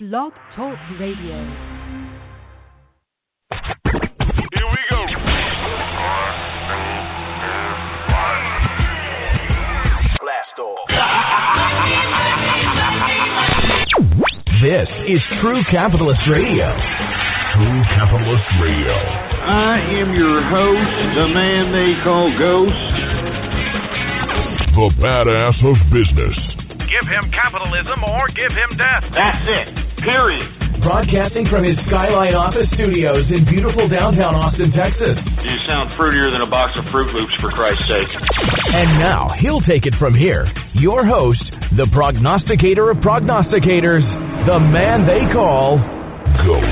Blog Talk Radio. Here we go. Blast off. This is True Capitalist Radio. True Capitalist Radio. I am your host, the man they call Ghost. The badass of business. Give him capitalism or give him death. That's it. Period. Broadcasting from his Skyline office studios in beautiful downtown Austin, Texas. You sound fruitier than a box of Fruit Loops, for Christ's sake. And now, he'll take it from here. Your host, the prognosticator of prognosticators, the man they call Ghost.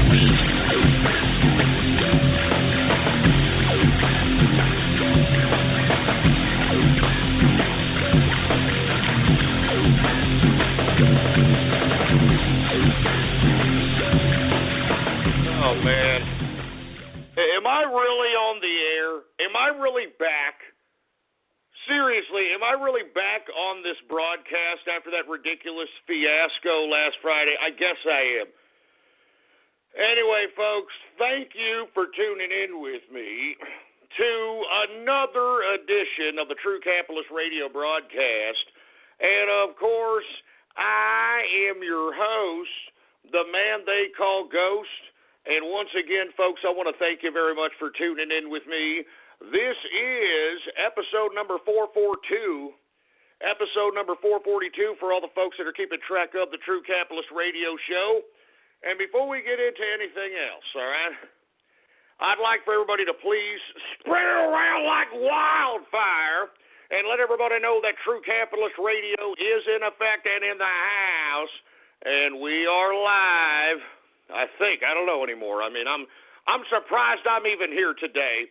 Oh, man. Am I really on the air? Am I really back? Seriously, am I really back on this broadcast after that ridiculous fiasco last Friday? I guess I am. Anyway, folks, thank you for tuning in with me to another edition of the True Capitalist Radio broadcast. And, of course, I am your host, the man they call Ghost. And once again, folks, I want to thank you very much for tuning in with me. This is episode number 442. Episode number 442 for all the folks that are keeping track of the True Capitalist Radio Show. And before we get into anything else, all right, I'd like for everybody to please spread it around like wildfire and let everybody know that True Capitalist Radio is in effect and in the house. And we are live. I think. I don't know anymore. I mean, I'm surprised I'm even here today.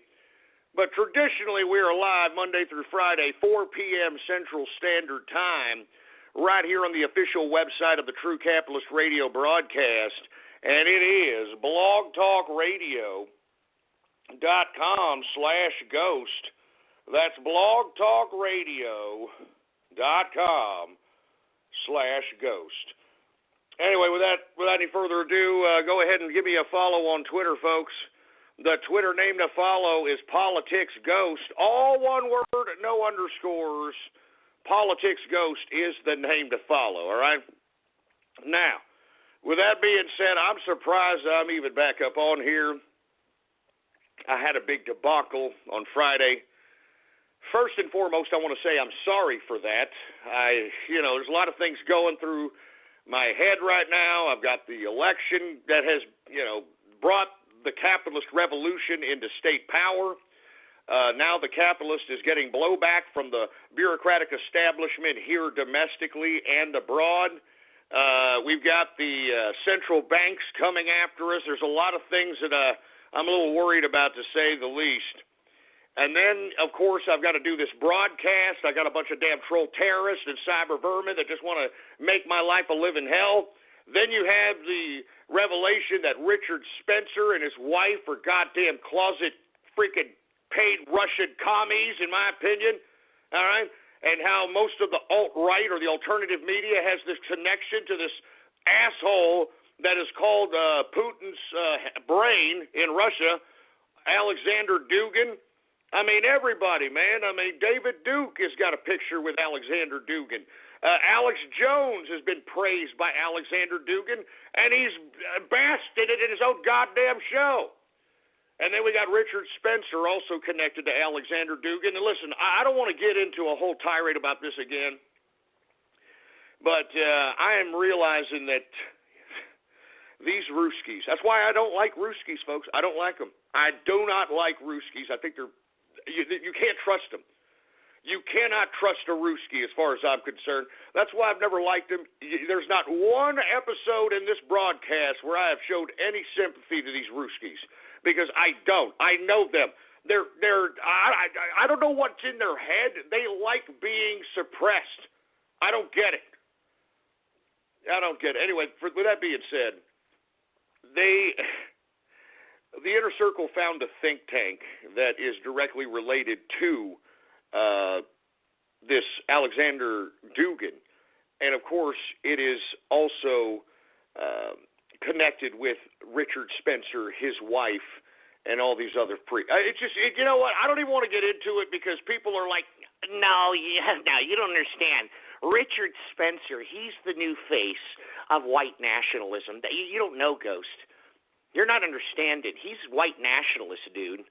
But traditionally, we are live Monday through Friday, 4 p.m. Central Standard Time, right here on the official website of the True Capitalist Radio broadcast. And it is blogtalkradio.com/ghost. That's blogtalkradio.com/ghost. Anyway, without any further ado, go ahead and give me a follow on Twitter, folks. The Twitter name to follow is PoliticsGhost. All one word, no underscores. PoliticsGhost is the name to follow, all right? Now, with that being said, I'm surprised I'm even back up on here. I had a big debacle on Friday. First and foremost, I want to say I'm sorry for that. There's a lot of things going through my head right now. I've got the election that has, brought the capitalist revolution into state power. Now the capitalist is getting blowback from the bureaucratic establishment here domestically and abroad. We've got the central banks coming after us. There's a lot of things that I'm a little worried about, to say the least. And then, of course, I've got to do this broadcast. I got a bunch of damn troll terrorists and cyber vermin that just want to make my life a living hell. Then you have the revelation that Richard Spencer and his wife are goddamn closet freaking paid Russian commies, in my opinion. All right? And how most of the alt-right or the alternative media has this connection to this asshole that is called Putin's brain in Russia, Alexander Dugin. I mean, everybody, man. I mean, David Duke has got a picture with Alexander Dugin. Alex Jones has been praised by Alexander Dugin, and he's basted it in his own goddamn show. And then we got Richard Spencer also connected to Alexander Dugin. And listen, I don't want to get into a whole tirade about this again, but I am realizing that these Ruskies, that's why I don't like Ruskies, folks. I don't like them. I do not like Ruskies. I think you can't trust them. You cannot trust a Ruski as far as I'm concerned. That's why I've never liked them. There's not one episode in this broadcast where I have showed any sympathy to these Ruskis, because I don't. I know them. I don't know what's in their head. They like being suppressed. I don't get it. Anyway, with that being said, the Inner Circle found a think tank that is directly related to this Alexander Dugin. And, of course, it is also connected with Richard Spencer, his wife, and all these other you know what? I don't even want to get into it because people are like, no, you don't understand. Richard Spencer, he's the new face of white nationalism. You don't know, Ghost. You're not understanding. He's white nationalist, dude.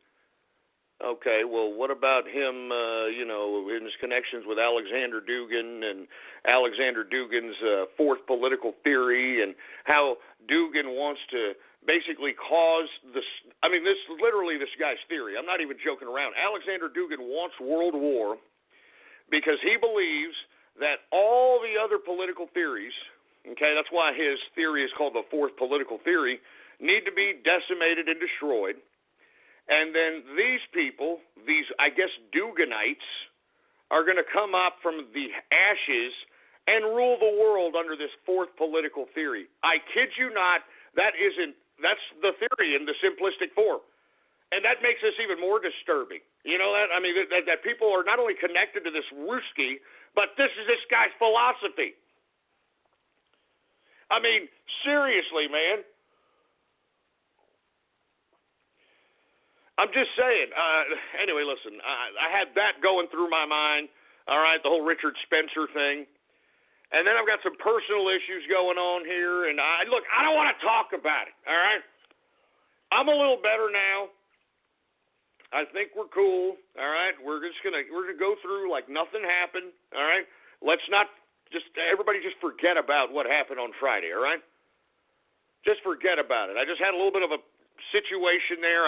Okay, well, what about him, in his connections with Alexander Dugin and Alexander Dugin's fourth political theory and how Dugin wants to basically cause this guy's theory. I'm not even joking around. Alexander Dugin wants world war because he believes that all the other political theories, okay, that's why his theory is called the fourth political theory, need to be decimated and destroyed. And then these people, these, I guess, Duginites, are going to come up from the ashes and rule the world under this fourth political theory. I kid you not, that's the theory in the simplistic form. And that makes this even more disturbing. You know that? I mean, that people are not only connected to this Ruski, but this is this guy's philosophy. I mean, seriously, man. I'm just saying. Anyway, listen, I had that going through my mind, all right, the whole Richard Spencer thing. And then I've got some personal issues going on here. And I don't want to talk about it, all right? I'm a little better now. I think we're cool, all right? We're gonna go through like nothing happened, all right? Let's not everybody just forget about what happened on Friday, all right? Just forget about it. I just had a little bit of a situation there.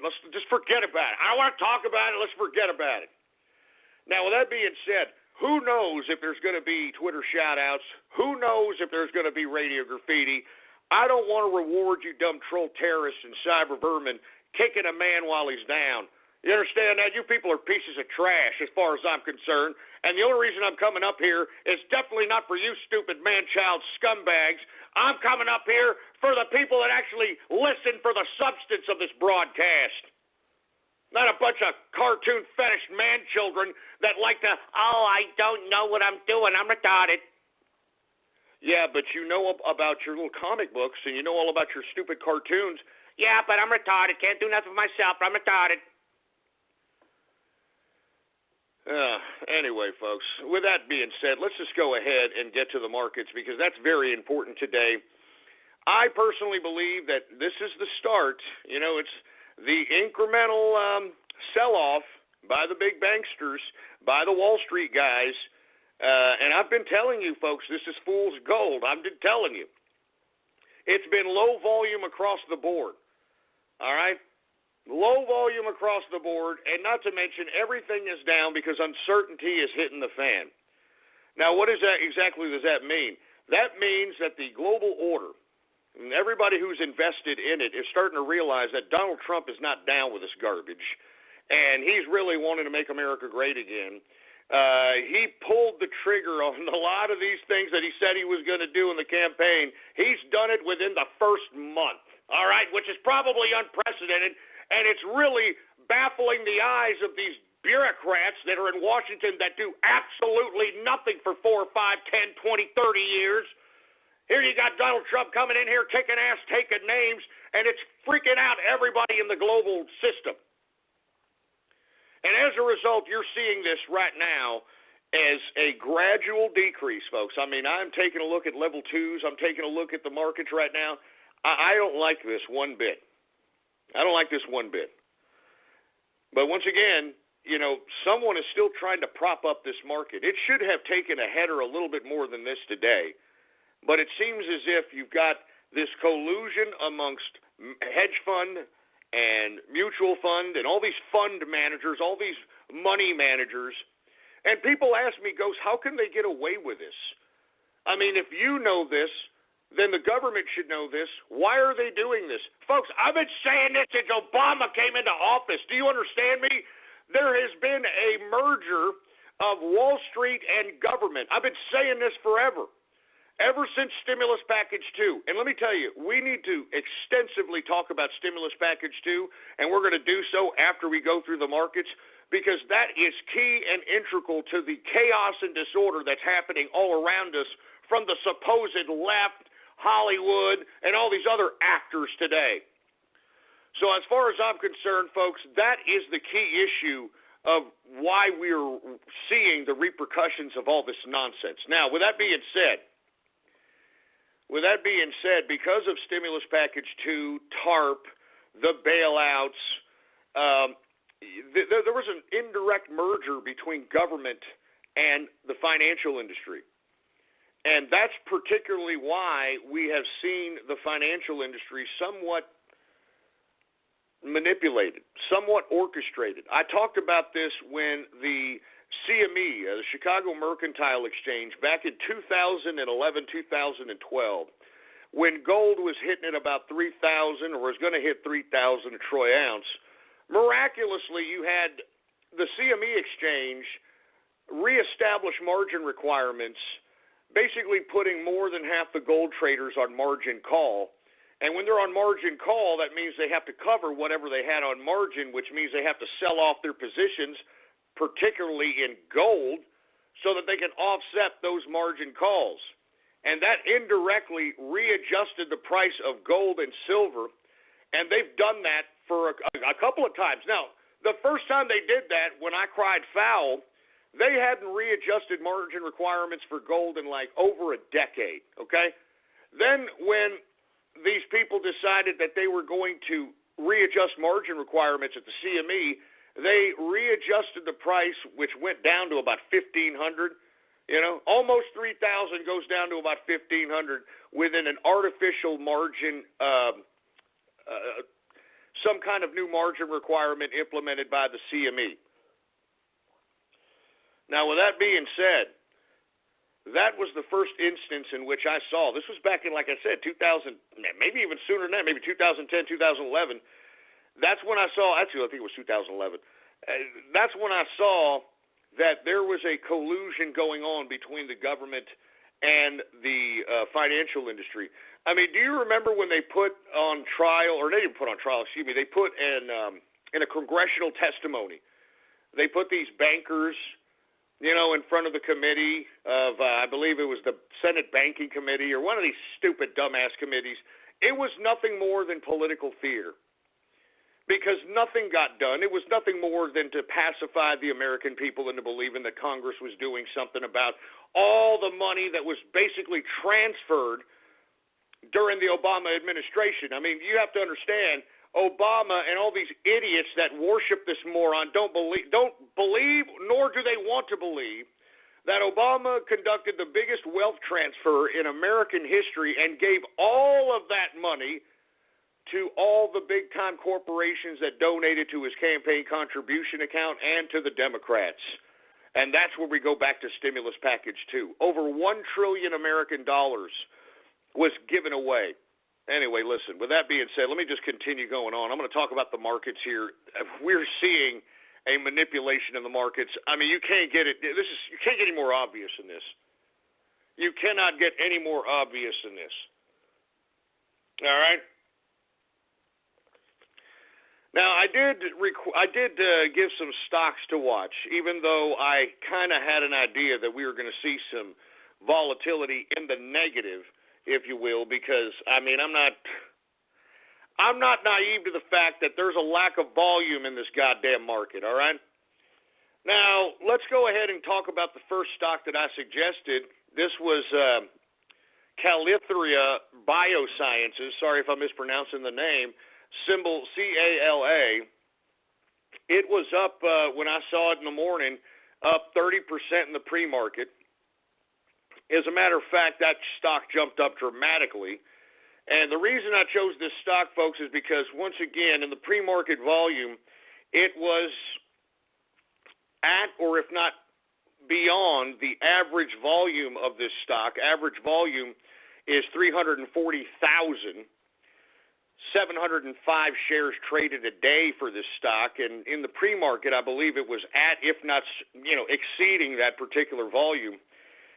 Let's just forget about it. I don't want to talk about it. Let's forget about it. Now, with that being said, who knows if there's going to be Twitter shout-outs? Who knows if there's going to be radio graffiti? I don't want to reward you dumb troll terrorists and cyber vermin kicking a man while he's down. You understand that? You people are pieces of trash as far as I'm concerned. And the only reason I'm coming up here is definitely not for you stupid man-child scumbags. I'm coming up here for the people that actually listen for the substance of this broadcast. Not a bunch of cartoon fetish man-children that like to, I don't know what I'm doing. I'm retarded. Yeah, but you know about your little comic books and you know all about your stupid cartoons. Yeah, but I'm retarded. Can't do nothing for myself. I'm retarded. Anyway, folks, with that being said, let's just go ahead and get to the markets because that's very important today. I personally believe that this is the start. You know, it's the incremental sell-off by the big banksters, by the Wall Street guys. And I've been telling you, folks, this is fool's gold. I'm just telling you. It's been low volume across the board. All right? Low volume across the board, and not to mention everything is down because uncertainty is hitting the fan. Now, what is that exactly does that mean? That means that the global order, and everybody who's invested in it is starting to realize that Donald Trump is not down with this garbage, and he's really wanting to make America great again. He pulled the trigger on a lot of these things that he said he was going to do in the campaign. He's done it within the first month, all right, which is probably unprecedented, and it's really baffling the eyes of these bureaucrats that are in Washington that do absolutely nothing for 4, 5, 10, 20, 30 years. Here you got Donald Trump coming in here kicking ass, taking names, and it's freaking out everybody in the global system. And as a result, you're seeing this right now as a gradual decrease, folks. I mean, I'm taking a look at level 2s. I'm taking a look at the markets right now. I don't like this one bit. I don't like this one bit. But once again, you know, someone is still trying to prop up this market. It should have taken a header a little bit more than this today. But it seems as if you've got this collusion amongst hedge fund and mutual fund and all these fund managers, all these money managers. And people ask me, Ghost, how can they get away with this? I mean, if you know this, then the government should know this. Why are they doing this? Folks, I've been saying this since Obama came into office. Do you understand me? There has been a merger of Wall Street and government. I've been saying this forever, ever since Stimulus Package 2. And let me tell you, we need to extensively talk about Stimulus Package 2, and we're going to do so after we go through the markets, because that is key and integral to the chaos and disorder that's happening all around us from the supposed left, Hollywood, and all these other actors today. So as far as I'm concerned, folks, that is the key issue of why we're seeing the repercussions of all this nonsense. Now, with that being said, because of Stimulus Package 2, TARP, the bailouts, there was an indirect merger between government and the financial industry. And that's particularly why we have seen the financial industry somewhat manipulated, somewhat orchestrated. I talked about this when the CME, the Chicago Mercantile Exchange, back in 2011, 2012, when gold was hitting at about 3,000 or was going to hit 3,000 a troy ounce, miraculously you had the CME exchange reestablish margin requirements, basically putting more than half the gold traders on margin call. And when they're on margin call, that means they have to cover whatever they had on margin, which means they have to sell off their positions, particularly in gold, so that they can offset those margin calls. And that indirectly readjusted the price of gold and silver, and they've done that for a couple of times. Now, the first time they did that, when I cried foul, they hadn't readjusted margin requirements for gold in like over a decade, okay? Then when these people decided that they were going to readjust margin requirements at the CME, they readjusted the price, which went down to about $1,500. Almost 3,000 goes down to about 1,500 within an artificial margin, some kind of new margin requirement implemented by the CME. Now, with that being said, that was the first instance in which I saw. This was back in, like I said, 2000, maybe even sooner than that, maybe 2010, 2011. That's when I saw, actually, I think it was 2011. That's when I saw that there was a collusion going on between the government and the financial industry. I mean, do you remember when they put on trial, or they didn't put on trial, excuse me, they put in a congressional testimony, they put these bankers, in front of the committee of, I believe it was the Senate Banking Committee or one of these stupid dumbass committees. It was nothing more than political theater because nothing got done. It was nothing more than to pacify the American people into believing that Congress was doing something about all the money that was basically transferred during the Obama administration. I mean, you have to understand, Obama and all these idiots that worship this moron don't believe, nor do they want to believe, that Obama conducted the biggest wealth transfer in American history and gave all of that money to all the big-time corporations that donated to his campaign contribution account and to the Democrats. And that's where we go back to Stimulus Package 2. Over $1 trillion American dollars was given away. Anyway, listen, with that being said, let me just continue going on. I'm going to talk about the markets here. We're seeing a manipulation in the markets. I mean, you can't get it. You can't get any more obvious than this. You cannot get any more obvious than this. All right? Now, I did give some stocks to watch, even though I kind of had an idea that we were going to see some volatility in the negative, if you will, because, I mean, I'm not naive to the fact that there's a lack of volume in this goddamn market, all right? Now, let's go ahead and talk about the first stock that I suggested. This was Calithria Biosciences. Sorry if I'm mispronouncing the name. Symbol CALA. It was up, when I saw it in the morning, up 30% in the pre-market. As a matter of fact, that stock jumped up dramatically. And the reason I chose this stock, folks, is because, once again, in the pre-market volume, it was at, or if not beyond, the average volume of this stock. Average volume is 340,000. 705 shares traded a day for this stock, and in the pre-market, I believe it was at, if not, exceeding that particular volume.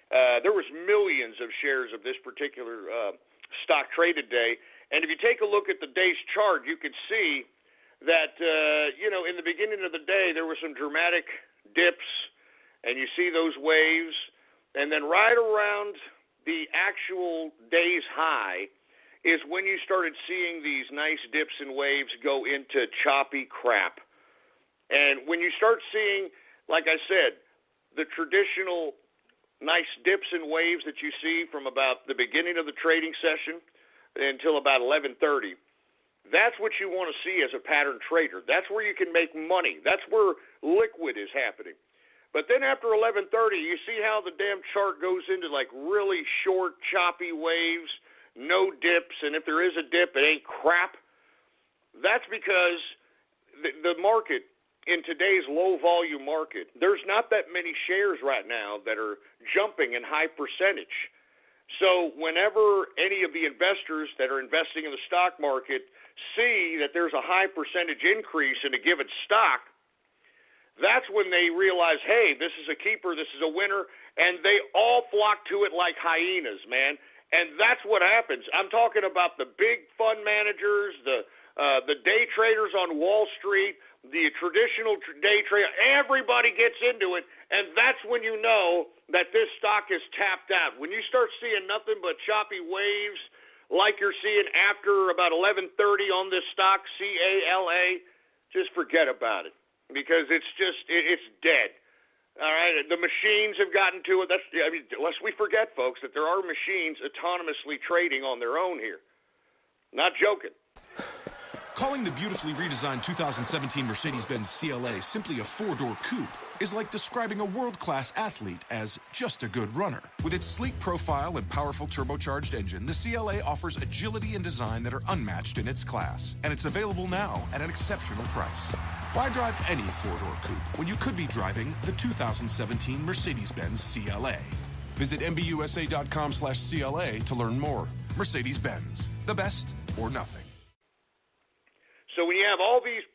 There was millions of shares of this particular stock traded day, and if you take a look at the day's chart, you could see that, in the beginning of the day, there were some dramatic dips, and you see those waves, and then right around the actual day's high is when you started seeing these nice dips and waves go into choppy crap. And when you start seeing, like I said, the traditional nice dips and waves that you see from about the beginning of the trading session until about 11:30, that's what you want to see as a pattern trader. That's where you can make money. That's where liquid is happening. But then after 11:30, you see how the damn chart goes into like really short, choppy waves, no dips, and if there is a dip, it ain't crap. That's because the market, in today's low-volume market, there's not that many shares right now that are jumping in high percentage. So whenever any of the investors that are investing in the stock market see that there's a high percentage increase in a given stock, that's when they realize, hey, this is a keeper, this is a winner, and they all flock to it like hyenas, man. And that's what happens. I'm talking about the big fund managers, the day traders on Wall Street, the traditional day trader. Everybody gets into it, and that's when you know that this stock is tapped out. When you start seeing nothing but choppy waves like you're seeing after about 11:30 on this stock, CALA, just forget about it because it's dead. All right, the machines have gotten to it. Lest we forget, folks, that there are machines autonomously trading on their own here. Not joking. Calling the beautifully redesigned 2017 Mercedes-Benz CLA simply a four-door coupe is like describing a world-class athlete as just a good runner. With its sleek profile and powerful turbocharged engine, the CLA offers agility and design that are unmatched in its class, and it's available now at an exceptional price. Why drive any four-door coupe when you could be driving the 2017 Mercedes-Benz CLA? Visit MBUSA.com/CLA to learn more. Mercedes-Benz, the best or nothing. So when you have all these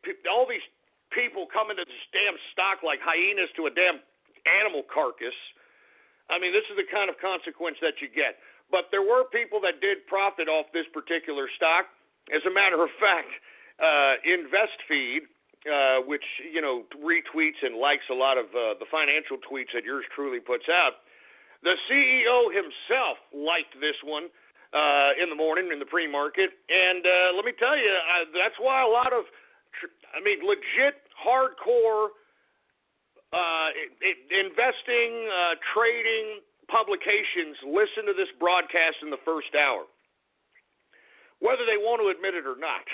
people coming to this damn stock like hyenas to a damn animal carcass, I mean, this is the kind of consequence that you get. But there were people that did profit off this particular stock. As a matter of fact, InvestFeed, which, retweets and likes a lot of the financial tweets that yours truly puts out, the CEO himself liked this one in the morning in the pre-market. And let me tell you, that's why a lot of, legit, hardcore investing, trading publications listen to this broadcast in the first hour, whether they want to admit it or not.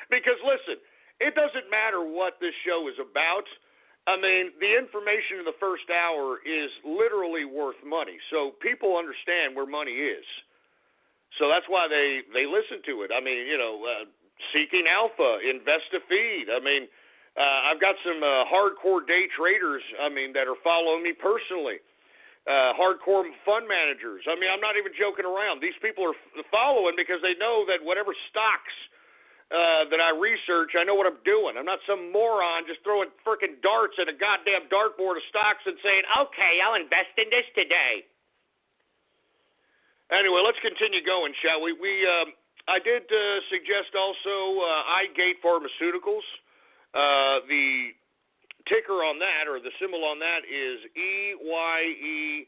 Because, listen, it doesn't matter what this show is about. The information in the first hour is literally worth money. So people understand where money is. So that's why they listen to it. Seeking Alpha, InvestFeed. I've got some hardcore day traders, that are following me personally. Hardcore fund managers. I'm not even joking around. These people are following because they know that whatever stocks that I research, I know what I'm doing. I'm not some moron just throwing frickin' darts at a goddamn dartboard of stocks and saying, okay, I'll invest in this today. Anyway, let's continue going, shall we? I did suggest also iGate Pharmaceuticals. The ticker on that, or the symbol on that, is EYEG.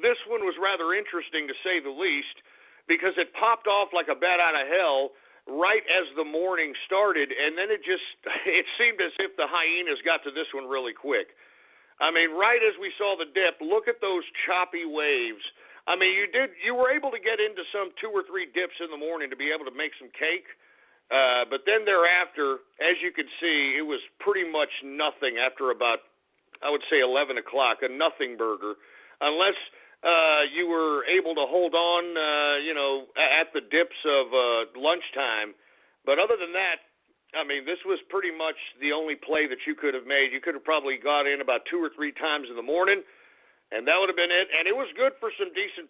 This one was rather interesting, to say the least, because it popped off like a bat out of hell right as the morning started, and then it seemed as if the hyenas got to this one really quick. Right as we saw the dip, look at those choppy waves. You were able to get into some 2 or 3 dips in the morning to be able to make some cake, but then thereafter, as you can see, it was pretty much nothing after about, I would say, 11 o'clock, a nothing burger, unless you were able to hold on, at the dips of lunchtime. But other than that, this was pretty much the only play that you could have made. You could have probably got in about 2 or 3 times in the morning, and that would have been it. And it was good for some decent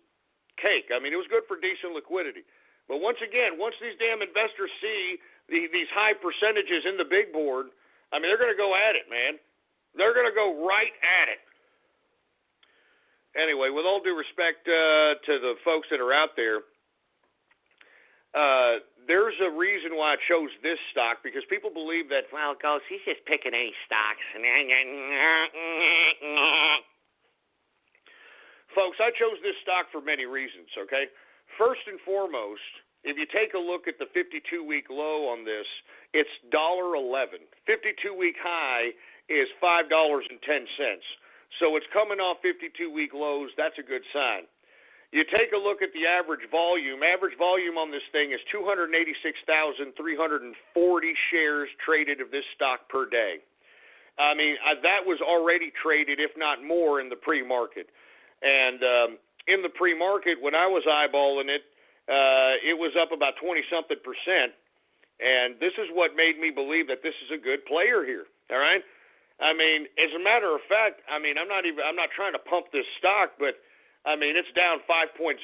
cake. It was good for decent liquidity. But once again, once these damn investors see these high percentages in the big board, they're going to go at it, man. They're going to go right at it. Anyway, with all due respect to the folks that are out there, there's a reason why I chose this stock, because people believe that, well, Ghost, he's just picking any stocks. Folks, I chose this stock for many reasons, okay? First and foremost, if you take a look at the 52-week low on this, it's $1.11. 52-week high is $5.10. So it's coming off 52-week lows. That's a good sign. You take a look at the average volume. Average volume on this thing is 286,340 shares traded of this stock per day. I mean, that was already traded, if not more, in the pre-market. And in the pre-market, when I was eyeballing it, it was up about 20-something%. And this is what made me believe that this is a good player here. All right? I mean, as a matter of fact, I mean, I'm not trying to pump this stock, but I mean, it's down 5.03%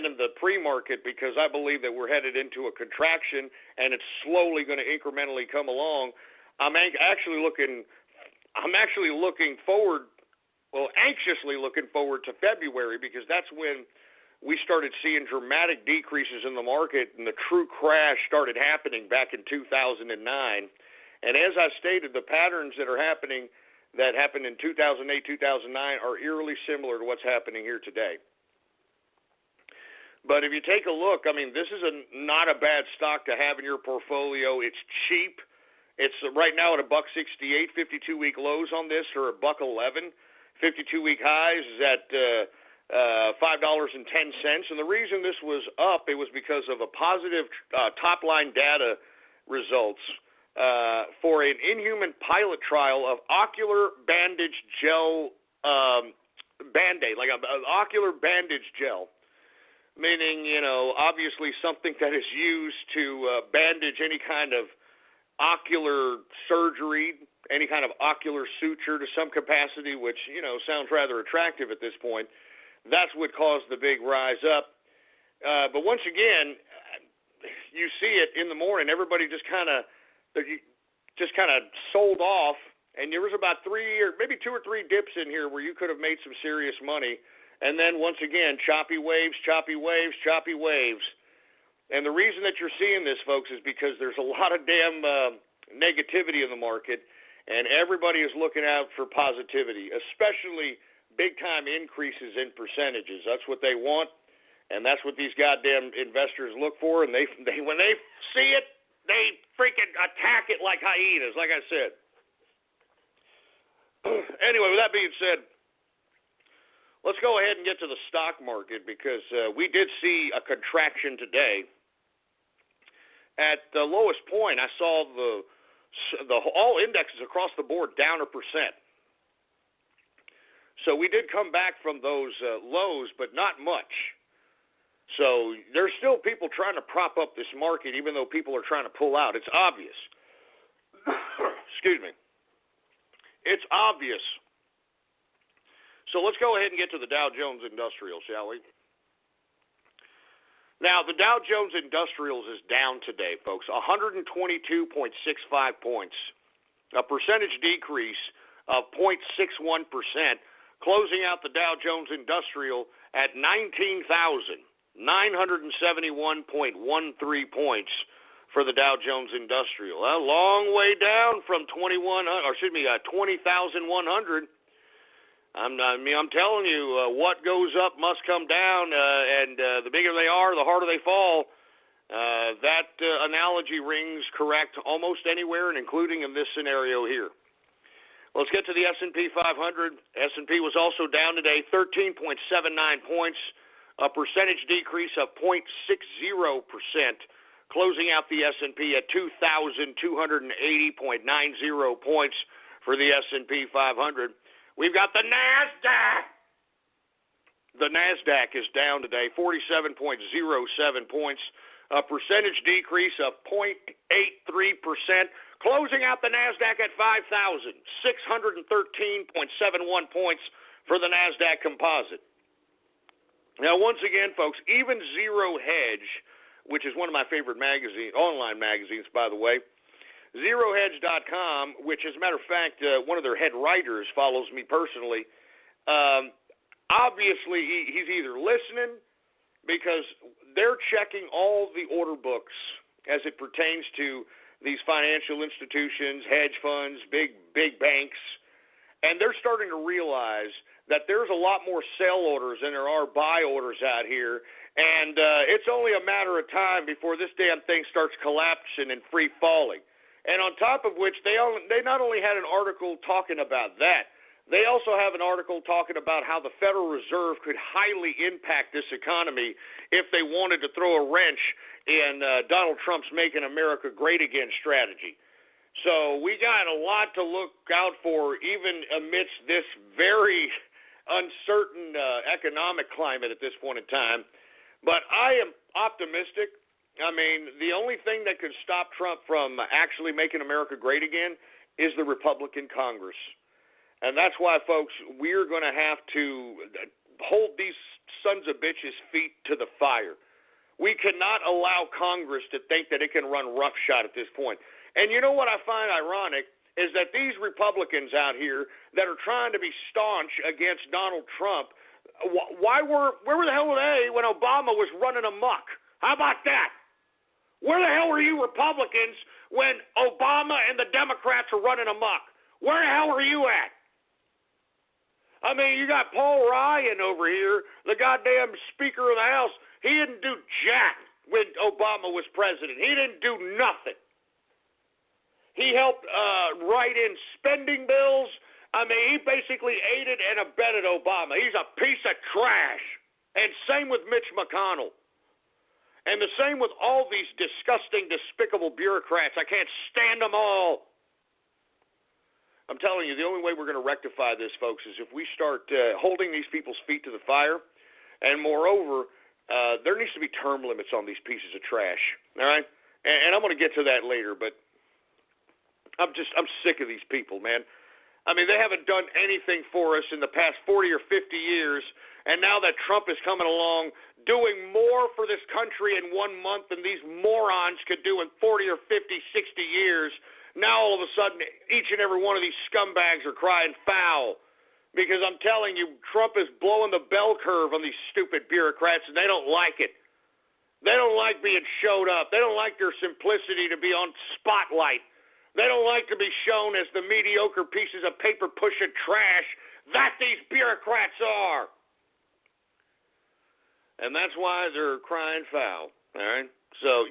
in the pre-market because I believe that we're headed into a contraction and it's slowly going to incrementally come along. I'm actually looking forward, anxiously looking forward to February because that's when we started seeing dramatic decreases in the market and the true crash started happening back in 2009. And as I stated, the patterns that happened in 2008, 2009 are eerily similar to what's happening here today. But if you take a look, I mean, this is not a bad stock to have in your portfolio. It's cheap. It's right now at $1.68. 52-week lows on this are $1.11. 52-week highs is at $5.10. And the reason this was up, it was because of a positive top-line data results for an inhuman pilot trial of ocular bandage gel, Band-Aid, like an ocular bandage gel, meaning, obviously something that is used to bandage any kind of ocular surgery, any kind of ocular suture to some capacity, which, sounds rather attractive at this point. That's what caused the big rise up. But once again, you see it in the morning, everybody just kind of sold off, and there was about 3 or maybe 2 or 3 dips in here where you could have made some serious money. And then once again, choppy waves, choppy waves, choppy waves. And the reason that you're seeing this, folks, is because there's a lot of damn negativity in the market, and everybody is looking out for positivity, especially big-time increases in percentages. That's what they want, and that's what these goddamn investors look for. And they when they see it, they freaking attack it like hyenas, like I said. Anyway, with that being said, let's go ahead and get to the stock market because we did see a contraction today. At the lowest point, I saw the all indexes across the board down 1%. So we did come back from those lows, but not much. So there's still people trying to prop up this market, even though people are trying to pull out. It's obvious. Excuse me. It's obvious. So let's go ahead and get to the Dow Jones Industrial, shall we? Now, the Dow Jones Industrials is down today, folks, 122.65 points, a percentage decrease of 0.61%, closing out the Dow Jones Industrial at 19,971.13 points for the Dow Jones Industrial. A long way down from 20,100. I'm telling you, what goes up must come down, and the bigger they are, the harder they fall. That analogy rings correct almost anywhere, and including in this scenario here. Let's get to the S&P 500. S&P was also down today, 13.79 points, a percentage decrease of 0.60%, closing out the S&P at 2,280.90 points for the S&P 500. We've got the NASDAQ. The NASDAQ is down today, 47.07 points, a percentage decrease of 0.83%, closing out the NASDAQ at 5,613.71 points for the NASDAQ composite. Now, once again, folks, even Zero Hedge, which is one of my favorite online magazines, by the way, ZeroHedge.com, which, as a matter of fact, one of their head writers follows me personally. Obviously, he's either listening because they're checking all the order books as it pertains to these financial institutions, hedge funds, big banks, and they're starting to realize that there's a lot more sell orders than there are buy orders out here, and it's only a matter of time before this damn thing starts collapsing and free falling. And on top of which, they not only had an article talking about that, they also have an article talking about how the Federal Reserve could highly impact this economy if they wanted to throw a wrench in Donald Trump's Making America Great Again strategy. So we got a lot to look out for even amidst this very uncertain economic climate at this point in time. But I am optimistic. I mean, the only thing that could stop Trump from actually making America great again is the Republican Congress. And that's why, folks, we're going to have to hold these sons of bitches' feet to the fire. We cannot allow Congress to think that it can run roughshod at this point. And you know what I find ironic is that these Republicans out here that are trying to be staunch against Donald Trump, where the hell were they when Obama was running amok? How about that? Where the hell were you Republicans when Obama and the Democrats were running amok? Where the hell were you at? I mean, you got Paul Ryan over here, the goddamn Speaker of the House. He didn't do jack when Obama was president. He didn't do nothing. He helped write in spending bills. I mean, he basically aided and abetted Obama. He's a piece of trash. And same with Mitch McConnell. And the same with all these disgusting, despicable bureaucrats. I can't stand them all. I'm telling you, the only way we're going to rectify this, folks, is if we start holding these people's feet to the fire. And moreover, there needs to be term limits on these pieces of trash. All right? And I'm going to get to that later, but I'm sick of these people, man. I mean, they haven't done anything for us in the past 40 or 50 years, and now that Trump is coming along doing more for this country in 1 month than these morons could do in 40 or 50, 60 years, now all of a sudden each and every one of these scumbags are crying foul. Because I'm telling you, Trump is blowing the bell curve on these stupid bureaucrats, and they don't like it. They don't like being showed up. They don't like their simplicity to be on spotlight. They don't like to be shown as the mediocre pieces of paper-pushing trash that these bureaucrats are. And that's why they're crying foul, all right? So,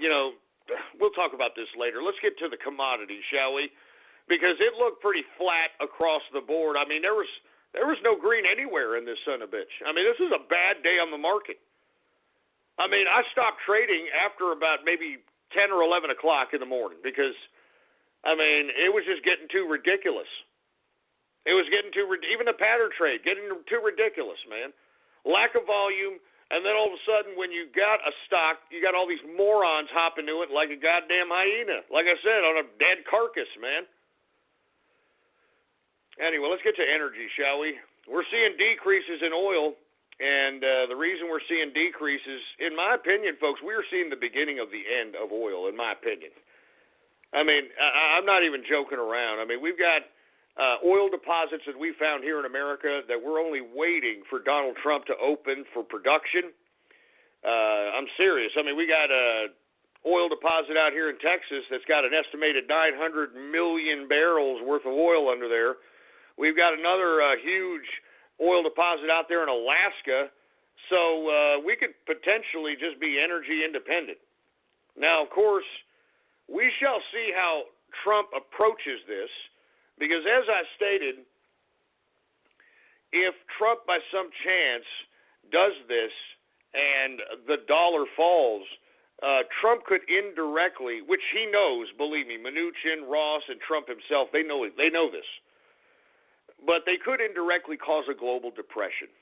we'll talk about this later. Let's get to the commodities, shall we? Because it looked pretty flat across the board. I mean, there was no green anywhere in this son of a bitch. I mean, this is a bad day on the market. I mean, I stopped trading after about maybe 10 or 11 o'clock in the morning because, I mean, it was just getting too ridiculous. It was getting even the pattern trade, getting too ridiculous, man. Lack of volume, and then all of a sudden when you got a stock, you got all these morons hopping to it like a goddamn hyena. Like I said, on a dead carcass, man. Anyway, let's get to energy, shall we? We're seeing decreases in oil, and the reason we're seeing decreases, in my opinion, folks, we're seeing the beginning of the end of oil, in my opinion. I mean, I'm not even joking around. I mean, we've got oil deposits that we found here in America that we're only waiting for Donald Trump to open for production. I'm serious. I mean, we got a oil deposit out here in Texas that's got an estimated 900 million barrels worth of oil under there. We've got another huge oil deposit out there in Alaska, so we could potentially just be energy independent. Now, of course, we shall see how Trump approaches this, because as I stated, if Trump by some chance does this and the dollar falls, Trump could indirectly, which he knows, believe me, Mnuchin, Ross, and Trump himself, they know this. But they could indirectly cause a global depression.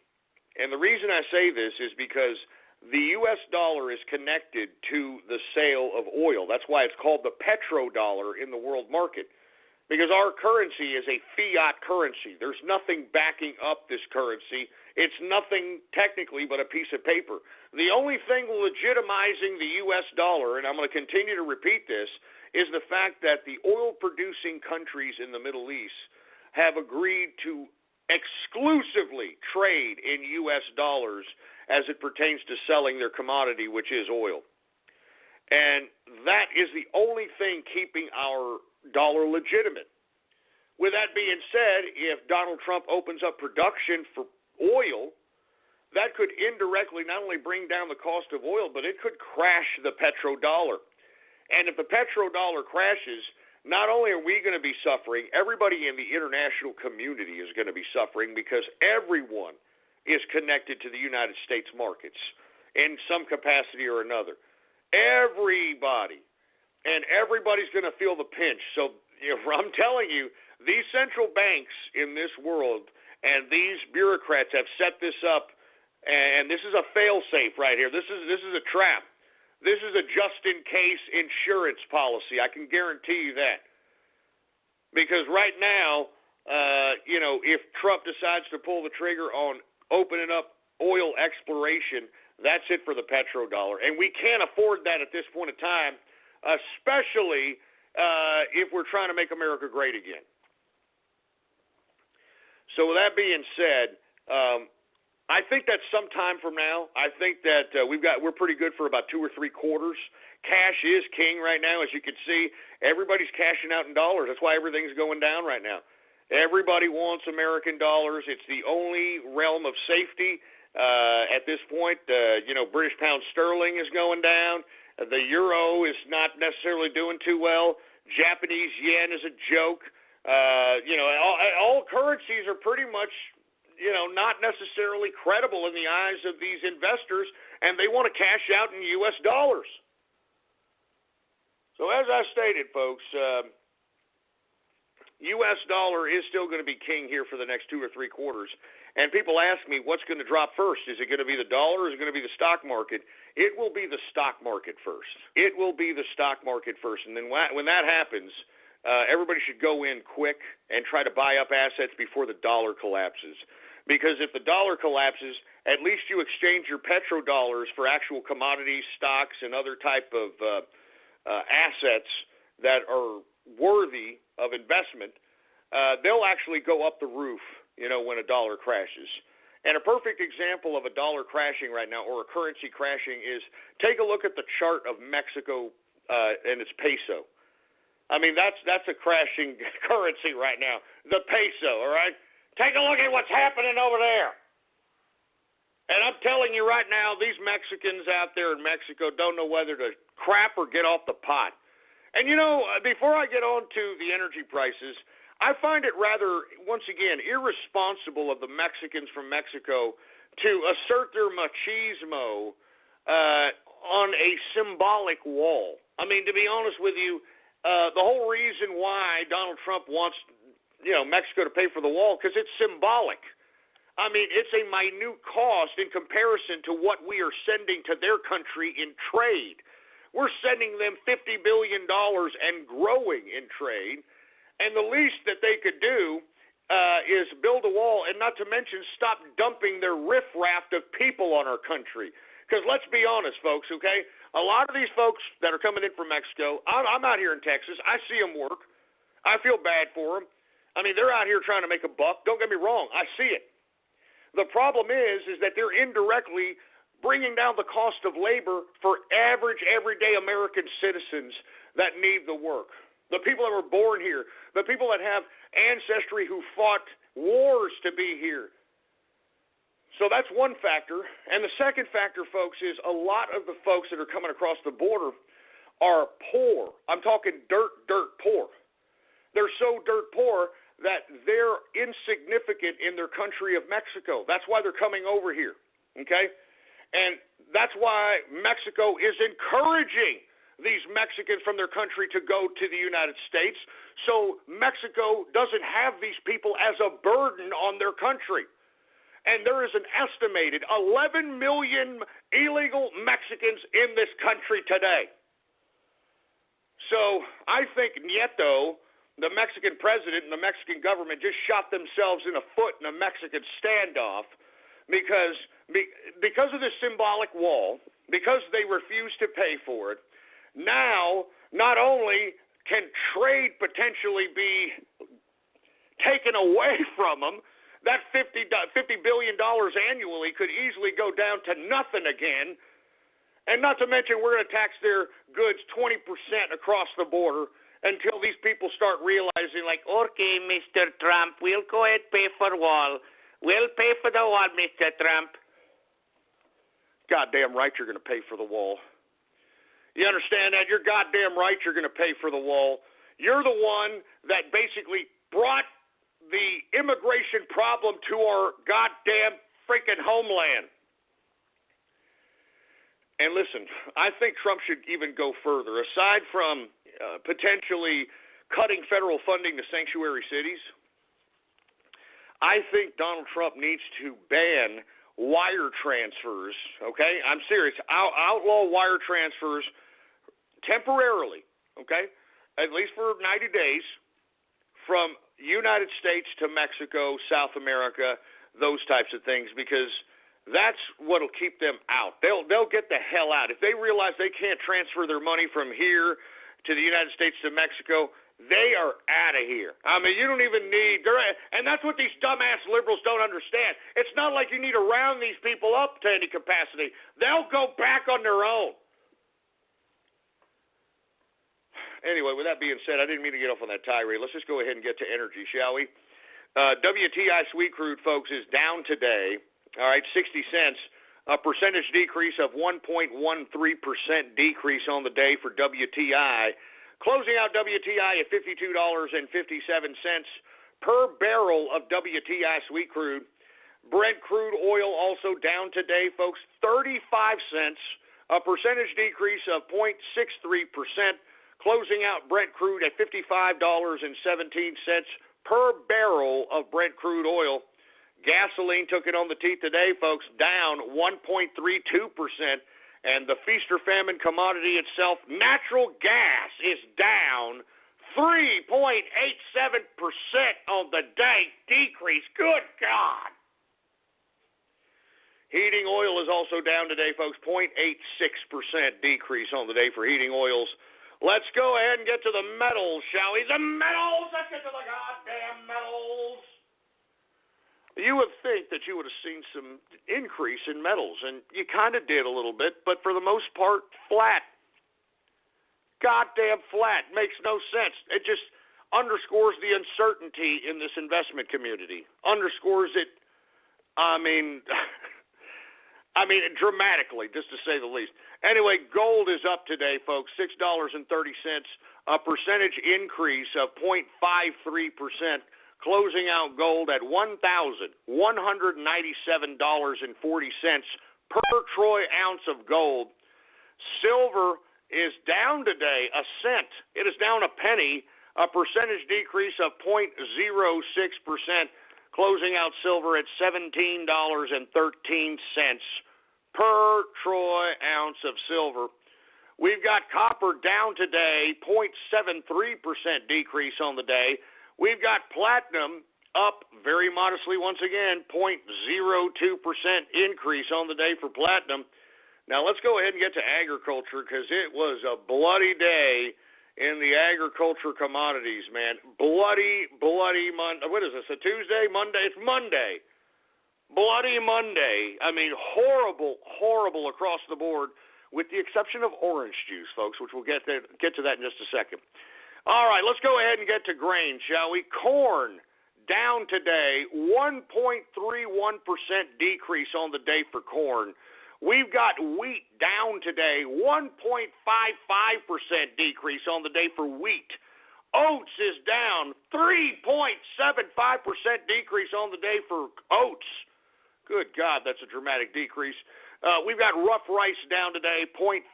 And the reason I say this is because the U.S. dollar is connected to the sale of oil. That's why it's called the petrodollar in the world market, because our currency is a fiat currency. There's nothing backing up this currency. It's nothing technically but a piece of paper. The only thing legitimizing the U.S. dollar, and I'm going to continue to repeat this, is the fact that the oil-producing countries in the Middle East have agreed to exclusively trade in U.S. dollars as it pertains to selling their commodity, which is oil. And that is the only thing keeping our dollar legitimate. With that being said, if Donald Trump opens up production for oil, that could indirectly not only bring down the cost of oil, but it could crash the petrodollar. And if the petrodollar crashes, not only are we going to be suffering, everybody in the international community is going to be suffering because everyone is connected to the United States markets in some capacity or another. Everybody. And everybody's going to feel the pinch. So I'm telling you, these central banks in this world and these bureaucrats have set this up, and this is a fail-safe right here. This is a trap. This is a just-in-case insurance policy. I can guarantee you that. Because right now, if Trump decides to pull the trigger on opening up oil exploration, that's it for the petrodollar. And we can't afford that at this point in time, especially if we're trying to make America great again. So with that being said, I think that sometime from now, I think that we're pretty good for about 2 or 3 quarters. Cash is king right now, as you can see. Everybody's cashing out in dollars. That's why everything's going down right now. Everybody wants American dollars. It's the only realm of safety at this point. British pound sterling is going down. The euro is not necessarily doing too well. Japanese yen is a joke. All currencies are pretty much not necessarily credible in the eyes of these investors, and they want to cash out in U.S. dollars. So as I stated, folks, U.S. dollar is still going to be king here for the next 2 or 3 quarters. And people ask me, what's going to drop first? Is it going to be the dollar or is it going to be the stock market? It will be the stock market first. It will be the stock market first. And then when that happens, everybody should go in quick and try to buy up assets before the dollar collapses. Because if the dollar collapses, at least you exchange your petrodollars for actual commodities, stocks, and other type of assets that are worthy of investment. They'll actually go up the roof, when a dollar crashes. And a perfect example of a dollar crashing right now, or a currency crashing, is take a look at the chart of Mexico and its peso. I mean, that's a crashing currency right now, the peso, all right? Take a look at what's happening over there. And I'm telling you right now, these Mexicans out there in Mexico don't know whether to crap or get off the pot. And, before I get on to the energy prices, I find it rather, once again, irresponsible of the Mexicans from Mexico to assert their machismo on a symbolic wall. I mean, to be honest with you, the whole reason why Donald Trump wants, Mexico to pay for the wall, because it's symbolic. I mean, it's a minute cost in comparison to what we are sending to their country in trade. We're sending them $50 billion and growing in trade. And the least that they could do is build a wall, and not to mention stop dumping their riffraff of people on our country. Because let's be honest, folks, okay? A lot of these folks that are coming in from Mexico, I'm out here in Texas. I see them work. I feel bad for them. I mean, they're out here trying to make a buck. Don't get me wrong. I see it. The problem is that they're indirectly bringing down the cost of labor for average, everyday American citizens that need the work. The people that were born here, the people that have ancestry who fought wars to be here. So that's one factor. And the second factor, folks, is a lot of the folks that are coming across the border are poor. I'm talking dirt poor. They're so dirt poor that they're insignificant in their country of Mexico. That's why they're coming over here, okay? And that's why Mexico is encouraging these Mexicans from their country to go to the United States, so Mexico doesn't have these people as a burden on their country. And there is an estimated 11 million illegal Mexicans in this country today. So I think Nieto, the Mexican president, and the Mexican government just shot themselves in the foot in a Mexican standoff because of this symbolic wall, because they refuse to pay for it. Now, not only can trade potentially be taken away from them, that $50 billion annually could easily go down to nothing again. And not to mention, we're going to tax their goods 20% across the border until these people start realizing, like, okay, Mr. Trump, we'll go ahead and pay for wall, We'll pay for the wall, Mr. Trump. Goddamn right you're going to pay for the wall. You understand that? You're goddamn right you're going to pay for the wall. You're the one that basically brought the immigration problem to our goddamn freaking homeland. And listen, I think Trump should even go further. Aside from potentially cutting federal funding to sanctuary cities, I think Donald Trump needs to ban wire transfers, okay? I'm serious. Outlaw wire transfers temporarily, okay? At least for 90 days from United States to Mexico, South America, those types of things, because that's what'll keep them out. They'll get the hell out. If they realize they can't transfer their money from here to the United States to Mexico, they are out of here. I mean, you don't even need, and that's what these dumbass liberals don't understand. It's not like you need to round these people up to any capacity. They'll go back on their own. Anyway, with that being said, I didn't mean to get off on that tirade. Let's just go ahead and get to energy, shall we? WTI sweet crude, folks, is down today. All right, 60 cents, a percentage decrease of 1.13% decrease on the day for WTI. Closing out WTI at $52.57 per barrel of WTI sweet crude. Brent crude oil also down today, folks, 35 cents, a percentage decrease of 0.63%. Closing out Brent crude at $55.17 per barrel of Brent crude oil. Gasoline took it on the teeth today, folks, down 1.32%. And the feast or famine commodity itself, natural gas, is down 3.87% on the day decrease. Good God. Heating oil is also down today, folks, 0.86% decrease on the day for heating oils. Let's go ahead and get to the metals, shall we? The metals! Let's get to the goddamn metals! You would think that you would have seen some increase in metals, and you kind of did a little bit, but for the most part, flat. Goddamn flat. Makes no sense. It just underscores the uncertainty in this investment community. Underscores it, dramatically, just to say the least. Anyway, gold is up today, folks, $6.30, a percentage increase of 0.53%. Closing out gold at $1,197.40 per troy ounce of gold. Silver is down today a cent. It is down a penny, a percentage decrease of 0.06%. Closing out silver at $17.13 per troy ounce of silver. We've got copper down today, 0.73% decrease on the day. We've got platinum up very modestly once again, 0.02% increase on the day for platinum. Now let's go ahead and get to agriculture because it was a bloody day in the agriculture commodities, man. Bloody Monday. What is this, a Tuesday? Monday? It's Monday. Bloody Monday. I mean, horrible across the board with the exception of orange juice, folks, which we'll get to that in just a second. All right, let's go ahead and get to grain, shall we? Corn down today, 1.31% decrease on the day for corn. We've got wheat down today, 1.55% decrease on the day for wheat. Oats is down, 3.75% decrease on the day for oats. Good God, that's a dramatic decrease. We've got rough rice down today, 0.46%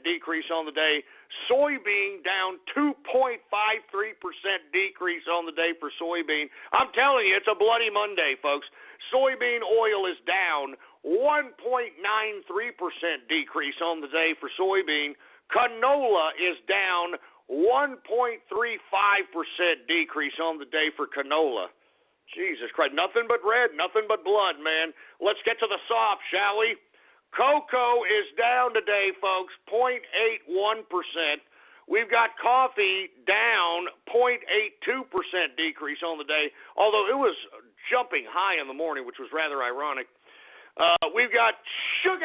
decrease on the day. Soybean down 2.53% decrease on the day for soybean. I'm telling you, it's a bloody Monday, folks. Soybean oil is down 1.93% decrease on the day for soybean. Canola is down 1.35% decrease on the day for canola. Jesus Christ, nothing but red, nothing but blood, man. Let's get to the soft, shall we? Cocoa is down today, folks, 0.81%. We've got coffee down 0.82% decrease on the day, although it was jumping high in the morning, which was rather ironic. We've got sugar.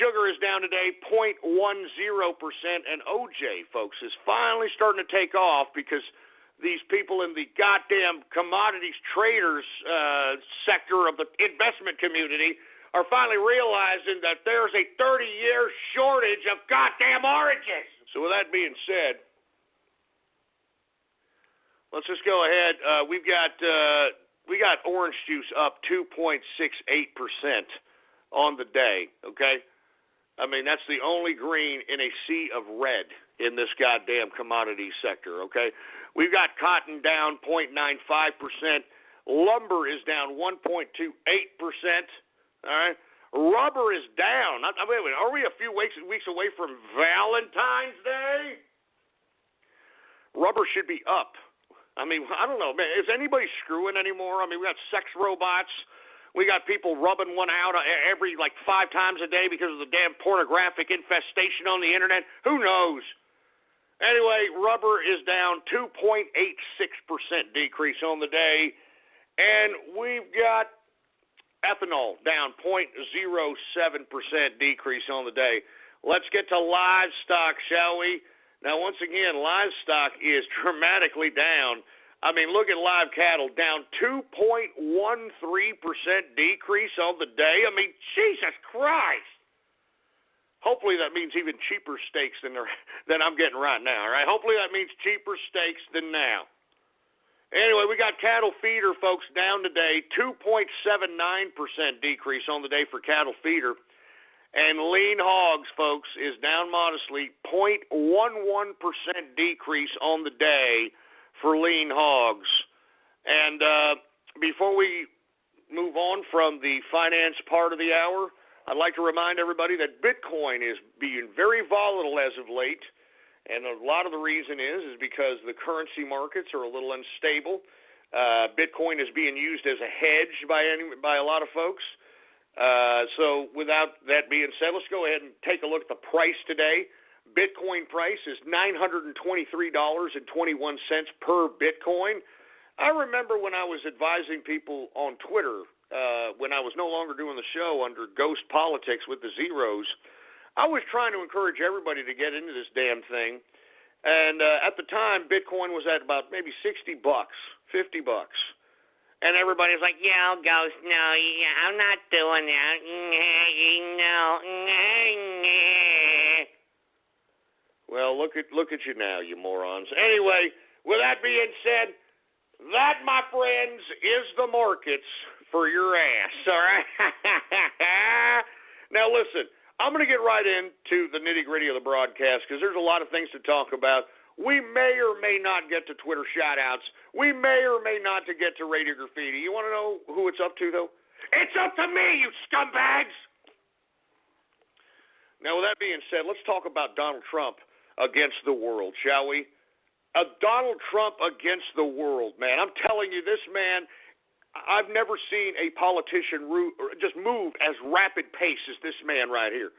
Sugar is down today 0.10%, and OJ, folks, is finally starting to take off because these people in the goddamn commodities traders sector of the investment community are finally realizing that there's a 30-year shortage of goddamn oranges. So with that being said, let's just go ahead. We got orange juice up 2.68% on the day, okay? I mean, that's the only green in a sea of red in this goddamn commodity sector, okay? We've got cotton down 0.95%. Lumber is down 1.28%, all right? Rubber is down. Are we a few weeks away from Valentine's Day? Rubber should be up. I mean, I don't know, man. Is anybody screwing anymore? I mean, we got sex robots. We got people rubbing one out every, 5 times a day because of the damn pornographic infestation on the internet. Who knows? Anyway, rubber is down 2.86% decrease on the day. And we've got ethanol down 0.07% decrease on the day. Let's get to livestock, shall we? Now, once again, livestock is dramatically down. I mean, look at live cattle, down 2.13% decrease on the day. I mean, Jesus Christ. Hopefully that means even cheaper steaks than I'm getting right now, all right? Hopefully that means cheaper steaks than now. Anyway, we got cattle feeder, folks, down today, 2.79% decrease on the day for cattle feeder. And lean hogs, folks, is down modestly, 0.11% decrease on the day for lean hogs. And before we move on from the finance part of the hour, I'd like to remind everybody that Bitcoin is being very volatile as of late. And a lot of the reason is because the currency markets are a little unstable. Bitcoin is being used as a hedge by a lot of folks. So without that being said, let's go ahead and take a look at the price today. Bitcoin price is $923.21 per Bitcoin. I remember when I was advising people on Twitter, when I was no longer doing the show under Ghost Politics with the Zeros, I was trying to encourage everybody to get into this damn thing. And at the time, Bitcoin was at about maybe $60, $50. And everybody's like, yeah, Ghost, no, yeah, I'm not doing that. No. Well, look at you now, you morons. Anyway, with that being said, that, my friends, is the markets for your ass, all right? Now, listen, I'm going to get right into the nitty-gritty of the broadcast because there's a lot of things to talk about. We may or may not get to Twitter shout-outs. We may or may not to get to radio graffiti. You want to know who it's up to, though? It's up to me, you scumbags! Now, with that being said, let's talk about Donald Trump against the world, shall we? Donald Trump against the world, man. I'm telling you, this man, I've never seen a politician just move as rapid pace as this man right here.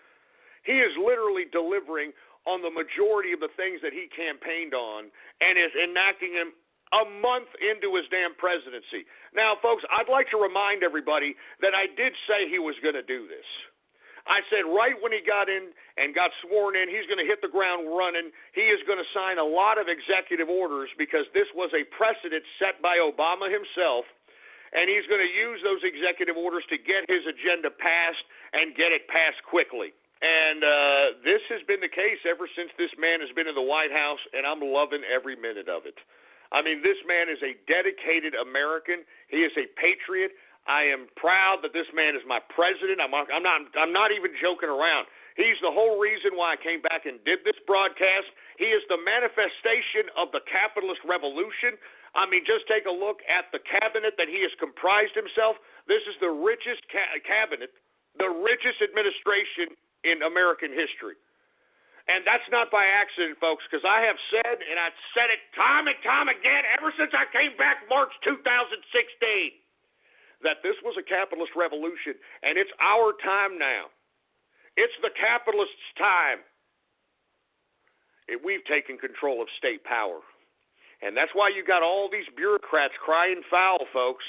He is literally delivering on the majority of the things that he campaigned on and is enacting them a month into his damn presidency. Now, folks, I'd like to remind everybody that I did say he was going to do this. I said right when he got in and got sworn in, he's going to hit the ground running. He is going to sign a lot of executive orders because this was a precedent set by Obama himself, and he's going to use those executive orders to get his agenda passed and get it passed quickly. And this has been the case ever since this man has been in the White House, and I'm loving every minute of it. I mean, this man is a dedicated American. He is a patriot. I am proud that this man is my president. I'm not even joking around. He's the whole reason why I came back and did this broadcast. He is the manifestation of the capitalist revolution. I mean, just take a look at the cabinet that he has comprised himself. This is the richest cabinet, the richest administration in American history. And that's not by accident, folks, because I have said, and I've said it time and time again ever since I came back March 2016, that this was a capitalist revolution, and it's our time now. It's the capitalists' time. We've taken control of state power. And that's why you got all these bureaucrats crying foul, folks.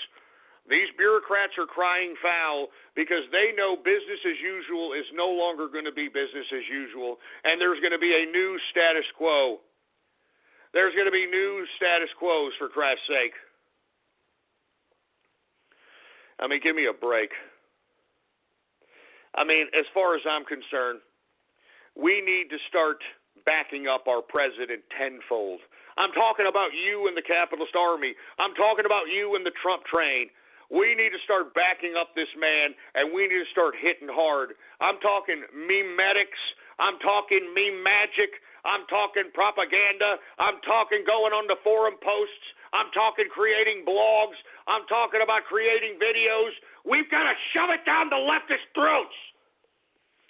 These bureaucrats are crying foul because they know business as usual is no longer going to be business as usual, and there's going to be a new status quo. There's going to be new status quos, for Christ's sake. I mean, give me a break. I mean, as far as I'm concerned, we need to start backing up our president tenfold. I'm talking about you and the Capitalist Army. I'm talking about you and the Trump train. We need to start backing up this man, and we need to start hitting hard. I'm talking memetics. I'm talking meme magic. I'm talking propaganda. I'm talking going on the forum posts. I'm talking creating blogs. I'm talking about creating videos. We've got to shove it down the leftist throats.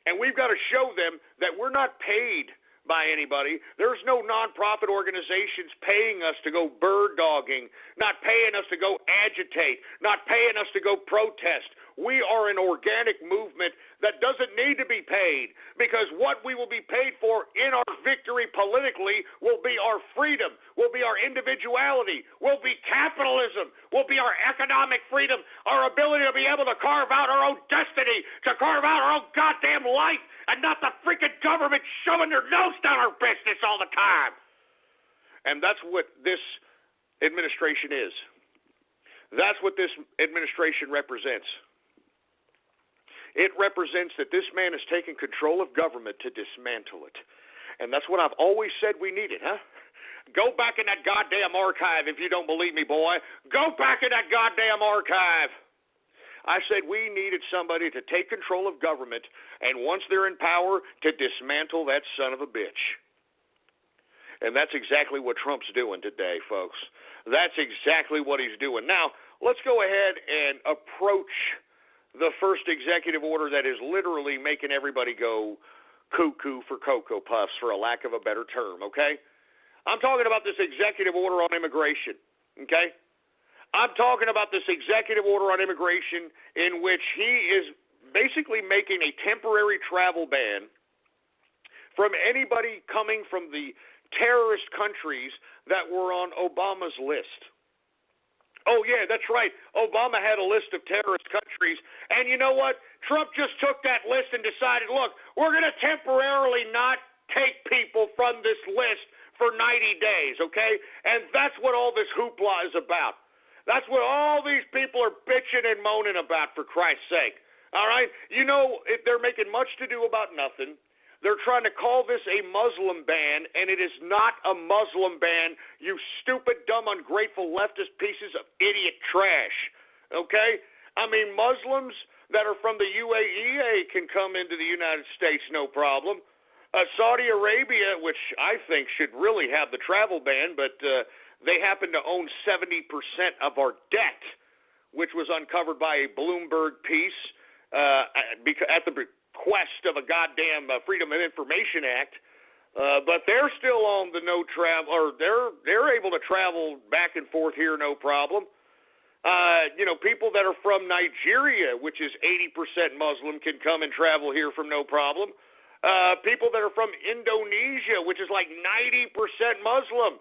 And we've got to show them that we're not paid by anybody. There's no nonprofit organizations paying us to go bird dogging, not paying us to go agitate, not paying us to go protest. We are an organic movement that doesn't need to be paid, because what we will be paid for in our victory politically will be our freedom, will be our individuality, will be capitalism, will be our economic freedom, our ability to be able to carve out our own destiny, to carve out our own goddamn life, and not the freaking government shoving their nose down our business all the time. And that's what this administration is. That's what this administration represents. It represents that this man has taken control of government to dismantle it. And that's what I've always said we needed, huh? Go back in that goddamn archive if you don't believe me, boy. Go back in that goddamn archive. I said we needed somebody to take control of government, and once they're in power, to dismantle that son of a bitch. And that's exactly what Trump's doing today, folks. That's exactly what he's doing. Now, let's go ahead and approach the first executive order that is literally making everybody go cuckoo for Cocoa Puffs, for a lack of a better term, okay? I'm talking about this executive order on immigration, okay? I'm talking about this executive order on immigration in which he is basically making a temporary travel ban from anybody coming from the terrorist countries that were on Obama's list. Oh, yeah, that's right. Obama had a list of terrorist countries. And you know what? Trump just took that list and decided, look, we're going to temporarily not take people from this list for 90 days, okay? And that's what all this hoopla is about. That's what all these people are bitching and moaning about, for Christ's sake. All right? You know, they're making much to do about nothing. They're trying to call this a Muslim ban, and it is not a Muslim ban, you stupid, dumb, ungrateful leftist pieces of idiot trash. Okay? I mean, Muslims that are from the UAE can come into the United States, no problem. Saudi Arabia, which I think should really have the travel ban, but they happen to own 70% of our debt, which was uncovered by a Bloomberg piece at the request of a goddamn Freedom of Information Act, but they're still on the no travel, or they're able to travel back and forth here, no problem. You know, people that are from Nigeria, which is 80% Muslim, can come and travel here from no problem. People that are from Indonesia, which is like 90% Muslim,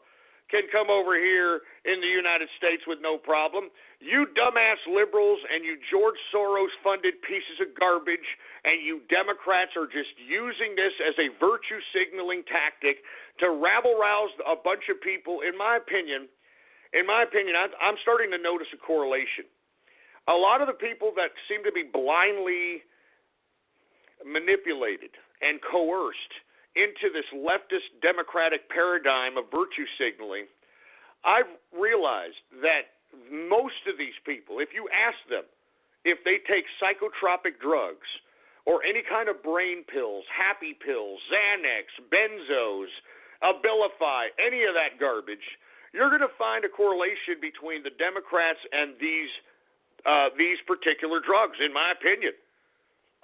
can come over here in the United States with no problem. You dumbass liberals and you George Soros-funded pieces of garbage and you Democrats are just using this as a virtue signaling tactic to rabble-rouse a bunch of people. In my opinion, I'm starting to notice a correlation. A lot of the people that seem to be blindly manipulated and coerced into this leftist democratic paradigm of virtue signaling, I've realized that most of these people, if you ask them if they take psychotropic drugs or any kind of brain pills, happy pills, Xanax, benzos, Abilify, any of that garbage, you're going to find a correlation between the Democrats and these particular drugs, in my opinion.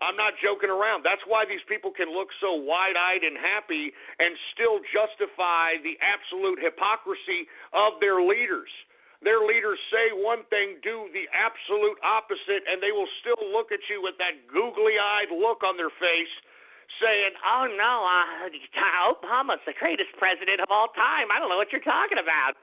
I'm not joking around. That's why these people can look so wide-eyed and happy and still justify the absolute hypocrisy of their leaders. Their leaders say one thing, do the absolute opposite, and they will still look at you with that googly-eyed look on their face saying, oh, no, Obama's the greatest president of all time. I don't know what you're talking about.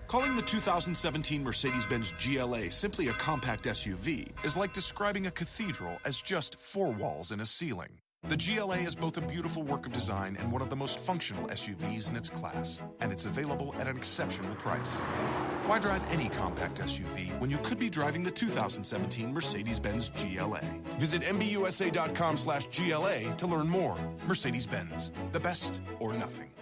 Calling the 2017 Mercedes-Benz GLA simply a compact SUV is like describing a cathedral as just four walls and a ceiling. The GLA is both a beautiful work of design and one of the most functional SUVs in its class, and it's available at an exceptional price. Why drive any compact SUV when you could be driving the 2017 Mercedes-Benz GLA? Visit MBUSA.com/GLA to learn more. Mercedes-Benz, the best or nothing.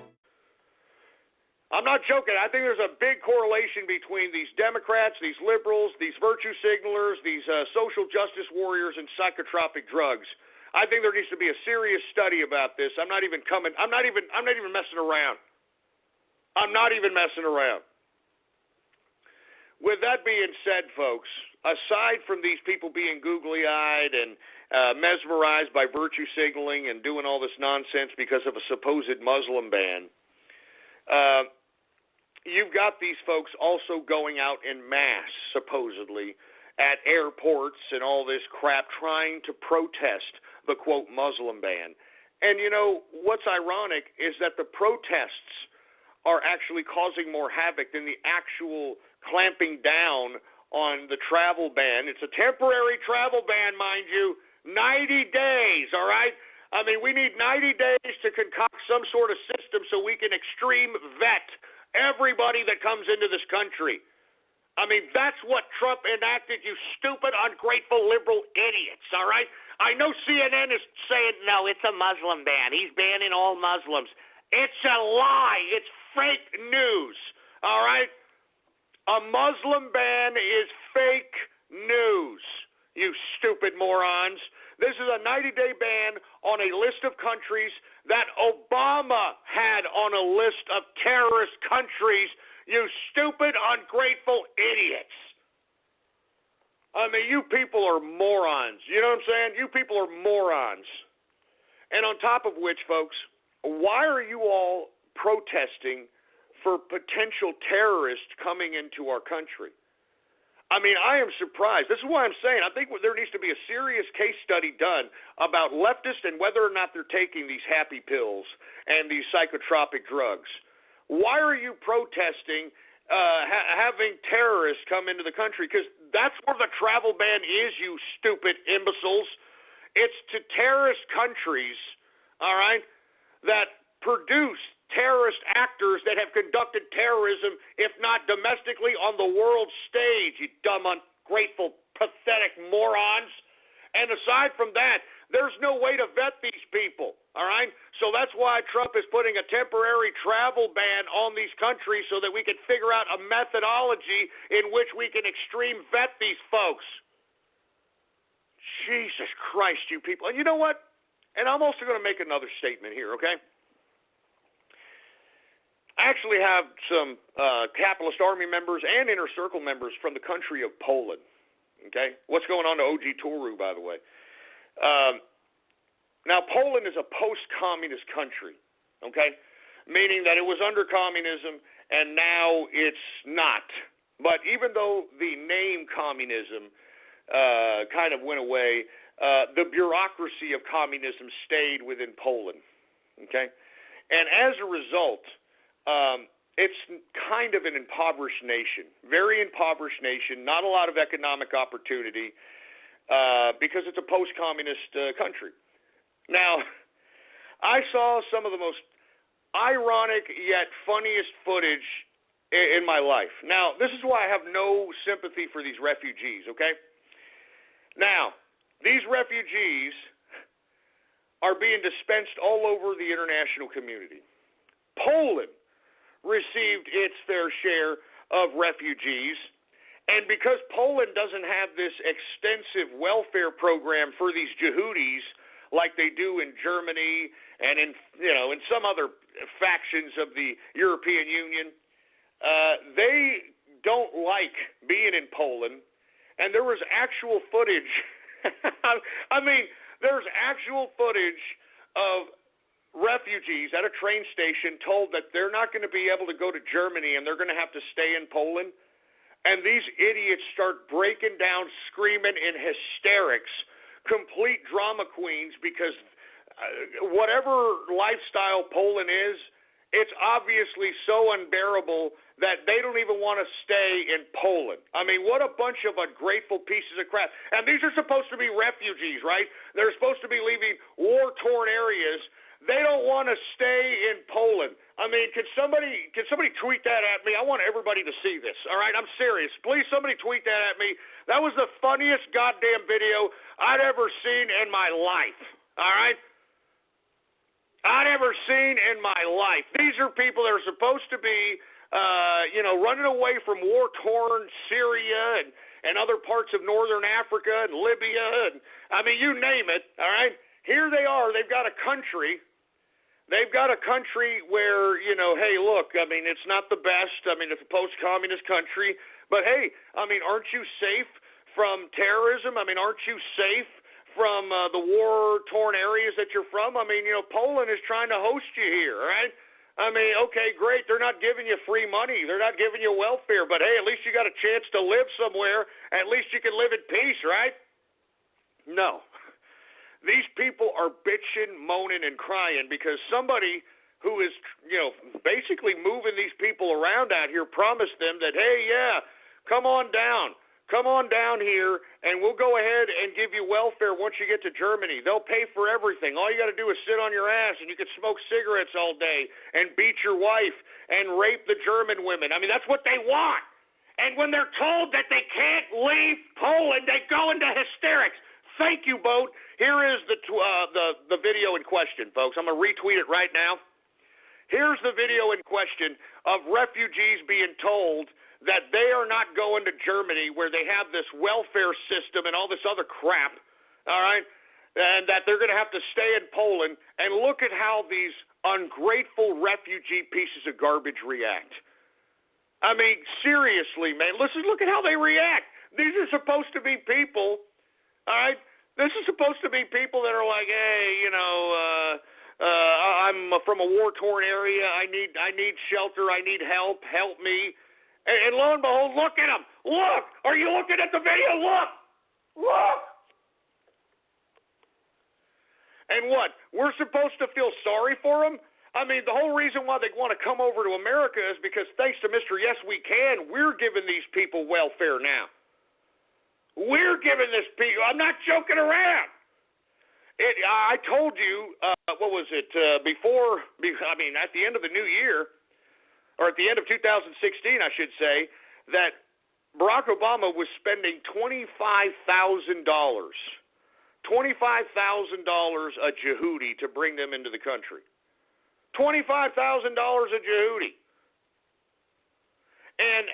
I'm not joking. I think there's a big correlation between these Democrats, these liberals, these virtue signalers, these social justice warriors, and psychotropic drugs. I think there needs to be a serious study about this. I'm not even messing around. I'm not even messing around. With that being said, folks, aside from these people being googly-eyed and mesmerized by virtue signaling and doing all this nonsense because of a supposed Muslim ban, you've got these folks also going out en masse, supposedly, at airports and all this crap, trying to protest the, quote, Muslim ban. And, you know, what's ironic is that the protests are actually causing more havoc than the actual clamping down on the travel ban. It's a temporary travel ban, mind you, 90 days, all right? I mean, we need 90 days to concoct some sort of system so we can extreme vet everybody that comes into this country. I mean, that's what Trump enacted, you stupid, ungrateful, liberal idiots, all right? I know CNN is saying, no, it's a Muslim ban. He's banning all Muslims. It's a lie. It's fake news, all right? A Muslim ban is fake news, you stupid morons. This is a 90-day ban on a list of countries that Obama had on a list of terrorist countries, you stupid, ungrateful idiots. I mean, you people are morons. You know what I'm saying? You people are morons. And on top of which, folks, why are you all protesting for potential terrorists coming into our country? I mean, I am surprised. This is why I'm saying I think there needs to be a serious case study done about leftists and whether or not they're taking these happy pills and these psychotropic drugs. Why are you protesting having terrorists come into the country? Because that's where the travel ban is, you stupid imbeciles. It's to terrorist countries, all right, that produce terrorist actors that have conducted terrorism, if not domestically, on the world stage, you dumb, ungrateful, pathetic morons. And aside from that, there's no way to vet these people, all right? So that's why Trump is putting a temporary travel ban on these countries so that we can figure out a methodology in which we can extreme vet these folks. Jesus Christ, you people. And you know what? And I'm also going to make another statement here, okay? I actually have some Capitalist Army members and Inner Circle members from the country of Poland, okay? What's going on to OG Toru, by the way? Now, Poland is a post-communist country, okay? Meaning that it was under communism and now it's not. But even though the name communism kind of went away, the bureaucracy of communism stayed within Poland, okay? And as a result, it's kind of an impoverished nation, very impoverished nation, not a lot of economic opportunity because it's a post-communist country. Now, I saw some of the most ironic yet funniest footage in my life. Now, this is why I have no sympathy for these refugees, okay? Now, these refugees are being dispensed all over the international community. Poland received its fair share of refugees, and because Poland doesn't have this extensive welfare program for these Yehudis like they do in Germany and in some other factions of the European Union, they don't like being in Poland. And there was actual footage. I mean, there's actual footage of refugees at a train station told that they're not going to be able to go to Germany and they're going to have to stay in Poland. And these idiots start breaking down, screaming in hysterics, complete drama queens, because whatever lifestyle Poland is, it's obviously so unbearable that they don't even want to stay in Poland. I mean, what a bunch of ungrateful pieces of crap. And these are supposed to be refugees, right? They're supposed to be leaving war-torn areas. They don't want to stay in Poland. I mean, can somebody tweet that at me? I want everybody to see this, all right? I'm serious. Please, somebody tweet that at me. That was the funniest goddamn video I'd ever seen in my life, all right? I'd ever seen in my life. These are people that are supposed to be running away from war-torn Syria and other parts of northern Africa and Libya. And I mean, you name it, all right? Here they are. They've got a country. They've got a country where, hey, look, I mean, it's not the best. I mean, it's a post-communist country. But, hey, I mean, aren't you safe from terrorism? I mean, aren't you safe from the war-torn areas that you're from? I mean, Poland is trying to host you here, all right? I mean, okay, great. They're not giving you free money. They're not giving you welfare. But, hey, at least you got a chance to live somewhere. At least you can live in peace, right? No. These people are bitching, moaning, and crying because somebody who is, basically moving these people around out here promised them that, hey, yeah, come on down. Come on down here, and we'll go ahead and give you welfare once you get to Germany. They'll pay for everything. All you got to do is sit on your ass, and you can smoke cigarettes all day and beat your wife and rape the German women. I mean, that's what they want. And when they're told that they can't leave Poland, they go into hysterics. Thank you, Boat. Here is the video in question, folks. I'm going to retweet it right now. Here's the video in question of refugees being told that they are not going to Germany where they have this welfare system and all this other crap, all right, and that they're going to have to stay in Poland. And look at how these ungrateful refugee pieces of garbage react. I mean, seriously, man, look at how they react. These are supposed to be people, all right? This is supposed to be people that are like, hey, I'm from a war-torn area. I need shelter. I need help. Help me. And lo and behold, look at them. Look. Are you looking at the video? Look. Look. And what? We're supposed to feel sorry for them? I mean, the whole reason why they want to come over to America is because thanks to Mr. Yes We Can, we're giving these people welfare now. We're giving this people. I'm not joking around. I told you, what was it, at the end of the new year, or at the end of 2016, I should say, that Barack Obama was spending $25,000 a Yehudi to bring them into the country. $25,000 a Yehudi. And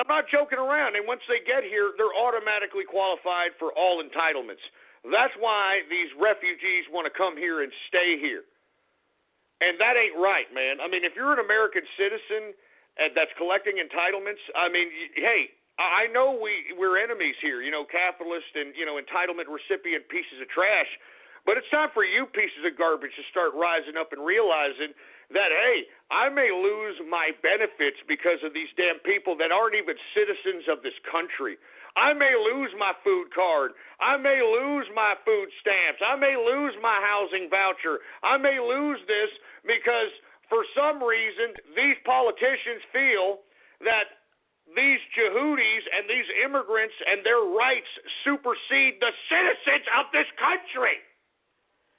I'm not joking around. And once they get here, they're automatically qualified for all entitlements. That's why these refugees want to come here and stay here. And that ain't right, man. I mean, if you're an American citizen that's collecting entitlements, I mean, hey, I know we're enemies here, capitalist and, entitlement recipient pieces of trash. But it's time for you pieces of garbage to start rising up and realizing that, hey, I may lose my benefits because of these damn people that aren't even citizens of this country. I may lose my food card. I may lose my food stamps. I may lose my housing voucher. I may lose this because for some reason these politicians feel that these Yehudis and these immigrants and their rights supersede the citizens of this country.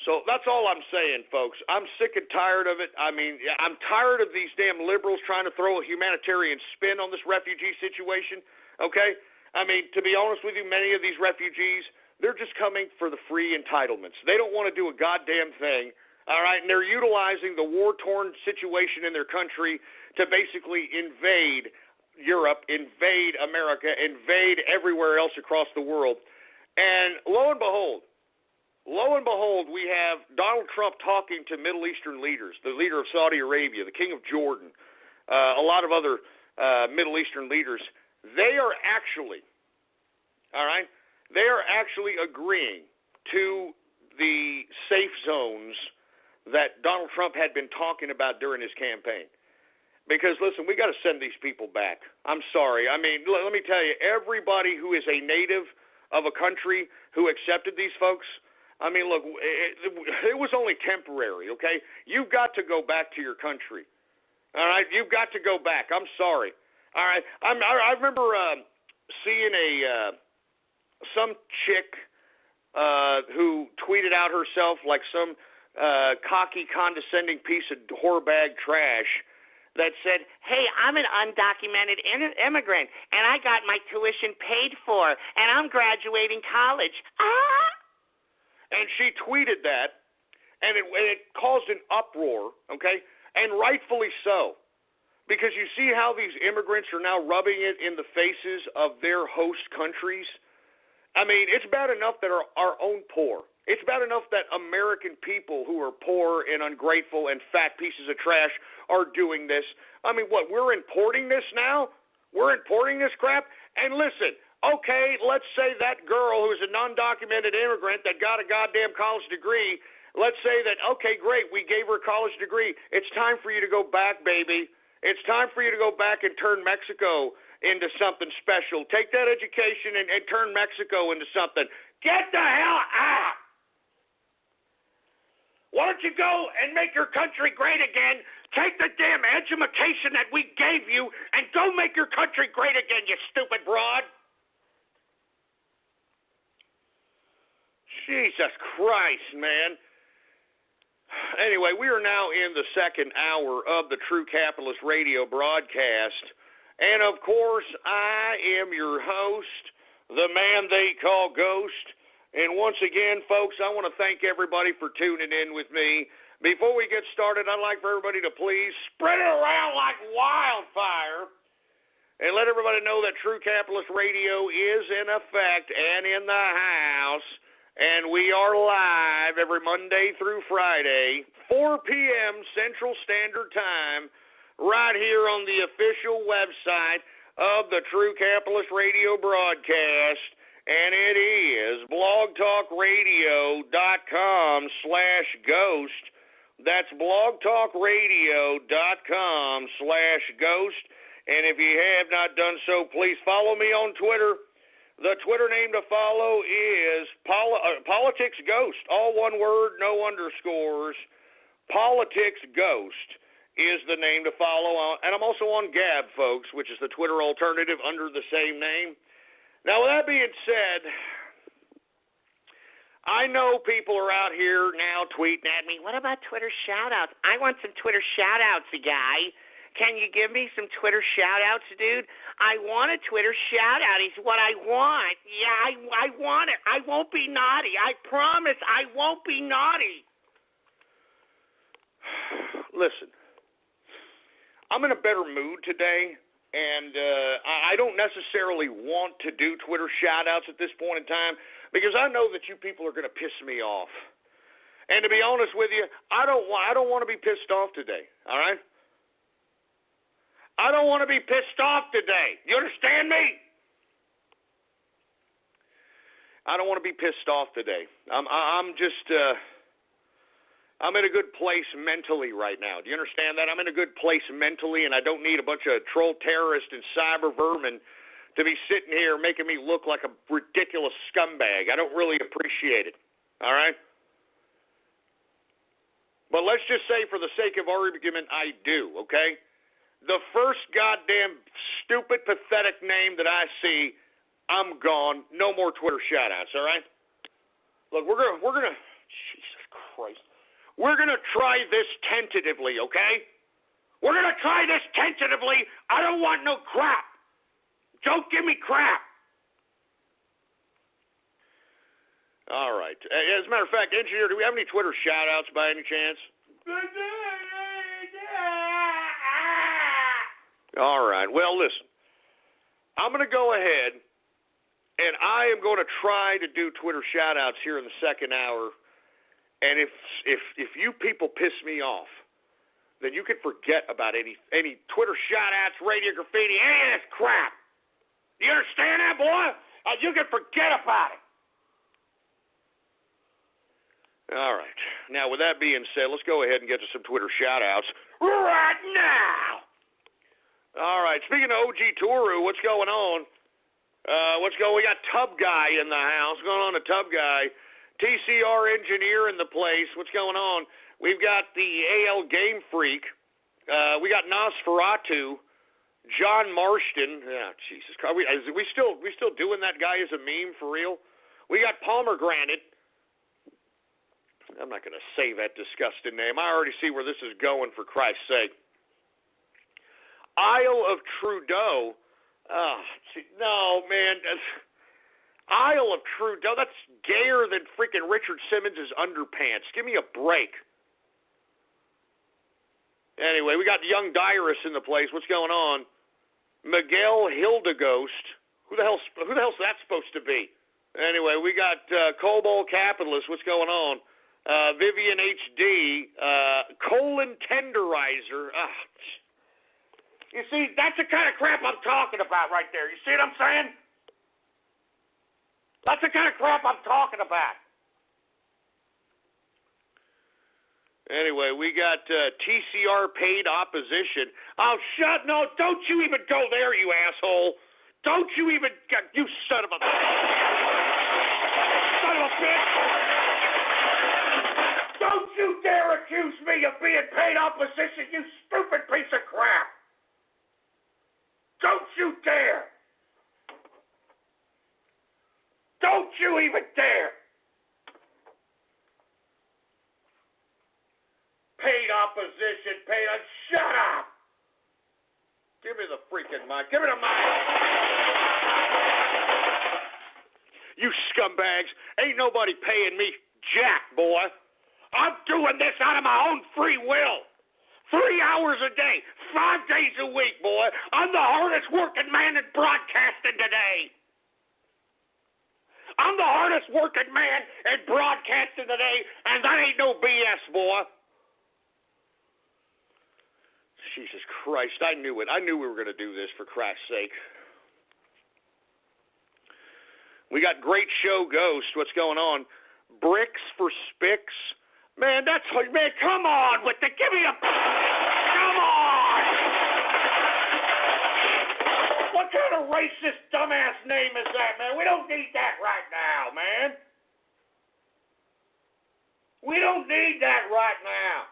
So that's all I'm saying, folks. I'm sick and tired of it. I mean, I'm tired of these damn liberals trying to throw a humanitarian spin on this refugee situation, okay? I mean, to be honest with you, many of these refugees, they're just coming for the free entitlements. They don't want to do a goddamn thing, all right? And they're utilizing the war-torn situation in their country to basically invade Europe, invade America, invade everywhere else across the world. And lo and behold, we have Donald Trump talking to Middle Eastern leaders, the leader of Saudi Arabia, the king of Jordan, a lot of other Middle Eastern leaders. They are actually, all right, they are actually agreeing to the safe zones that Donald Trump had been talking about during his campaign. Because, listen, we got to send these people back. I'm sorry. I mean, let me tell you, everybody who is a native of a country who accepted these folks, I mean, look, it was only temporary, okay? You've got to go back to your country. All right, you've got to go back. I'm sorry. All right, I remember seeing some chick who tweeted out herself like some cocky, condescending piece of whorebag trash that said, "Hey, I'm an undocumented immigrant, and I got my tuition paid for, and I'm graduating college." And she tweeted that, and it caused an uproar, okay, and rightfully so, because you see how these immigrants are now rubbing it in the faces of their host countries. I mean, it's bad enough that our own poor. It's bad enough that American people who are poor and ungrateful and fat pieces of trash are doing this. I mean, what, we're importing this now? We're importing this crap? And listen, okay, let's say that girl who's a non-documented immigrant that got a goddamn college degree, let's say that, okay, great, we gave her a college degree. It's time for you to go back, baby. It's time for you to go back and turn Mexico into something special. Take that education and turn Mexico into something. Get the hell out! Why don't you go and make your country great again? Take the damn education that we gave you and go make your country great again, you stupid broad. Jesus Christ, man. Anyway, we are now in the second hour of the True Capitalist Radio broadcast. And, of course, I am your host, the man they call Ghost. And once again, folks, I want to thank everybody for tuning in with me. Before we get started, I'd like for everybody to please spread it around like wildfire and let everybody know that True Capitalist Radio is in effect and in the house. And we are live every Monday through Friday, 4 p.m. Central Standard Time, right here on the official website of the True Capitalist Radio broadcast. And it is blogtalkradio.com/ghost. That's blogtalkradio.com/ghost. And if you have not done so, please follow me on Twitter. The Twitter name to follow is Politics Ghost. All one word, no underscores. Politics Ghost is the name to follow. And I'm also on Gab, folks, which is the Twitter alternative under the same name. Now, with that being said, I know people are out here now tweeting at me, what about Twitter shout-outs? I want some Twitter shout-outs, guy. Can you give me some Twitter shout-outs, dude? I want a Twitter shout-out is what I want. Yeah, I want it. I won't be naughty. I promise I won't be naughty. Listen, I'm in a better mood today. And I don't necessarily want to do Twitter shout-outs at this point in time because I know that you people are going to piss me off. And to be honest with you, I don't want to be pissed off today, all right? I don't want to be pissed off today. You understand me? I don't want to be pissed off today. I'm in a good place mentally right now. Do you understand that? I'm in a good place mentally, and I don't need a bunch of troll terrorists and cyber vermin to be sitting here making me look like a ridiculous scumbag. I don't really appreciate it, all right? But let's just say for the sake of argument, I do, okay? The first goddamn stupid, pathetic name that I see, I'm gone. No more Twitter shout-outs, all right? Look, we're gonna Jesus Christ. We're going to try this tentatively, okay? We're going to try this tentatively. I don't want no crap. Don't give me crap. All right. As a matter of fact, engineer, do we have any Twitter shout-outs by any chance? All right. Well, listen. I'm going to go ahead, and I am going to try to do Twitter shout-outs here in the second hour. And if you people piss me off, then you can forget about any Twitter shout-outs, radio graffiti, any of this crap. You understand that, boy? You can forget about it. All right. Now, with that being said, let's go ahead and get to some Twitter shout-outs right now. All right. Speaking of OG Touru, what's going on? We got Tub Guy in the house. What's going on, the Tub Guy? TCR Engineer in the place. What's going on? We've got the AL Game Freak. We got Nosferatu, John Marston. Oh, Jesus Christ. Are we still doing that guy as a meme for real? We got Pomegranate. I'm not going to say that disgusting name. I already see where this is going, for Christ's sake. Isle of Trudeau. Oh, no, man. Isle of Trudeau. That's gayer than freaking Richard Simmons' underpants. Give me a break. Anyway, we got Young Diarist in the place. What's going on? Miguel Hildeghost. Who the hell's that supposed to be? Anyway, we got Cobalt Capitalist. What's going on? Vivian HD. Colon Tenderizer. You see, that's the kind of crap I'm talking about right there. You see what I'm saying? That's the kind of crap I'm talking about. Anyway, we got TCR paid opposition. Oh, no, don't you even go there, you asshole. Don't you even, you son of a bitch. Don't you dare accuse me of being paid opposition, you stupid piece of crap. Don't you dare. Don't you even dare. Paid opposition, shut up. Give me the freaking mic. Give me the mic. You scumbags. Ain't nobody paying me jack, boy. I'm doing this out of my own free will. 3 hours a day, 5 days a week, boy. I'm the hardest working man in broadcasting today. I'm the hardest working man in broadcasting today, and that ain't no BS, boy. Jesus Christ, I knew it. I knew we were going to do this, for Christ's sake. We got Great Show Ghost. What's going on? Bricks for Spicks. Man, come on with the, give me a, come on! What kind of racist, dumbass name is that, man? We don't need that right now, man. We don't need that right now.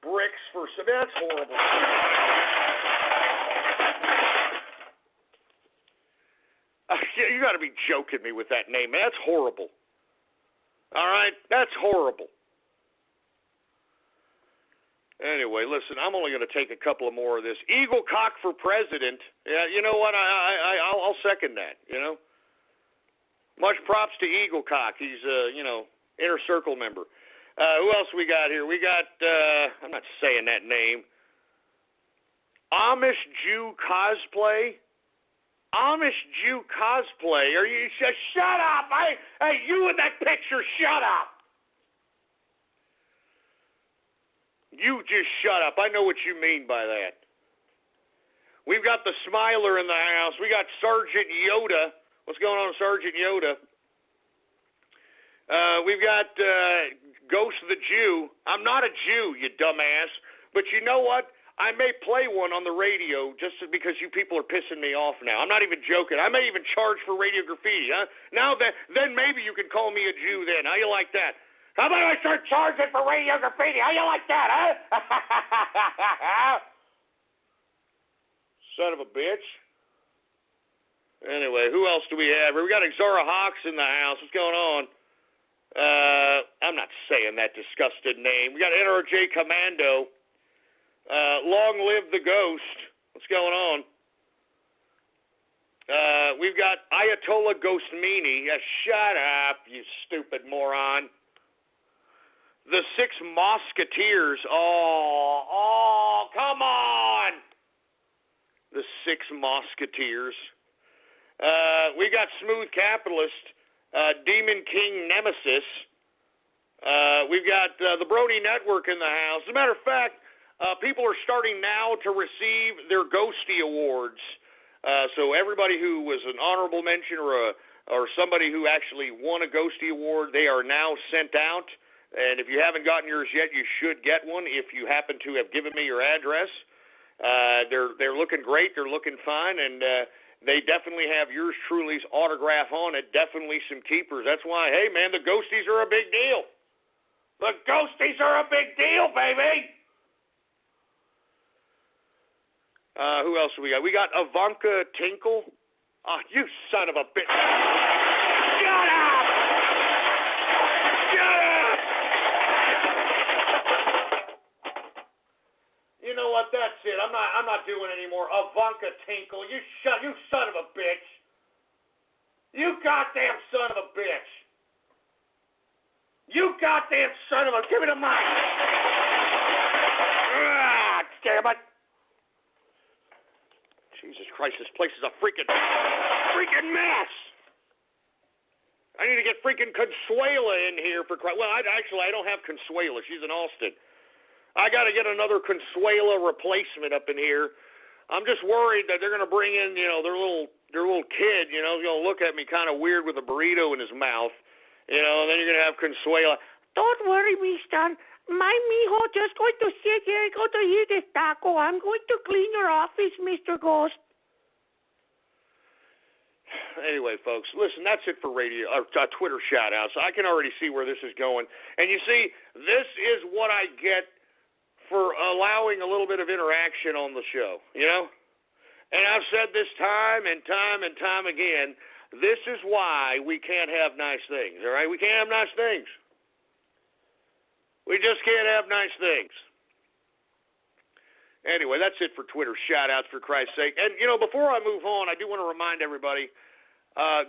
Bricks for some. That's horrible. You got to be joking me with that name, man. That's horrible. All right? That's horrible. Anyway, listen, I'm only going to take a couple of more of this. Eagle Cock for president. Yeah, you know what? I'll second that, you know. Much props to Eagle Cock. He's a, inner circle member. Who else we got here? We got, I'm not saying that name. Amish Jew Cosplay. Amish Jew Cosplay. Are you, shut up. Hey, you in that picture, shut up. You just shut up. I know what you mean by that. We've got the Smiler in the house. We got Sergeant Yoda. What's going on, Sergeant Yoda? We've got Ghost the Jew. I'm not a Jew, you dumbass. But you know what? I may play one on the radio just because you people are pissing me off now. I'm not even joking. I may even charge for radio graffiti. Huh? Now then maybe you can call me a Jew then. How you like that? How about I start charging for radio graffiti? How you like that, huh? Son of a bitch. Anyway, who else do we have? We got Exara Hawks in the house. What's going on? I'm not saying that disgusted name. We got NRJ Commando. Long live the ghost. What's going on? We've got Ayatollah Ghostmini. Shut up, you stupid moron. The Six Musketeers. Oh, come on. The Six Musketeers. We got Smooth Capitalist. Demon King Nemesis. We've got the Brony Network in the house. As a matter of fact, people are starting now to receive their Ghosty Awards. So everybody who was an honorable mention or somebody who actually won a Ghosty Award, they are now sent out. And if you haven't gotten yours yet, you should get one if you happen to have given me your address. They're looking great. They're looking fine. And they definitely have yours truly's autograph on it. Definitely some keepers. That's why, hey, man, the Ghosties are a big deal. The ghosties are a big deal, baby. Who else do we got? We got Ivanka Tinkle. Oh, you son of a bitch. Shut up! Shut up! You know what? That's it. I'm not doing anymore. Ivanka Tinkle. You son of a bitch. You goddamn son of a bitch. You goddamn son of a... Give me the mic. Ah, damn it. Jesus Christ, this place is a freaking mess. I need to get freaking Consuela in here for Christ. Well, I don't have Consuela. She's in Austin. I got to get another Consuela replacement up in here. I'm just worried that they're going to bring in, their little kid, he's going to look at me kind of weird with a burrito in his mouth, and then you're going to have Consuela. Don't worry, mister. My mijo just going to sit here and go to eat this taco. I'm going to clean your office, Mr. Ghost. Anyway, folks, listen, that's it for Twitter shout-outs. I can already see where this is going. And you see, this is what I get for allowing a little bit of interaction on the show, And I've said this time and time again, this is why we can't have nice things, all right? We can't have nice things. We just can't have nice things. Anyway, that's it for Twitter shout-outs, for Christ's sake. And, before I move on, I do want to remind everybody,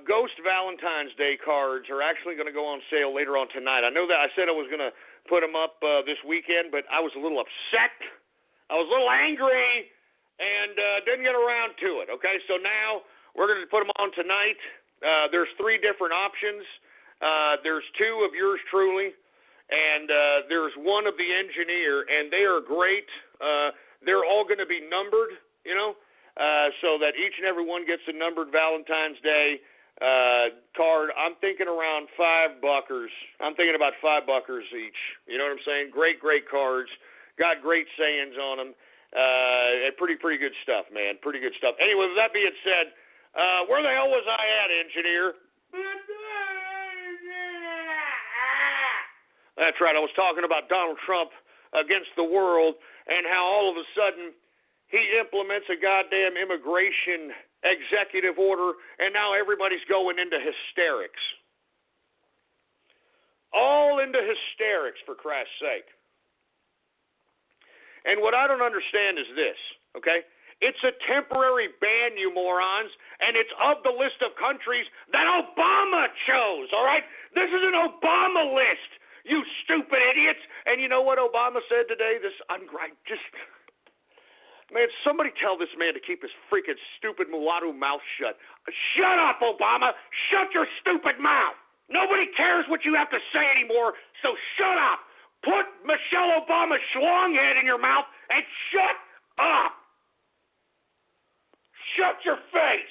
Ghost Valentine's Day cards are actually going to go on sale later on tonight. I know that I said I was going to put them up this weekend, but I was a little upset. I was a little angry and didn't get around to it, okay? So now we're going to put them on tonight. There's 3 different options. There's 2 of yours truly. And there's 1 of the engineer, and they are great. They're all going to be numbered, so that each and every one gets a numbered Valentine's Day card. I'm thinking around $5. I'm thinking about $5 each. You know what I'm saying? Great cards. Got great sayings on them. Pretty good stuff, man. Pretty good stuff. Anyway, with that being said, where the hell was I at, engineer? That's right. I was talking about Donald Trump against the world and how all of a sudden he implements a goddamn immigration executive order, and now everybody's going into hysterics. All into hysterics, for Christ's sake. And what I don't understand is this, okay? It's a temporary ban, you morons, and it's of the list of countries that Obama chose, all right? This is an Obama list. You stupid idiots. And you know what Obama said today? Man, somebody tell this man to keep his freaking stupid mulatto mouth shut. Shut up, Obama. Shut your stupid mouth. Nobody cares what you have to say anymore, so shut up. Put Michelle Obama's schlonghead in your mouth and shut up. Shut your face.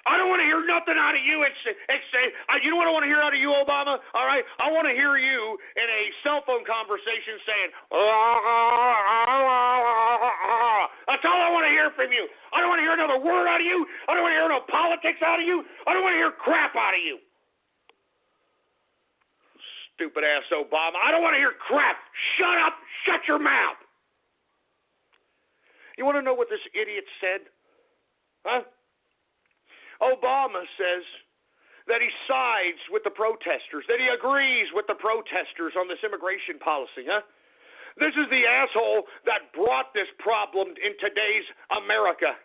I don't want to hear nothing out of you. You know what I want to hear out of you, Obama? All right? I want to hear you in a cell phone conversation saying, that's all I want to hear from you. I don't want to hear another word out of you. I don't want to hear no politics out of you. I don't want to hear crap out of you. Stupid ass Obama. I don't want to hear crap. Shut up. Shut your mouth. You want to know what this idiot said? Huh? Obama says that he sides with the protesters, that he agrees with the protesters on this immigration policy, huh? This is the asshole that brought this problem in today's America.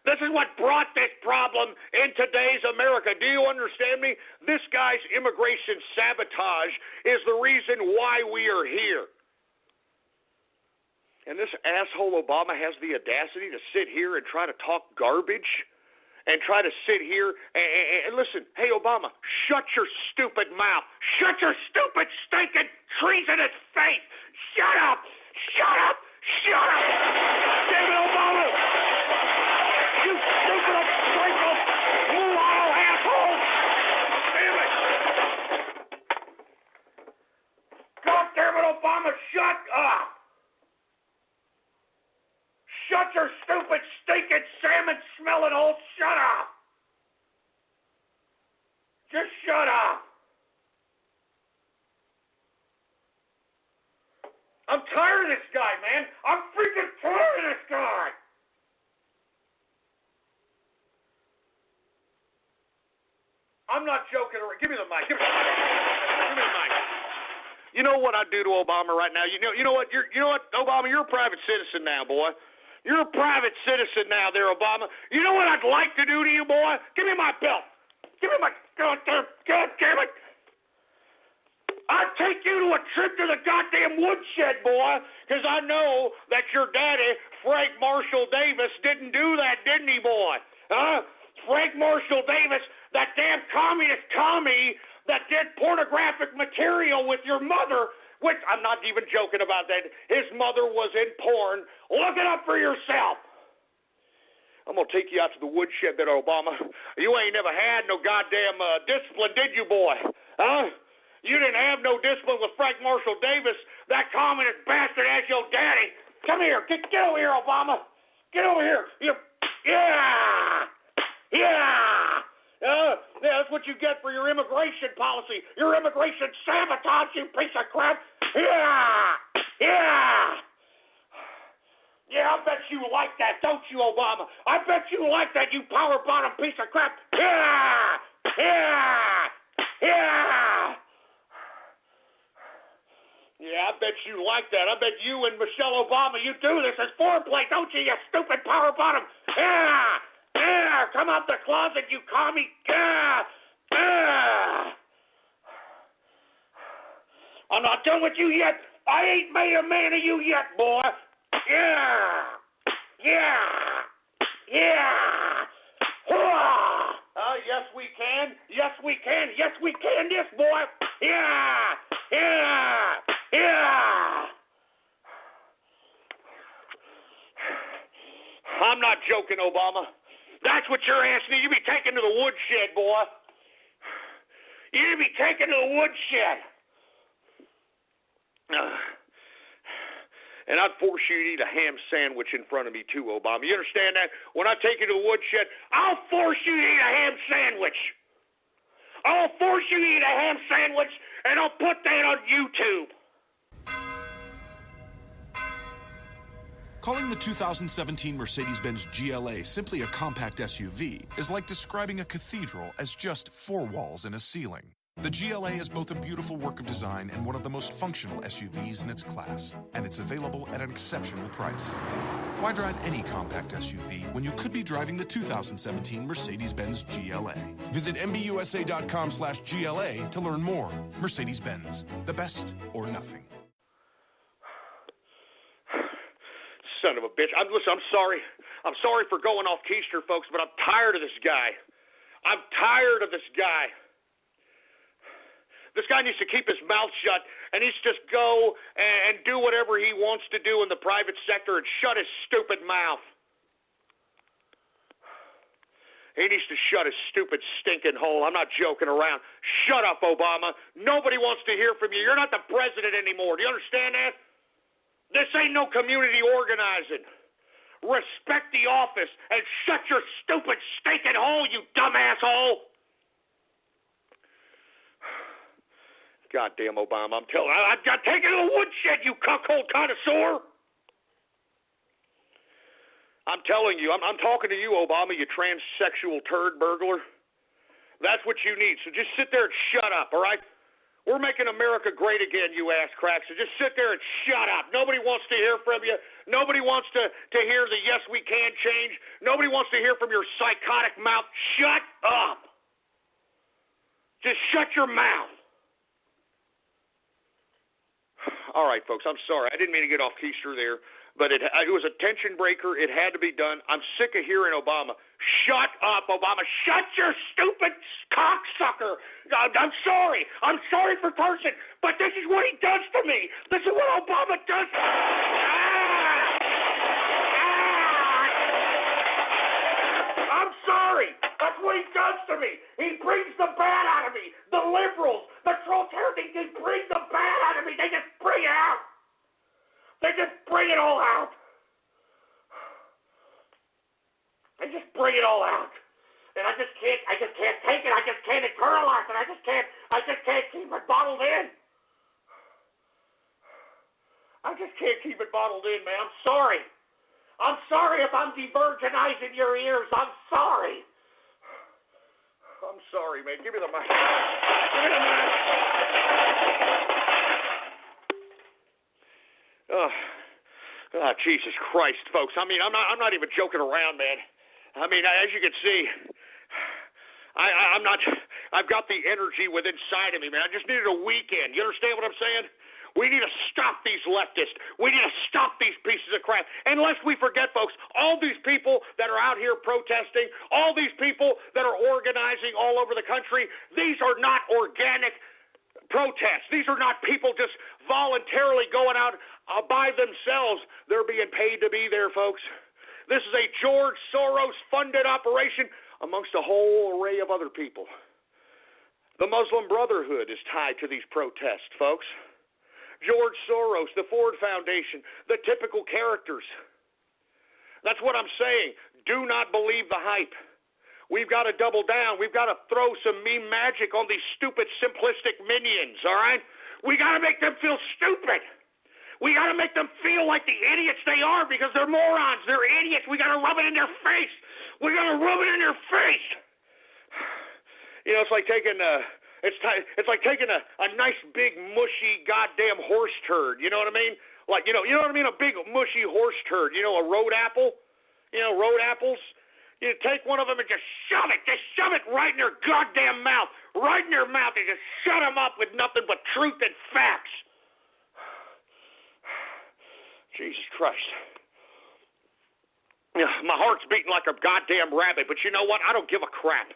This is what brought this problem in today's America. Do you understand me? This guy's immigration sabotage is the reason why we are here. And this asshole Obama has the audacity to sit here and try to talk garbage and try to sit here and listen. Hey, Obama, shut your stupid mouth. Shut your stupid, stinking, treasonous face. Shut up. Shut up. Shut up. David Obama. You stupid, ungrateful, mulatto asshole. Damn it. God damn it, Obama, shut up. Shut your stupid, stinking, salmon-smelling hole. Shut up. Just shut up. I'm not joking around. Give me the mic. Give me the mic. You know what I do to Obama right now? You know what? You know what, Obama? You're a private citizen now, boy. You're a private citizen now, there, Obama. You know what I'd like to do to you, boy? Give me my belt. Give me my God damn it. I'd take you to a trip to the goddamn woodshed, boy, because I know that your daddy, Frank Marshall Davis, didn't do that, didn't he, boy? Huh? Frank Marshall Davis, that damn communist commie that did pornographic material with your mother, which I'm not even joking about that. His mother was in porn. Look it up for yourself. I'm going to take you out to the woodshed there, Obama. You ain't never had no goddamn discipline, did you, boy? Huh? You didn't have no discipline with Frank Marshall Davis, that communist bastard as your daddy. Come here. Get over here, Obama. Get over here. Yeah. Yeah, that's what you get for your immigration policy. Your immigration sabotage, you piece of crap. Yeah, I bet you like that, don't you, Obama? I bet you like that, you power-bottom piece of crap. Yeah, I bet you like that. I bet you and Michelle Obama, you do this as foreplay, don't you, you stupid power-bottom? Yeah, come out the closet, you commie. I'm not done with you yet. I ain't made a man of you yet, boy. Yeah. Yes, we can. Yes, we can, this, boy. Yeah. I'm not joking, Obama. That's what you're asking. You be taken to the woodshed, boy. You be taken to the woodshed. And I'd force you to eat a ham sandwich in front of me, too, Obama. You understand that? When I take you to the woodshed, I'll force you to eat a ham sandwich. I'll force you to eat a ham sandwich, and I'll put that on YouTube. Calling the 2017 Mercedes-Benz GLA simply a compact SUV is like describing a cathedral as just 4 walls and a ceiling. The GLA is both a beautiful work of design and one of the most functional SUVs in its class, and it's available at an exceptional price. Why drive any compact SUV when you could be driving the 2017 Mercedes-Benz GLA? Visit mbusa.com/GLA to learn more. Mercedes-Benz, the best or nothing. Son of a bitch. Listen, I'm sorry. I'm sorry for going off keister, folks, but I'm tired of this guy. I'm tired of this guy. This guy needs to keep his mouth shut and needs to just go and do whatever he wants to do in the private sector and shut his stupid mouth. He needs to shut his stupid stinking hole. I'm not joking around. Shut up, Obama. Nobody wants to hear from you. You're not the president anymore. Do you understand that? This ain't no community organizing. Respect the office and shut your stupid stinking hole, you dumb asshole. Goddamn Obama, I'm telling you, I've got taken to the woodshed, you cuckold connoisseur. I'm telling you, I'm talking to you, Obama, you transsexual turd burglar. That's what you need. So just sit there and shut up, all right? We're making America great again, you ass cracks. So just sit there and shut up. Nobody wants to hear from you. Nobody wants to hear the yes, we can change. Nobody wants to hear from your psychotic mouth. Shut up. Just shut your mouth. All right, folks, I'm sorry. I didn't mean to get off keister there, but it was a tension breaker. It had to be done. I'm sick of hearing Obama. Shut up, Obama. Shut your stupid cocksucker. I'm sorry. I'm sorry for cursing, but this is what he does to me. This is what Obama does to me. I'm sorry. That's what he does to me. He brings the bad out of me. The liberals, the troll-terrorists, they bring the bad out of me. They just bring it out. They just bring it all out. They just bring it all out. And I just can't take it. I just can't internalize it. I just can't keep it bottled in. I just can't keep it bottled in, man. I'm sorry. I'm sorry if I'm de-virginizing your ears. I'm sorry. I'm Sorry, man. Give me the mic. Give me the mic. Oh, Jesus Christ, folks. I mean, I'm not even joking around, man. I mean, as you can see, I've got the energy within inside of me, man. I just needed a weekend. You understand what I'm saying? We need to stop these leftists. We need to stop these pieces of crap. And lest we forget, folks, all these people that are out here protesting, all these people that are organizing all over the country, these are not organic protests. These are not people just voluntarily going out by themselves. They're being paid to be there, folks. This is a George Soros-funded operation amongst a whole array of other people. The Muslim Brotherhood is tied to these protests, folks. George Soros, the Ford Foundation, the typical characters. That's what I'm saying. Do not believe the hype. We've got to double down. We've got to throw some meme magic on these stupid, simplistic minions, all right? We got to make them feel stupid. We got to make them feel like the idiots they are because they're morons. They're idiots. We got to rub it in their face. We got to rub it in their face. You know, it's like taking It's like taking a nice big mushy goddamn horse turd. You know what I mean? Like you know what I mean? A big mushy horse turd. You know, a road apple. You know, road apples. You take one of them and just shove it right in their goddamn mouth, right in their mouth, and just shut them up with nothing but truth and facts. Jesus Christ. Yeah, my heart's beating like a goddamn rabbit, but you know what? I don't give a crap.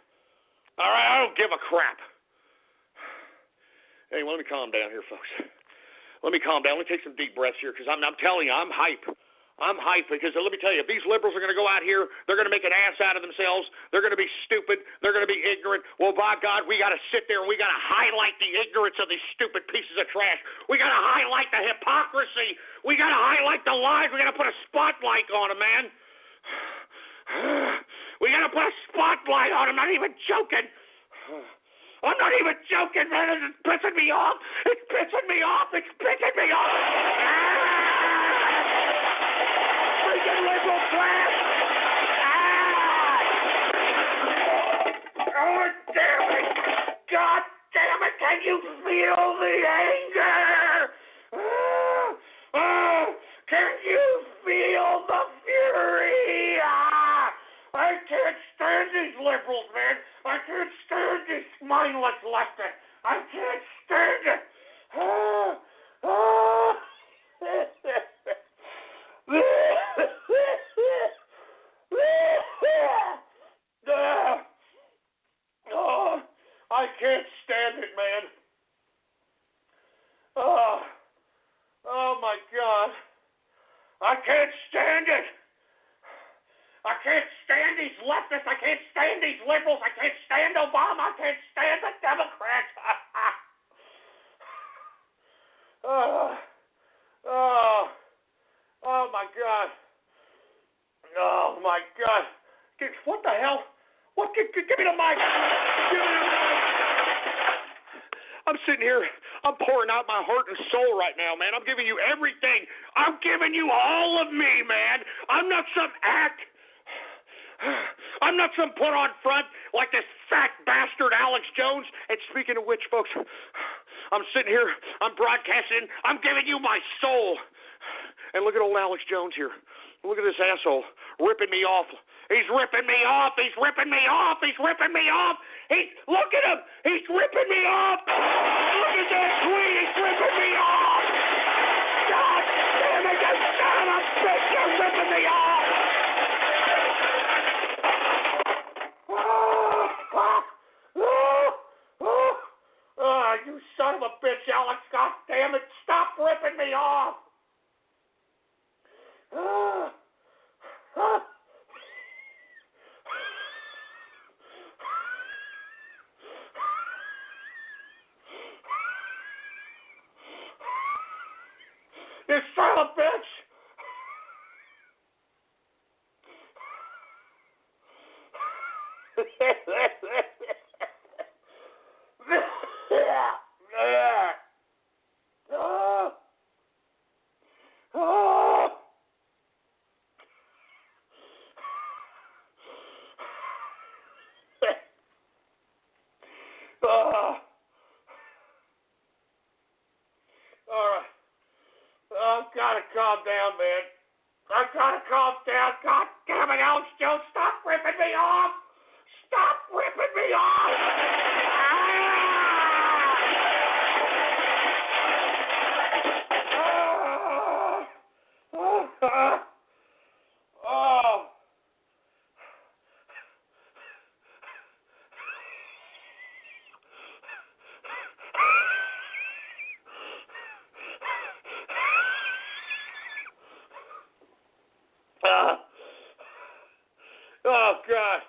All right, I don't give a crap. Hey, let me calm down here, folks. Let me calm down. Let me take some deep breaths here because I'm telling you, I'm hype. I'm hyped because let me tell you, if these liberals are going to go out here, they're going to make an ass out of themselves. They're going to be stupid. They're going to be ignorant. Well, by God, we got to sit there and we got to highlight the ignorance of these stupid pieces of trash. We got to highlight the hypocrisy. We got to highlight the lies. We got to put a spotlight on them, man. We got to put a spotlight on them. I'm not even joking. I'm not even joking, man. It's pissing me off. It's pissing me off. It's pissing me off. Freaking liberal class. Oh, damn it. God damn it. Can you feel the anger? Can you feel the fury? I can't stand these liberals, man. I can't stand these mindless leftists. I can't stand it. I can't stand it, man. Oh my God. I can't stand it. I can't stand these leftists. I can't stand these liberals. I can't stand Obama. I can't stand the Democrats. Oh my God. Oh my God. What the hell? What? Give me the mic. Give me the mic. I'm sitting here. I'm pouring out my heart and soul right now, man. I'm giving you everything. I'm giving you all of me, man. I'm not some act. I'm not some put on front like this fat bastard Alex Jones. And speaking of which, folks, I'm sitting here, I'm broadcasting, I'm giving you my soul. And look at old Alex Jones here. Look at this asshole ripping me off. He's ripping me off. He's ripping me off. He's ripping me off. Look at him. He's ripping me off. Look at that tweet. He's ripping me off. God damn it, you son of a bitch. You're ripping me off. You son of a bitch, Alex. God damn it. Stop ripping me off. You son of a bitch. calm down, man. I gotta calm down. God damn it, Alex Jones, stop ripping me off. Stop ripping me off. Oh, God.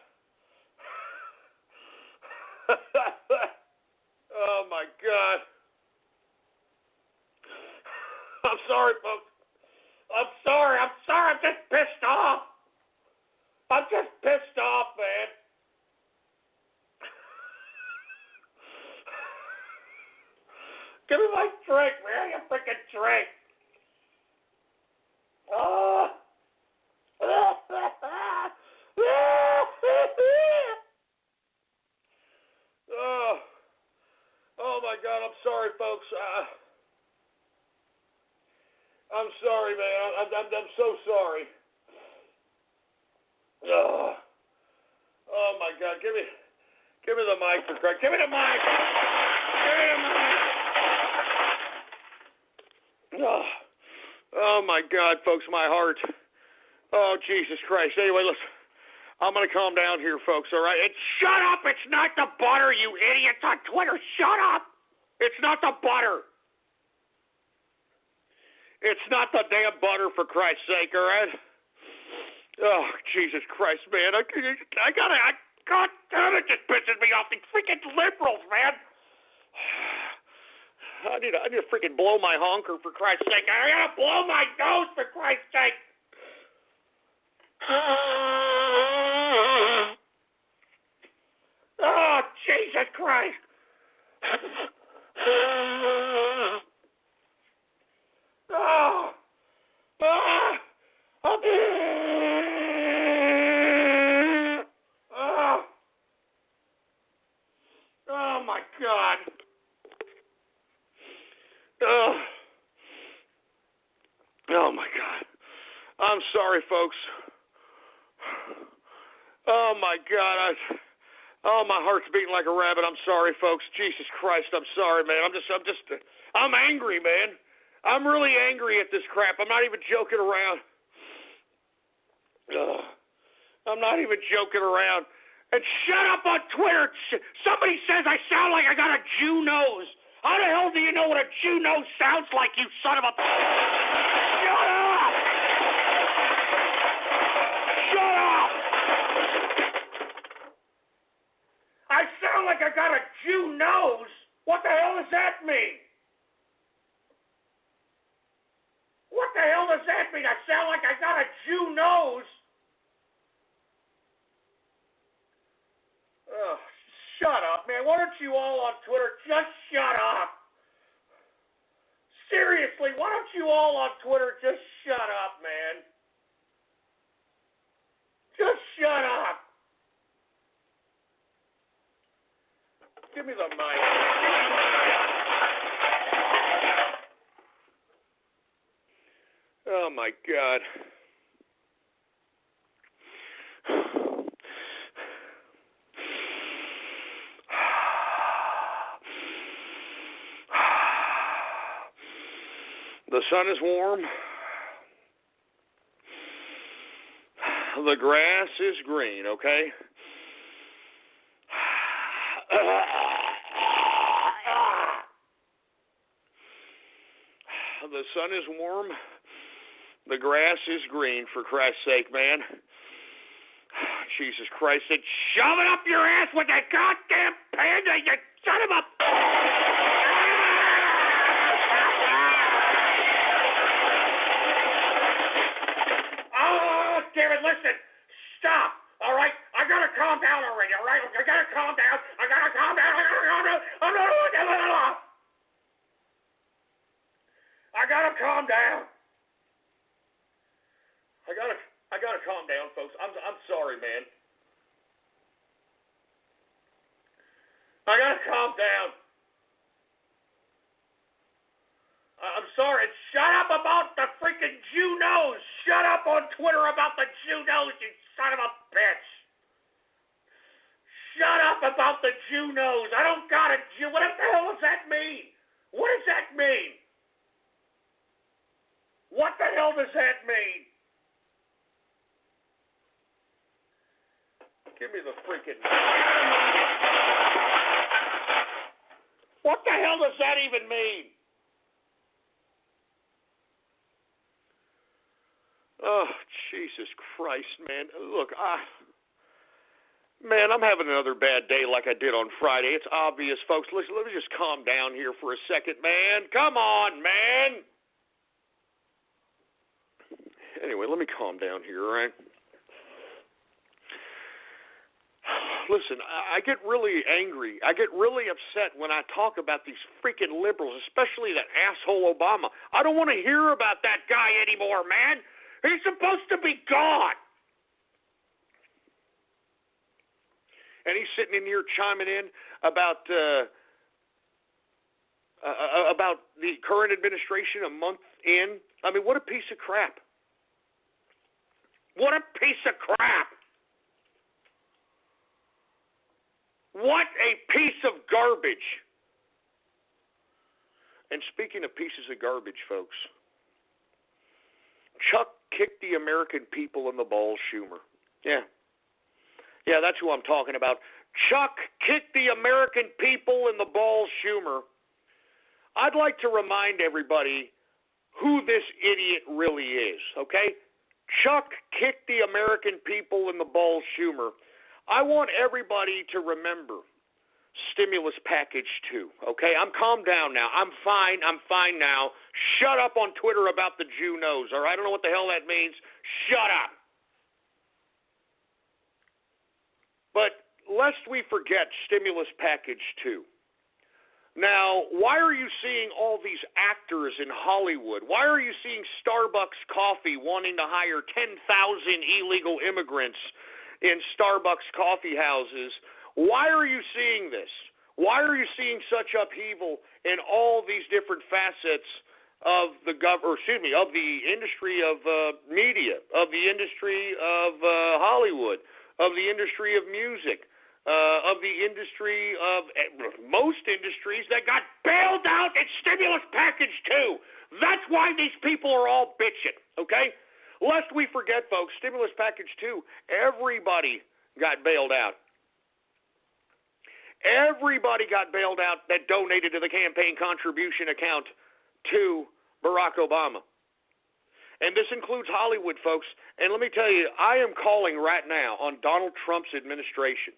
Oh, my God. I'm sorry, folks. I'm sorry. I'm just pissed off. I'm just pissed off, man. Give me my drink, man. You freaking drink. Oh. Oh my God, I'm sorry, folks. I'm sorry, man. I'm so sorry. Oh my God, give me the mic for Christ. Give me the mic. Give me the mic. Oh my God, folks, my heart. Oh, Jesus Christ. Anyway, listen, I'm going to calm down here, folks, all right? And shut up. It's not the butter, you idiots on Twitter. Shut up. It's not the butter. It's not the damn butter, for Christ's sake, all right? Oh, Jesus Christ, man. God damn it, just pisses me off. These freaking liberals, man. I need to freaking blow my honker, for Christ's sake. I got to blow my nose, for Christ's sake. Oh, Jesus Christ. Oh, my God. Oh, my God. I'm sorry, folks. Oh, my God. My heart's beating like a rabbit. I'm sorry, folks. Jesus Christ, I'm sorry, man. I'm angry, man. I'm really angry at this crap. I'm not even joking around. I'm not even joking around. And shut up on Twitter. Somebody says I sound like I got a Jew nose. How the hell do you know what a Jew nose sounds like, you son of a... Shut up! Shut up! I sound like I got a Jew nose? What the hell does that mean? What the hell does that mean? I sound like I got a Jew nose? Oh, shut up, man. Why don't you all on Twitter just shut up? Seriously, why don't you all on Twitter just shut up, man? Just shut up. Give me the mic. Oh, my God. The sun is warm. The grass is green, okay? The sun is warm. The grass is green, for Christ's sake, man. Jesus Christ. And shove it up your ass with that goddamn panda, you son of a... Oh, damn it, listen. Stop, all right? I gotta calm down already, all right? I gotta calm down. I gotta calm down. I gotta calm down, folks. I'm sorry, man. I gotta calm down. I'm sorry. Shut up about the freaking Shut up on Twitter about the Jew nose, you son of a bitch. Shut up about the Jew nose. I don't got a Jew. What the hell does that mean? What does that mean? What the hell does that mean? Give me the freaking... What the hell does that even mean? Oh, Jesus Christ, man. Look, man, I'm having another bad day like I did on Friday. It's obvious, folks. Listen, let me just calm down here for a second, man. Come on, man. Anyway, let me calm down here, all right? Listen, I get really angry. I get really upset when I talk about these freaking liberals, especially that asshole Obama. I don't want to hear about that guy anymore, man. He's supposed to be gone. And he's sitting in here chiming in about the current administration a month in. I mean, what a piece of crap. What a piece of crap. What a piece of garbage. And speaking of pieces of garbage, folks, Chuck kicked the American people in the balls, Schumer. Yeah, that's who I'm talking about. Chuck kicked the American people in the balls, Schumer. I'd like to remind everybody who this idiot really is, okay? Chuck kicked the American people in the balls, Schumer. I want everybody to remember stimulus package 2, okay? I'm calmed down now. I'm fine now. Shut up on Twitter about the Jew nose, all right? I don't know what the hell that means. Shut up. But lest we forget stimulus package 2. Now, why are you seeing all these actors in Hollywood? Why are you seeing Starbucks Coffee wanting to hire 10,000 illegal immigrants in Starbucks coffee houses? Why are you seeing this? Why are you seeing such upheaval in all these different facets of the of the industry of media, of the industry of Hollywood, of the industry of music, of the industry of most industries that got bailed out in stimulus package 2? That's why these people are all bitching, okay? Lest we forget, folks, stimulus package 2, everybody got bailed out. Everybody got bailed out that donated to the campaign contribution account to Barack Obama. And this includes Hollywood, folks. And let me tell you, I am calling right now on Donald Trump's administration.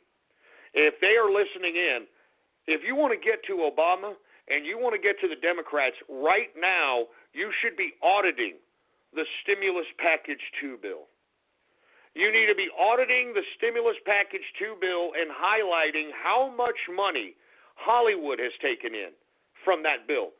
If they are listening in, if you want to get to Obama and you want to get to the Democrats, right now you should be auditing the stimulus package 2 bill. You need to be auditing the stimulus package 2 bill and highlighting how much money Hollywood has taken in from that bill.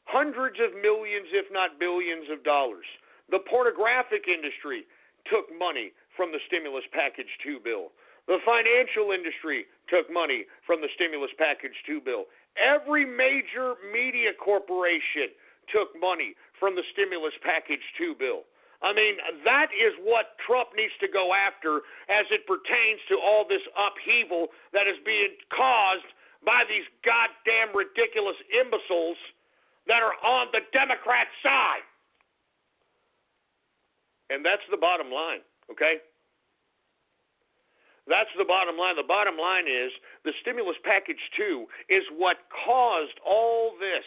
Hundreds of millions, if not billions of dollars. The pornographic industry took money from the stimulus package 2 bill. The financial industry took money from the stimulus package 2 bill. Every major media corporation took money from the stimulus package 2 bill. I mean, that is what Trump needs to go after as it pertains to all this upheaval that is being caused by these goddamn ridiculous imbeciles that are on the Democrat side. And that's the bottom line, okay? That's the bottom line. The bottom line is the stimulus package 2 is what caused all this.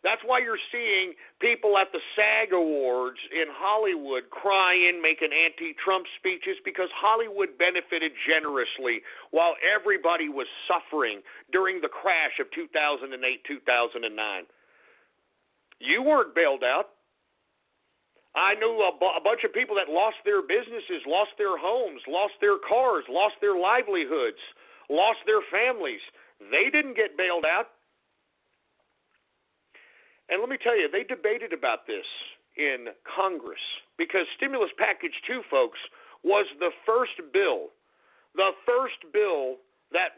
That's why you're seeing people at the SAG Awards in Hollywood crying, making anti-Trump speeches, because Hollywood benefited generously while everybody was suffering during the crash of 2008, 2009. You weren't bailed out. I knew a bunch of people that lost their businesses, lost their homes, lost their cars, lost their livelihoods, lost their families. They didn't get bailed out. And let me tell you, they debated about this in Congress because stimulus package 2, folks, was the first bill that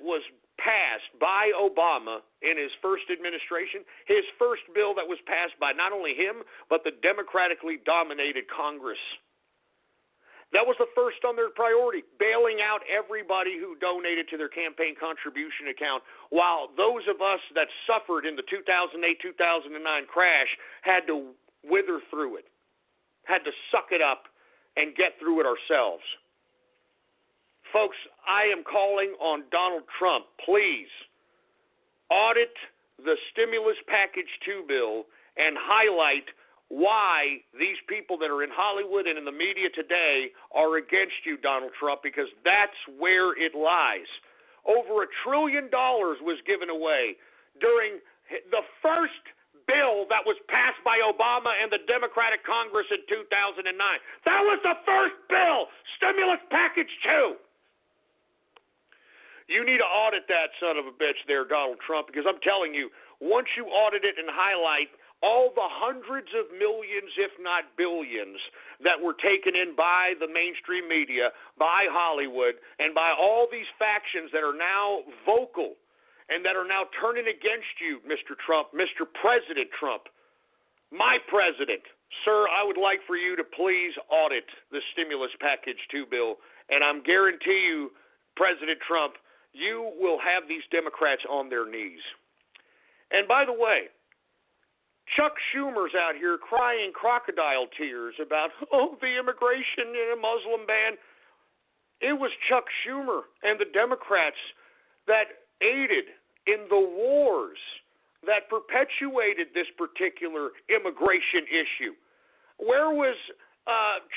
was passed by Obama in his first administration, his first bill that was passed by not only him, but the democratically dominated Congress That was the first on their priority, bailing out everybody who donated to their campaign contribution account, while those of us that suffered in the 2008-2009 crash had to wither through it, had to suck it up and get through it ourselves. Folks, I am calling on Donald Trump, please audit the stimulus package 2 bill and highlight why these people that are in Hollywood and in the media today are against you, Donald Trump, because that's where it lies. Over $1 trillion was given away during the first bill that was passed by Obama and the Democratic Congress in 2009. That was the first bill, stimulus package 2. You need to audit that son of a bitch there, Donald Trump, because I'm telling you, once you audit it and highlight all the hundreds of millions, if not billions, that were taken in by the mainstream media, by Hollywood, and by all these factions that are now vocal and that are now turning against you, Mr. Trump, Mr. President Trump, my president, sir, I would like for you to please audit the stimulus package 2 bill, and I'm guarantee you, President Trump, you will have these Democrats on their knees. And by the way, Chuck Schumer's out here crying crocodile tears about, the immigration and a Muslim ban. It was Chuck Schumer and the Democrats that aided in the wars that perpetuated this particular immigration issue. Where was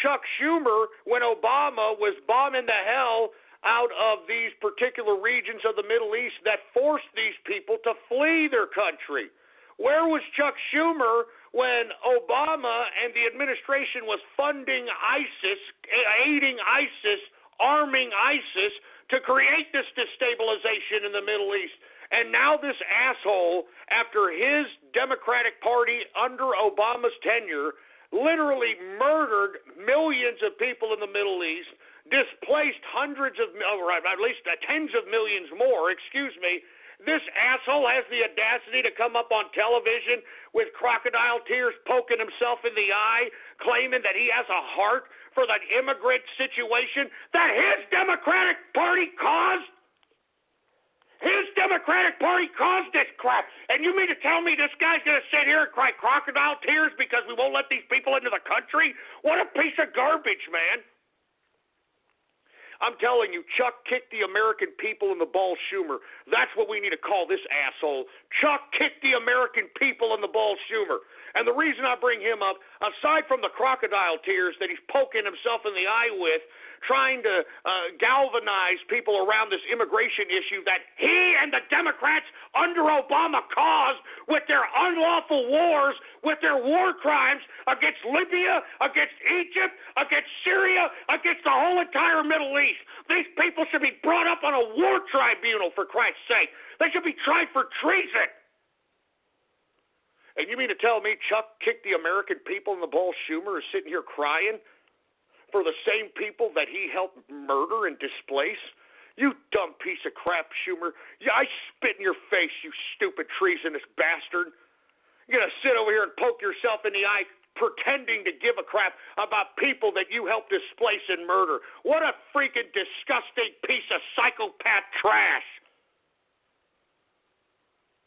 Chuck Schumer when Obama was bombing the hell out of these particular regions of the Middle East that forced these people to flee their country? Where was Chuck Schumer when Obama and the administration was funding ISIS, aiding ISIS, arming ISIS to create this destabilization in the Middle East? And now this asshole, after his Democratic Party under Obama's tenure, literally murdered millions of people in the Middle East, displaced hundreds of, or at least tens of millions more, this asshole has the audacity to come up on television with crocodile tears, poking himself in the eye, claiming that he has a heart for that immigrant situation that his Democratic Party caused. His Democratic Party caused this crap. And you mean to tell me this guy's going to sit here and cry crocodile tears because we won't let these people into the country? What a piece of garbage, man. I'm telling you, Chuck kicked the American people in the balls, Schumer. That's what we need to call this asshole. Chuck kicked the American people in the balls, Schumer. And the reason I bring him up, aside from the crocodile tears that he's poking himself in the eye with, trying to galvanize people around this immigration issue that he and the Democrats under Obama caused with their unlawful wars, with their war crimes against Libya, against Egypt, against Syria, against the whole entire Middle East. These people should be brought up on a war tribunal, for Christ's sake. They should be tried for treason. And you mean to tell me Chuck kicked the American people in the balls? Schumer is sitting here crying for the same people that he helped murder and displace? You dumb piece of crap, Schumer. Yeah, I spit in your face, you stupid treasonous bastard. You're going to sit over here and poke yourself in the eye pretending to give a crap about people that you helped displace and murder. What a freaking disgusting piece of psychopath trash.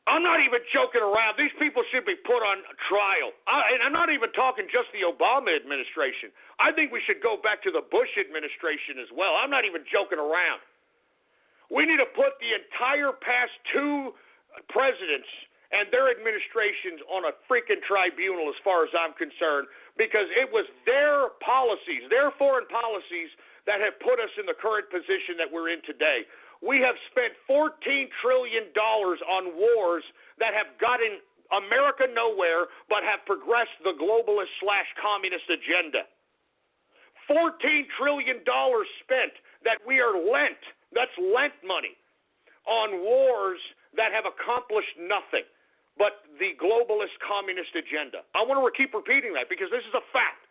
I'm not even joking around. These people should be put on trial. And I'm not even talking just the Obama administration. I think we should go back to the Bush administration as well. I'm not even joking around. We need to put the entire past 2 presidents and their administrations on a freaking tribunal as far as I'm concerned, because it was their policies, their foreign policies, that have put us in the current position that we're in today. We have spent $14 trillion on wars that have gotten America nowhere but have progressed the globalist/communist agenda. $14 trillion spent that we are lent, that's lent money, on wars that have accomplished nothing but the globalist communist agenda. I want to keep repeating that because this is a fact.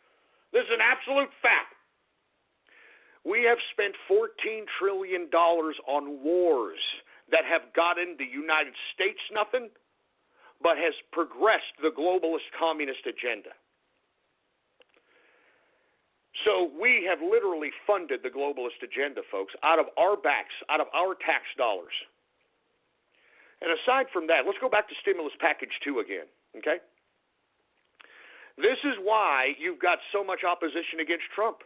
This is an absolute fact. We have spent $14 trillion on wars that have gotten the United States nothing, but has progressed the globalist communist agenda. So we have literally funded the globalist agenda, folks, out of our backs, out of our tax dollars. And aside from that, let's go back to stimulus package 2 again, okay? This is why you've got so much opposition against Trump.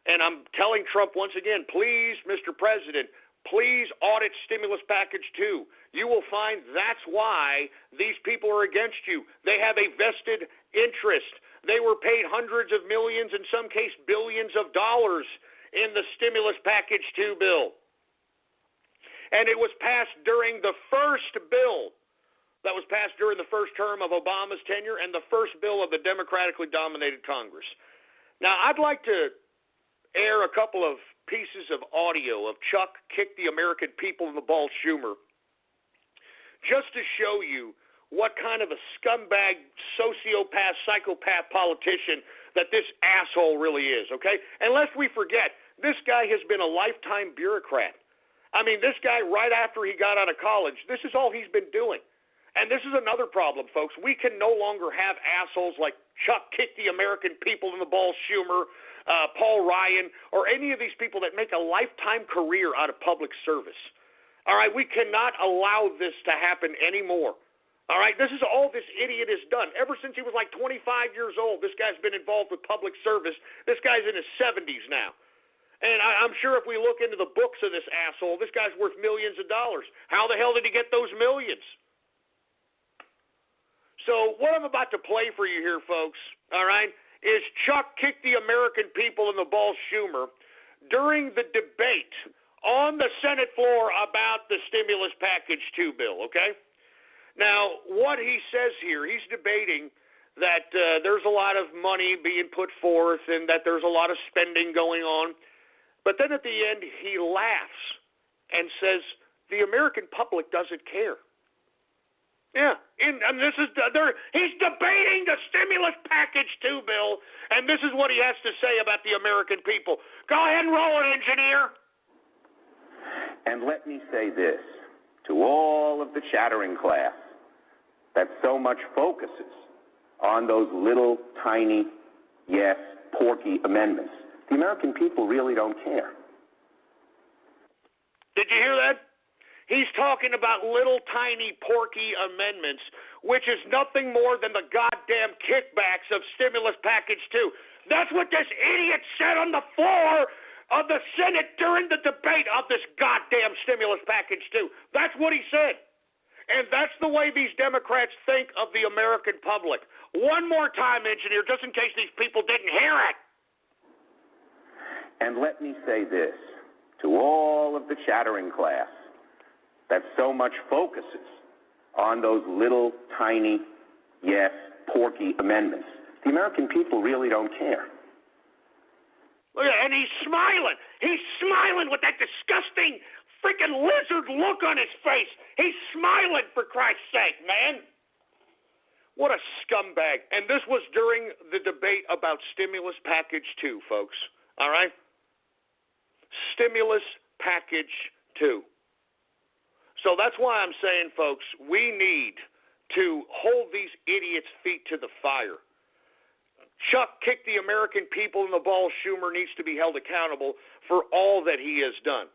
And I'm telling Trump once again, please, Mr. President, please audit stimulus package 2. You will find that's why these people are against you. They have a vested interest. They were paid hundreds of millions, in some case billions of dollars in the stimulus package 2 bill. And it was passed during the first bill that was passed during the first term of Obama's tenure and the first bill of the democratically dominated Congress. Now, I'd like to air a couple of pieces of audio of Chuck Kick the American People in the Balls Schumer just to show you what kind of a scumbag, sociopath, psychopath politician that this asshole really is, okay? And lest we forget, this guy has been a lifetime bureaucrat. I mean, this guy, right after he got out of college, this is all he's been doing. And this is another problem, folks. We can no longer have assholes like Chuck Kick the American People in the Balls Schumer, Paul Ryan, or any of these people that make a lifetime career out of public service. All right, we cannot allow this to happen anymore. All right, this is all this idiot has done. Ever since he was like 25 years old, this guy's been involved with public service. This guy's in his 70s now. And I'm sure if we look into the books of this asshole, this guy's worth millions of dollars. How the hell did he get those millions? So what I'm about to play for you here, folks, all right, is Chuck Kick the American People in the Balls Schumer during the debate on the Senate floor about the stimulus package 2 bill, okay? Now, what he says here, he's debating that there's a lot of money being put forth and that there's a lot of spending going on. But then at the end, he laughs and says, the American public doesn't care. Yeah, and this is he's debating the stimulus package 2 bill, and this is what he has to say about the American people. Go ahead and roll it, engineer. And let me say this to all of the chattering class that so much focuses on those little tiny, yes, porky amendments. The American people really don't care. Did you hear that? He's talking about little tiny porky amendments, which is nothing more than the goddamn kickbacks of stimulus package 2. That's what this idiot said on the floor of the Senate during the debate of this goddamn stimulus package 2. That's what he said. And that's the way these Democrats think of the American public. One more time, engineer, just in case these people didn't hear it. And let me say this to all of the chattering class that so much focuses on those little tiny, yes, porky amendments. The American people really don't care. Look at, and he's smiling. He's smiling with that disgusting freaking lizard look on his face. He's smiling, for Christ's sake, man. What a scumbag. And this was during the debate about stimulus package 2, folks. All right? Stimulus package 2. So that's why I'm saying, folks, we need to hold these idiots' feet to the fire. Chuck Kick the American People in the Balls Schumer needs to be held accountable for all that he has done.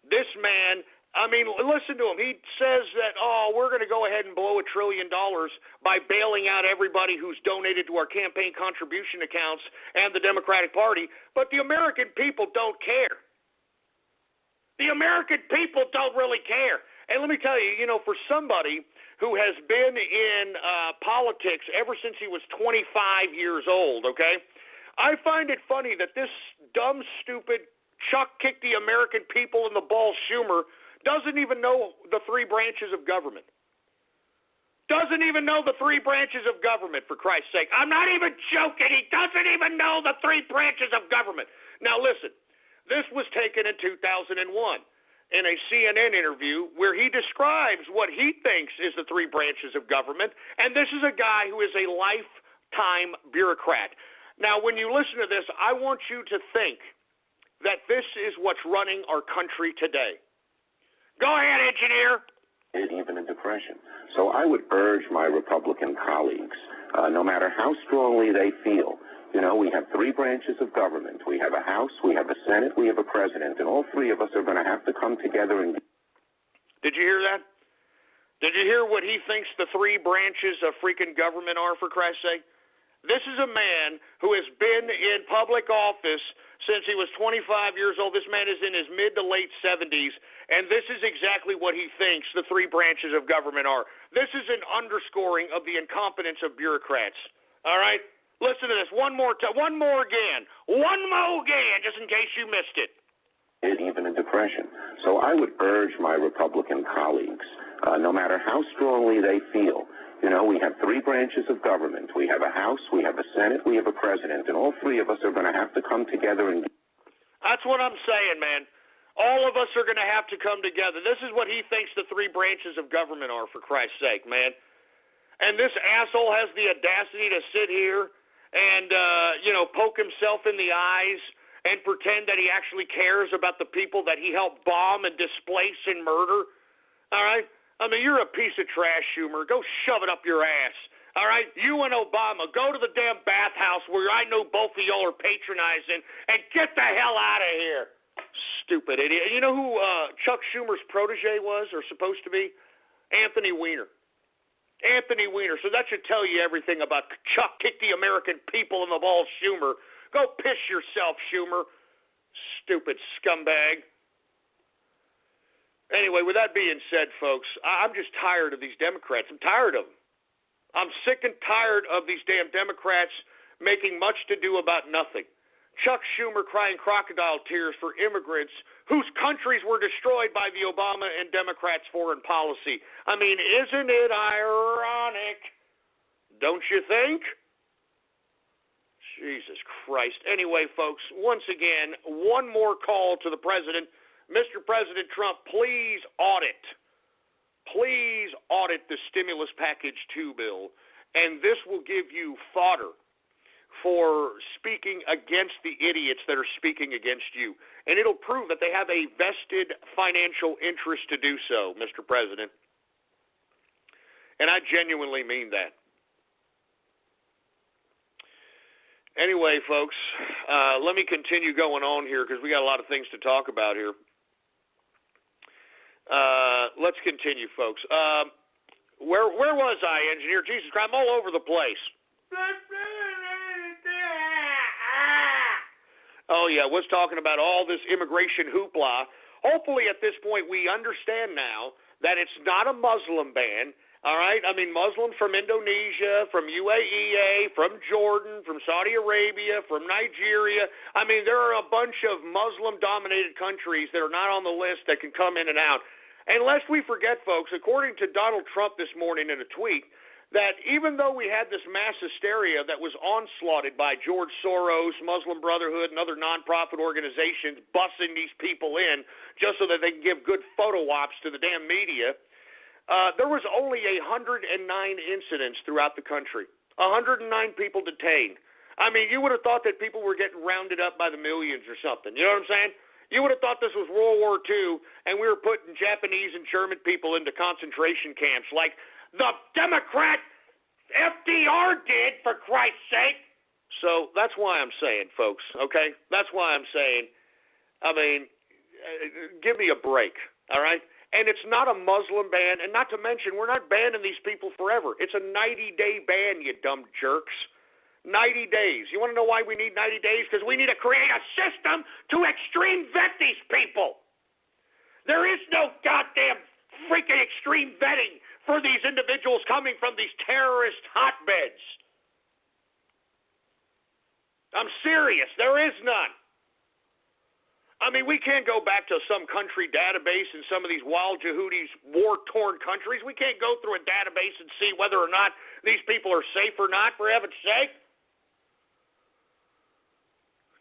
This man, I mean, listen to him. He says that, we're going to go ahead and blow $1 trillion by bailing out everybody who's donated to our campaign contribution accounts and the Democratic Party, but the American people don't care. The American people don't really care. And let me tell you, for somebody who has been in politics ever since he was 25 years old, okay, I find it funny that this dumb, stupid, Chuck Kick the American People in the Balls Schumer doesn't even know the 3 branches of government. Doesn't even know the 3 branches of government, for Christ's sake. I'm not even joking. He doesn't even know the 3 branches of government. Now, listen, this was taken in 2001. In a CNN interview where he describes what he thinks is the 3 branches of government, and this is a guy who is a lifetime bureaucrat. Now, when you listen to this, I want you to think that this is what's running our country today. Go ahead, engineer. Even a depression. So I would urge my Republican colleagues, no matter how strongly they feel You know, we have three branches of government. We have a House, we have a Senate, we have a president, and all three of us are going to have to come together and... Did you hear that? Did you hear what he thinks the three branches of freaking government are, for Christ's sake? This is a man who has been in public office since he was 25 years old. This man is in his mid to late 70s, and this is exactly what he thinks the three branches of government are. This is an underscoring of the incompetence of bureaucrats. All right? Listen to this one more again, just in case you missed it. Even a depression. So I would urge my Republican colleagues, no matter how strongly they feel, you know, we have three branches of government. We have a House, we have a Senate, we have a president, and all three of us are going to have to come together and... That's what I'm saying, man. All of us are going to have to come together. This is what he thinks the three branches of government are, for Christ's sake, man. And this asshole has the audacity to sit here and, poke himself in the eyes and pretend that he actually cares about the people that he helped bomb and displace and murder. All right? I mean, you're a piece of trash, Schumer. Go shove it up your ass. All right? You and Obama, go to the damn bathhouse where I know both of y'all are patronizing and get the hell out of here. Stupid idiot. You know who Chuck Schumer's protege was, or supposed to be? Anthony Weiner. Anthony Weiner. So that should tell you everything about Chuck kick the American people in the balls, Schumer. Go piss yourself, Schumer. Stupid scumbag. Anyway, with that being said, folks, I'm just tired of these Democrats. I'm tired of them. I'm sick and tired of these damn Democrats making much to do about nothing. Chuck Schumer crying crocodile tears for immigrants whose countries were destroyed by the Obama and Democrats' foreign policy. I mean, isn't it ironic? Don't you think? Jesus Christ. Anyway, folks, once again, one more call to the president. Mr. President Trump, please audit the stimulus package 2 bill, and this will give you fodder for speaking against the idiots that are speaking against you. And it'll prove that they have a vested financial interest to do so, Mr. President. And I genuinely mean that. Anyway, folks, let me continue going on here because we got a lot of things to talk about here. Let's continue, folks. Where was I, engineer? Jesus Christ, I'm all over the place. Oh, yeah, was talking about all this immigration hoopla. Hopefully at this point we understand now that it's not a Muslim ban, all right? I mean, Muslims from Indonesia, from UAE, from Jordan, from Saudi Arabia, from Nigeria. I mean, there are a bunch of Muslim-dominated countries that are not on the list that can come in and out. And lest we forget, folks, according to Donald Trump this morning in a tweet, that even though we had this mass hysteria that was onslaughted by George Soros, Muslim Brotherhood, and other nonprofit organizations bussing these people in just so that they can give good photo ops to the damn media, there was only 109 incidents throughout the country, 109 people detained. I mean, you would have thought that people were getting rounded up by the millions or something. You know what I'm saying? You would have thought this was World War II and we were putting Japanese and German people into concentration camps like the Democrat FDR did, for Christ's sake. So that's why I'm saying, folks, okay? That's why I'm saying, I mean, give me a break, all right? And it's not a Muslim ban, and not to mention, we're not banning these people forever. It's a 90-day ban, you dumb jerks. 90 days. You want to know why we need 90 days? Because we need to create a system to extreme vet these people. There is no goddamn freaking extreme vetting for these individuals coming from these terrorist hotbeds. I'm serious. There is none. I mean, we can't go back to some country database in some of these wild Yehudis, war-torn countries. We can't go through a database and see whether or not these people are safe or not, for heaven's sake.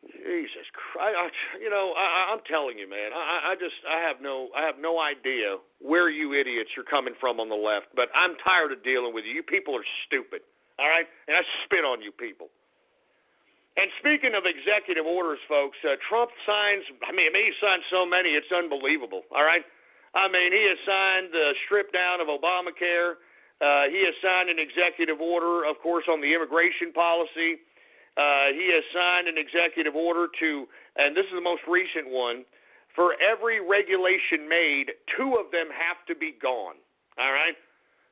Jesus Christ! I'm telling you, man. I have no idea where you idiots are coming from on the left. But I'm tired of dealing with you. You people are stupid. All right, and I spit on you people. And speaking of executive orders, folks, Trump signs. I mean, he signed so many, it's unbelievable. All right, I mean, he has signed the strip down of Obamacare. He has signed an executive order, of course, on the immigration policy. He has signed an executive order to, and this is the most recent one, for every regulation made, 2 of them have to be gone. All right?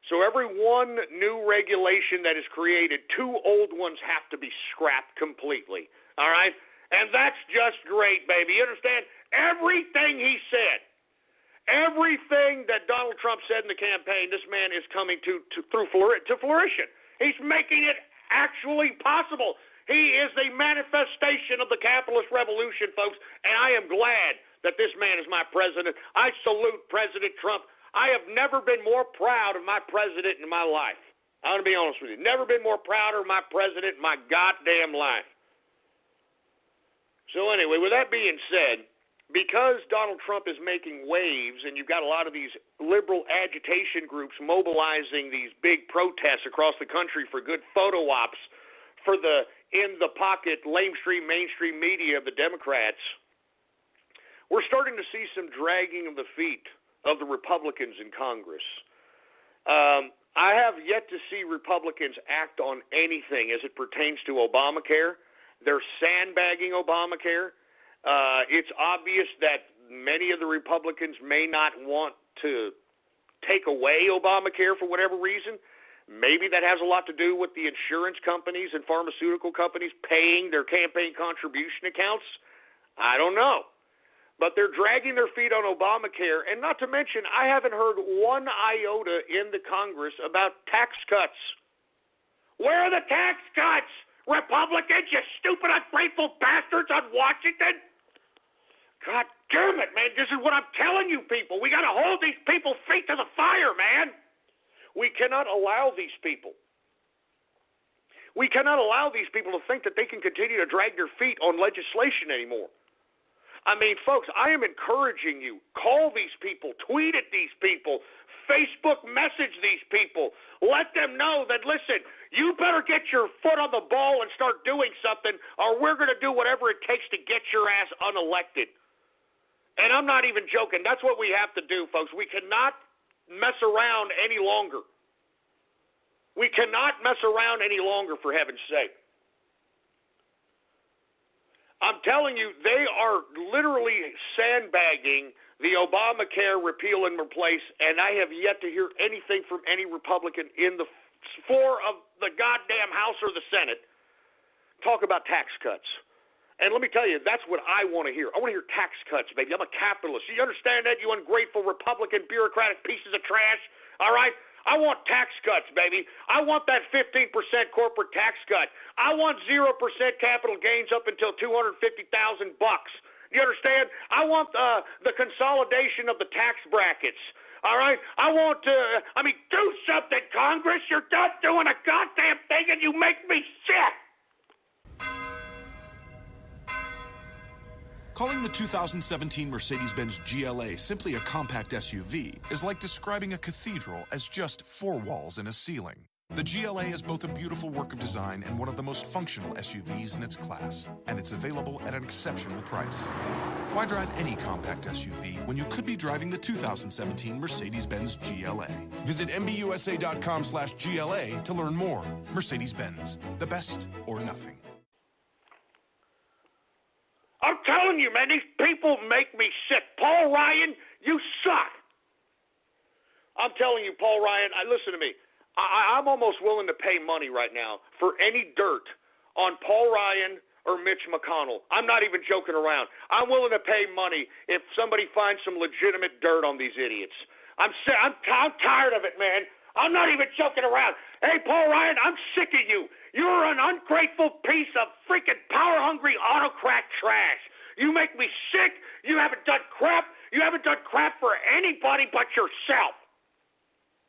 So every one new regulation that is created, 2 old ones have to be scrapped completely. All right? And that's just great, baby. You understand? Everything he said, everything that Donald Trump said in the campaign, this man is coming to fruition. He's making it actually possible. He is the manifestation of the capitalist revolution, folks, and I am glad that this man is my president. I salute President Trump. I have never been more proud of my president in my life. I'm going to be honest with you. Never been more proud of my president in my goddamn life. So anyway, with that being said, because Donald Trump is making waves and you've got a lot of these liberal agitation groups mobilizing these big protests across the country for good photo ops for the in-the-pocket lamestream, mainstream media of the Democrats, we're starting to see some dragging of the feet of the Republicans in Congress. I have yet to see Republicans act on anything as it pertains to Obamacare. They're sandbagging Obamacare. It's obvious that many of the Republicans may not want to take away Obamacare for whatever reason. Maybe that has a lot to do with the insurance companies and pharmaceutical companies paying their campaign contribution accounts. I don't know. But they're dragging their feet on Obamacare, and not to mention, I haven't heard one iota in the Congress about tax cuts. Where are the tax cuts, Republicans, you stupid, ungrateful bastards on Washington? God damn it, man, this is what I'm telling you people. We got to hold these people's feet to the fire, man. We cannot allow these people. We cannot allow these people to think that they can continue to drag their feet on legislation anymore. I mean, folks, I am encouraging you. Call these people. Tweet at these people. Facebook message these people. Let them know that, listen, you better get your foot on the ball and start doing something, or we're going to do whatever it takes to get your ass unelected. And I'm not even joking. That's what we have to do, folks. We cannot mess around any longer. We cannot mess around any longer, for heaven's sake. I'm telling you, they are literally sandbagging the Obamacare repeal and replace, and I have yet to hear anything from any Republican in the floor of the goddamn House or the Senate talk about tax cuts. And let me tell you, that's what I want to hear. I want to hear tax cuts, baby. I'm a capitalist. You understand that, you ungrateful Republican bureaucratic pieces of trash? All right? I want tax cuts, baby. I want that 15% corporate tax cut. I want 0% capital gains up until $250,000. You understand? I want the consolidation of the tax brackets. All right? I want to, do something, Congress. You're not doing a goddamn thing, and you make me sick. Calling the 2017 Mercedes-Benz GLA simply a compact SUV is like describing a cathedral as just 4 walls and a ceiling. The GLA is both a beautiful work of design and one of the most functional SUVs in its class, and it's available at an exceptional price. Why drive any compact SUV when you could be driving the 2017 Mercedes-Benz GLA? Visit MBUSA.com/GLA to learn more. Mercedes-Benz, the best or nothing. I'm telling you, man, these people make me sick. Paul Ryan, you suck. I'm telling you, Paul Ryan, listen to me. I'm almost willing to pay money right now for any dirt on Paul Ryan or Mitch McConnell. I'm not even joking around. I'm willing to pay money if somebody finds some legitimate dirt on these idiots. I'm tired of it, man. I'm not even joking around. Hey, Paul Ryan, I'm sick of you. You're an ungrateful piece of freaking power-hungry autocrat trash. You make me sick. You haven't done crap. You haven't done crap for anybody but yourself.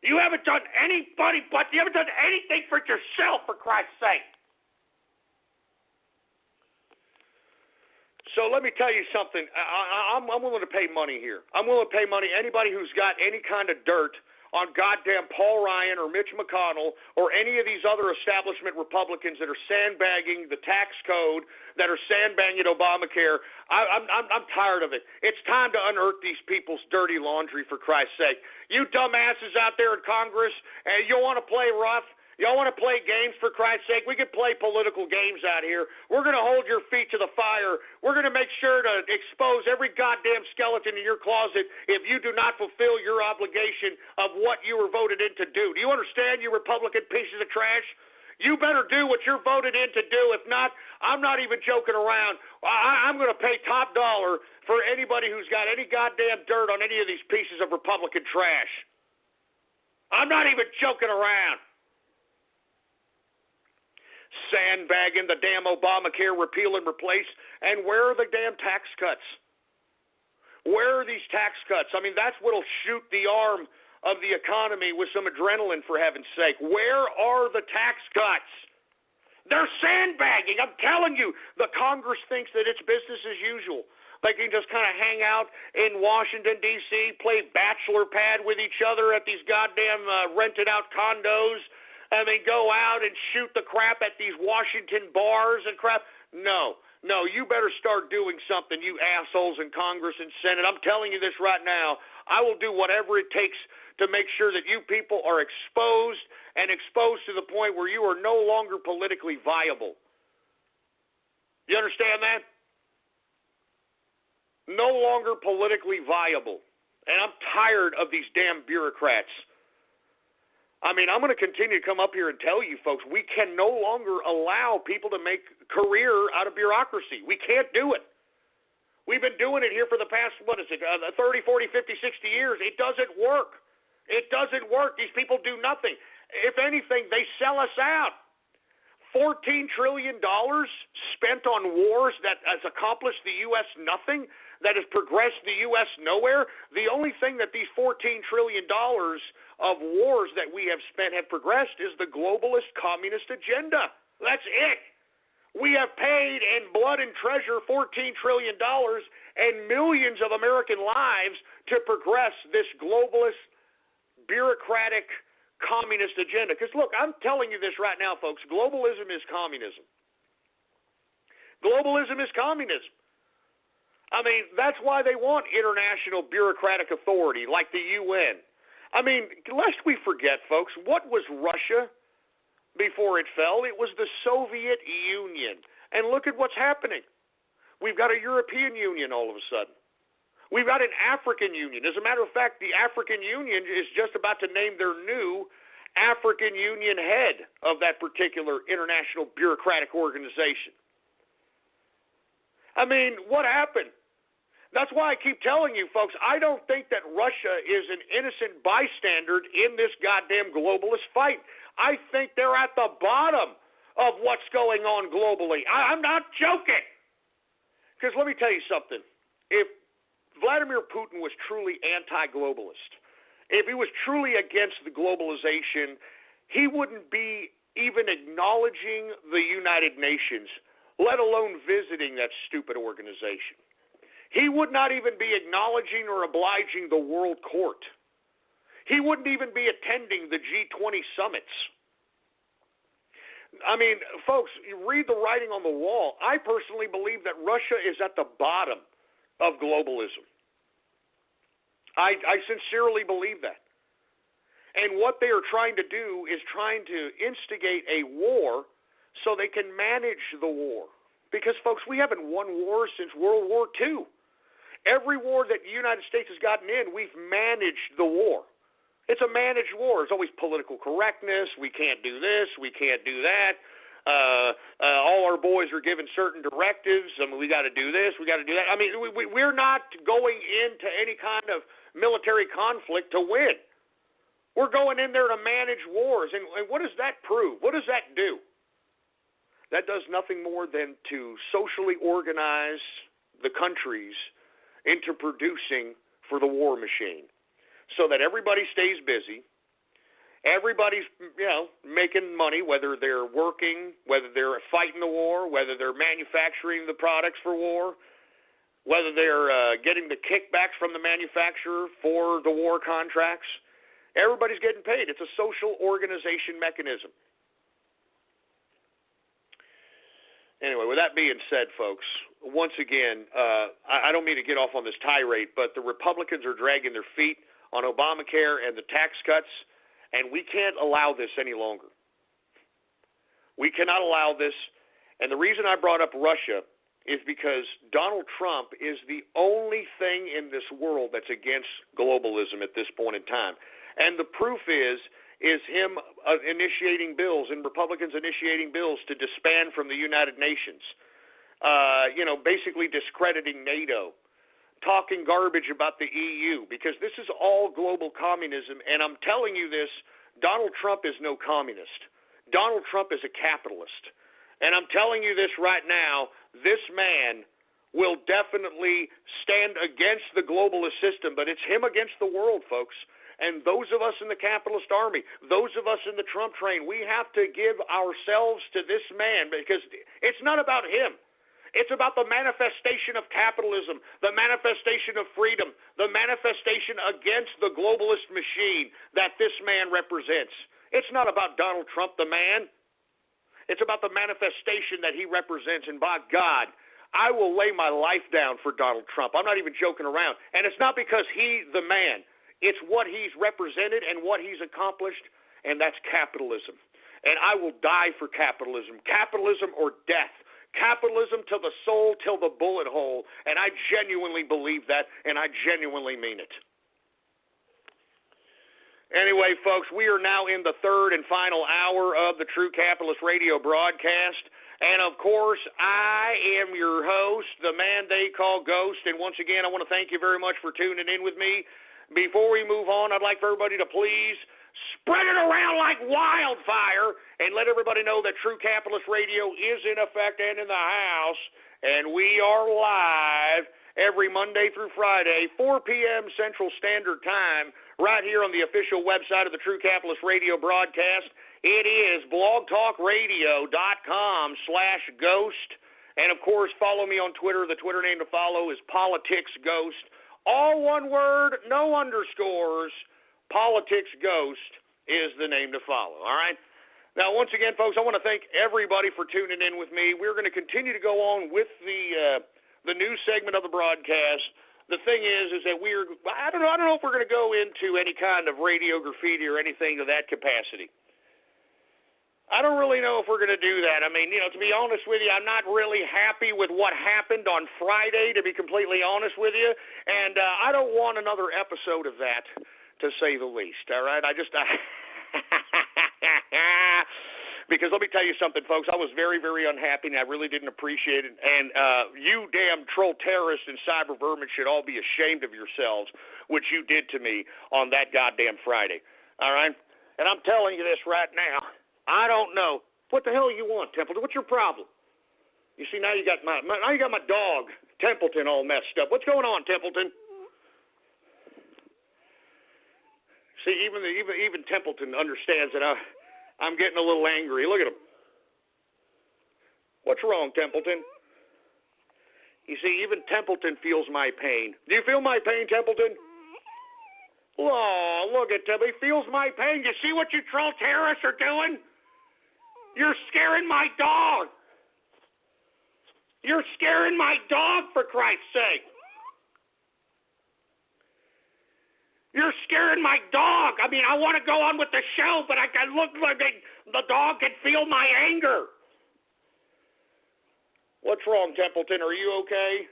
You haven't done anything for yourself, for Christ's sake. So let me tell you something. I'm willing to pay money here. I'm willing to pay money. Anybody who's got any kind of dirt on goddamn Paul Ryan or Mitch McConnell or any of these other establishment Republicans that are sandbagging the tax code, that are sandbagging Obamacare, I'm tired of it. It's time to unearth these people's dirty laundry, for Christ's sake. You dumbasses out there in Congress, and you want to play rough, Y'all want to play games, for Christ's sake? We can play political games out here. We're going to hold your feet to the fire. We're going to make sure to expose every goddamn skeleton in your closet if you do not fulfill your obligation of what you were voted in to do. Do you understand, you Republican pieces of trash? You better do what you're voted in to do. If not, I'm not even joking around. I'm going to pay top dollar for anybody who's got any goddamn dirt on any of these pieces of Republican trash. I'm not even joking around. Sandbagging the damn Obamacare repeal and replace, and where are the damn tax cuts? Where are these tax cuts? I mean, that's what'll shoot the arm of the economy with some adrenaline, for heaven's sake. Where are the tax cuts? They're sandbagging. I'm telling you, the Congress thinks that it's business as usual. They can just kind of hang out in Washington, D.C., play bachelor pad with each other at these goddamn rented-out condos, and they go out and shoot the crap at these Washington bars and crap. No, you better start doing something, you assholes in Congress and Senate. I'm telling you this right now. I will do whatever it takes to make sure that you people are exposed to the point where you are no longer politically viable. You understand that? No longer politically viable. And I'm tired of these damn bureaucrats. I mean, I'm going to continue to come up here and tell you folks, we can no longer allow people to make career out of bureaucracy. We can't do it. We've been doing it here for the past, 30, 40, 50, 60 years. It doesn't work. It doesn't work. These people do nothing. If anything, they sell us out. $14 trillion spent on wars that has accomplished the U.S. nothing, that has progressed the U.S. nowhere. The only thing that these $14 trillion of wars that we have spent have progressed is the globalist communist agenda. That's it. We have paid in blood and treasure $14 trillion and millions of American lives to progress this globalist, bureaucratic, communist agenda. Because, look, I'm telling you this right now, folks. Globalism is communism. Globalism is communism. I mean, that's why they want international bureaucratic authority like the UN. I mean, lest we forget, folks, what was Russia before it fell? It was the Soviet Union. And look at what's happening. We've got a European Union all of a sudden. We've got an African Union. As a matter of fact, the African Union is just about to name their new African Union head of that particular international bureaucratic organization. I mean, what happened? That's why I keep telling you, folks, I don't think that Russia is an innocent bystander in this goddamn globalist fight. I think they're at the bottom of what's going on globally. I'm not joking. Because let me tell you something. If Vladimir Putin was truly anti-globalist, if he was truly against the globalization, he wouldn't be even acknowledging the United Nations, let alone visiting that stupid organization. He would not even be acknowledging or obliging the World Court. He wouldn't even be attending the G20 summits. I mean, folks, you read the writing on the wall. I personally believe that Russia is at the bottom of globalism. I sincerely believe that. And what they are trying to do is trying to instigate a war so they can manage the war. Because, folks, we haven't won war since World War II. Every war that the United States has gotten in, we've managed the war. It's a managed war. It's always political correctness. We can't do this. We can't do that. All our boys are given certain directives. I mean, we got to do this. We got to do that. I mean, we're not going into any kind of military conflict to win. We're going in there to manage wars. And what does that prove? What does that do? That does nothing more than to socially organize the countries into producing for the war machine so that everybody stays busy. Everybody's, making money, whether they're working, whether they're fighting the war, whether they're manufacturing the products for war, whether they're getting the kickbacks from the manufacturer for the war contracts. Everybody's getting paid. It's a social organization mechanism. Anyway, with that being said, folks, once again, I don't mean to get off on this tirade, but the Republicans are dragging their feet on Obamacare and the tax cuts, and we can't allow this any longer. We cannot allow this. And the reason I brought up Russia is because Donald Trump is the only thing in this world that's against globalism at this point in time. And the proof is him initiating bills and Republicans initiating bills to disband from the United Nations, basically discrediting NATO, talking garbage about the EU, because this is all global communism. And I'm telling you this, Donald Trump is no communist. Donald Trump is a capitalist. And I'm telling you this right now, this man will definitely stand against the globalist system, but it's him against the world, folks. And those of us in the capitalist army, those of us in the Trump train, we have to give ourselves to this man, because it's not about him. It's about the manifestation of capitalism, the manifestation of freedom, the manifestation against the globalist machine that this man represents. It's not about Donald Trump, the man. It's about the manifestation that he represents. And by God, I will lay my life down for Donald Trump. I'm not even joking around. And it's not because he's the man. It's what he's represented and what he's accomplished, and that's capitalism. And I will die for capitalism. Capitalism or death. Capitalism till the soul, till the bullet hole. And I genuinely believe that, and I genuinely mean it. Anyway, folks, we are now in the third and final hour of the True Capitalist Radio broadcast. And, of course, I am your host, the man they call Ghost. And once again, I want to thank you very much for tuning in with me. Before we move on, I'd like for everybody to please spread it around like wildfire and let everybody know that True Capitalist Radio is in effect and in the house. And we are live every Monday through Friday, 4 p.m. Central Standard Time, right here on the official website of the True Capitalist Radio broadcast. It is blogtalkradio.com/ghost. And, of course, follow me on Twitter. The Twitter name to follow is PoliticsGhost. All one word, no underscores. PoliticsGhost is the name to follow, all right? Now, once again, folks, I want to thank everybody for tuning in with me. We're going to continue to go on with the news segment of the broadcast. The thing is that I don't know if we're going to go into any kind of radio graffiti or anything to that capacity. I don't really know if we're going to do that. I mean, to be honest with you, I'm not really happy with what happened on Friday, to be completely honest with you, and I don't want another episode of that, to say the least, all right? Because let me tell you something, folks, I was very, very unhappy, and I really didn't appreciate it. And you damn troll terrorists and cyber vermin should all be ashamed of yourselves, what you did to me on that goddamn Friday, all right? And I'm telling you this right now, I don't know. What the hell you want, Templeton? What's your problem? You see, now you got my dog, Templeton, all messed up. What's going on, Templeton? See, even Templeton understands that I'm getting a little angry. Look at him. What's wrong, Templeton? You see, even Templeton feels my pain. Do you feel my pain, Templeton? Oh, look at him. He feels my pain. You see what you troll terrorists are doing? You're scaring my dog. You're scaring my dog, for Christ's sake. You're scaring my dog. I mean, I want to go on with the show, but I can look like the dog can feel my anger. What's wrong, Templeton? Are you okay?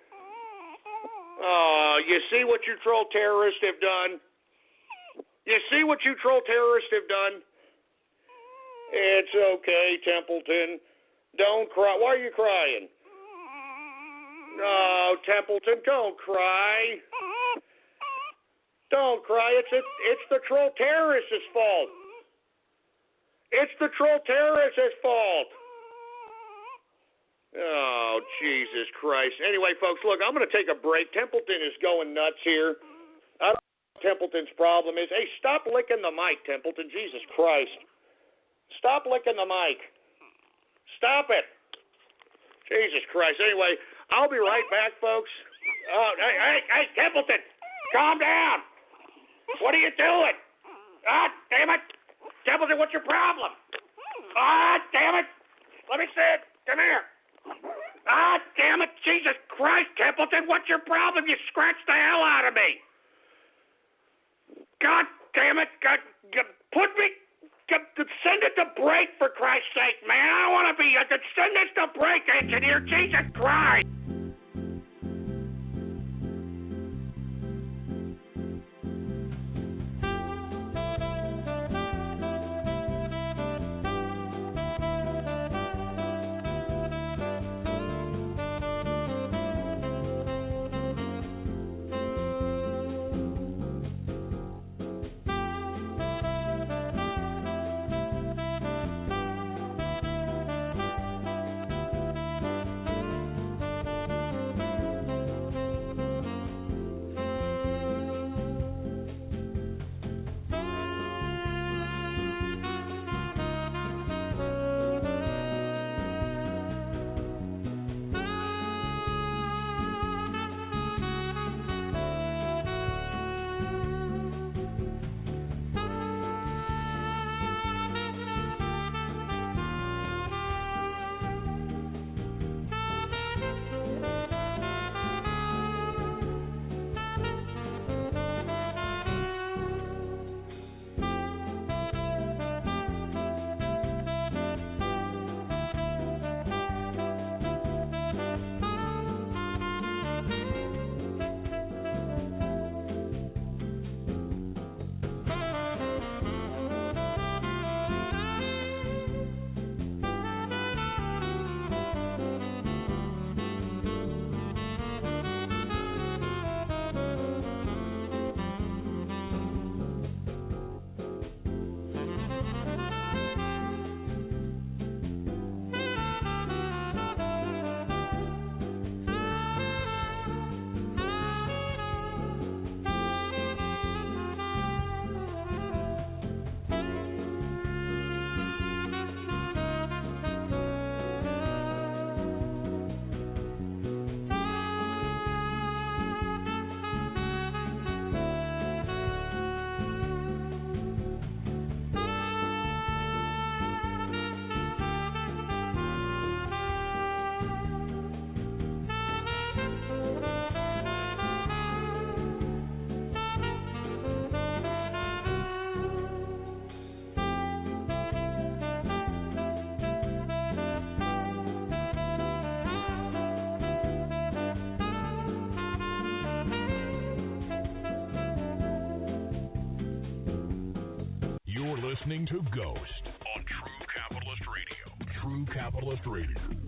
Oh, you see what you troll terrorists have done? You see what you troll terrorists have done? It's okay, Templeton. Don't cry. Why are you crying? No, Templeton, don't cry. Don't cry. It's the troll terrorists' fault. It's the troll terrorists' fault. Oh, Jesus Christ. Anyway, folks, look, I'm going to take a break. Templeton is going nuts here. I don't know what Templeton's problem is. Hey, stop licking the mic, Templeton. Jesus Christ. Stop licking the mic. Stop it. Jesus Christ. Anyway, I'll be right back, folks. Hey, Templeton, calm down. What are you doing? Ah, damn it. Templeton, what's your problem? Ah, damn it. Let me see it. Come here. Ah, damn it. Jesus Christ, Templeton, what's your problem? You scratched the hell out of me. God damn it. God, send this to break, for Christ's sake, man. I don't want to be. Send this to break, engineer. Jesus Christ. Listening to Ghost on True Capitalist Radio. True Capitalist Radio.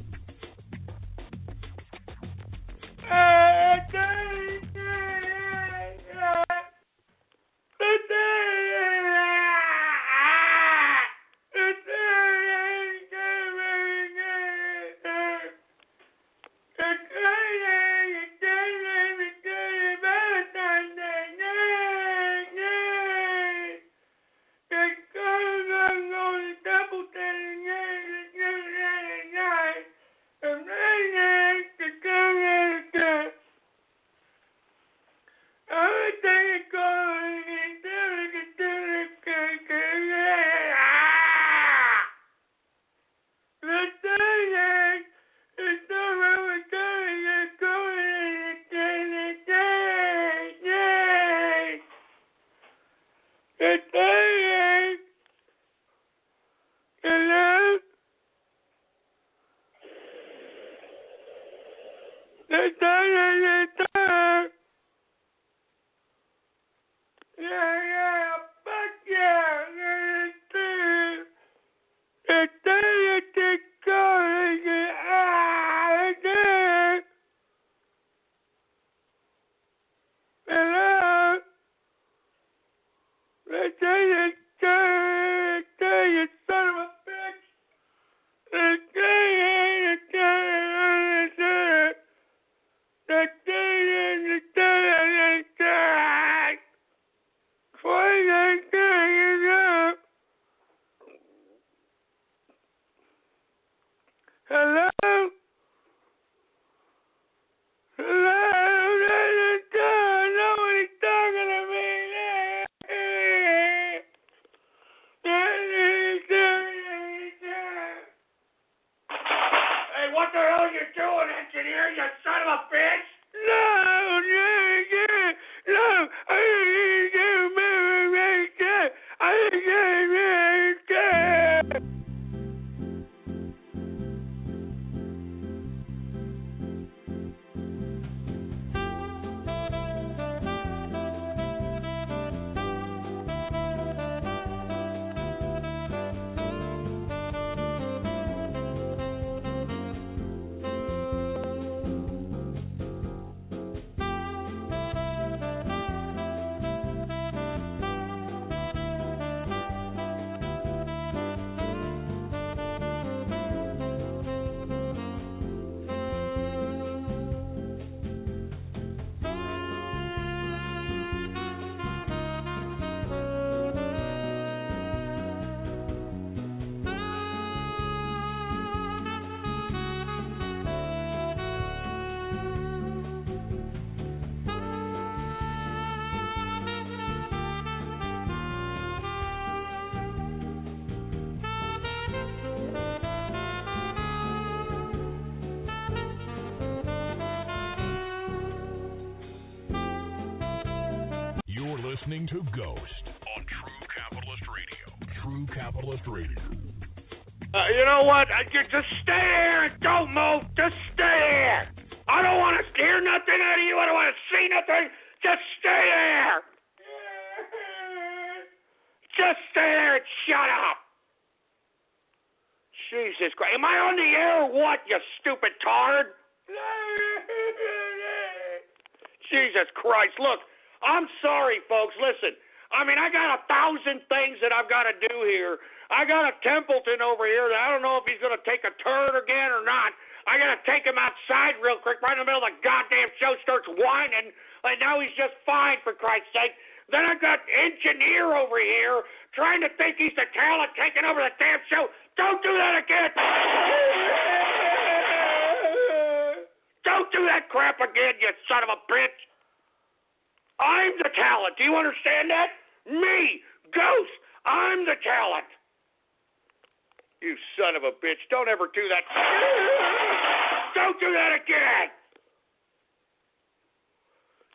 listening to Ghost on True Capitalist Radio. True Capitalist Radio. You know what? Just stay there and don't move. Just stay there. I don't want to hear nothing out of you. I don't want to see nothing. Just stay there. Just stay there and shut up. Jesus Christ. Am I on the air or what, you stupid tard? Jesus Christ. Look, I'm sorry, folks. Listen, I mean, I got 1,000 things that I've got to do here. I got a Templeton over here that I don't know if he's going to take a turn again or not. I got to take him outside real quick. Right in the middle of the goddamn show, starts whining. Like, now he's just fine, for Christ's sake. Then I got Engineer over here trying to think he's the talent taking over the damn show. Don't do that again. Don't do that crap again, you son of a bitch. I'm the talent. Do you understand that? Me, Ghost, I'm the talent. You son of a bitch. Don't ever do that. Don't do that again.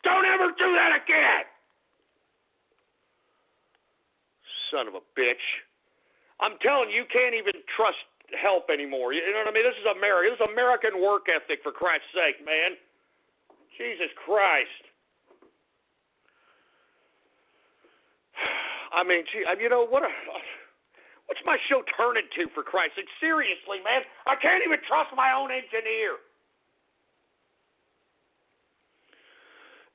Don't ever do that again. Son of a bitch. I'm telling you, you can't even trust help anymore. You know what I mean? This is America. This is American work ethic, for Christ's sake, man. Jesus Christ. I mean, gee, you know, what's my show turn into, for Christ's sake? Seriously, man. I can't even trust my own engineer.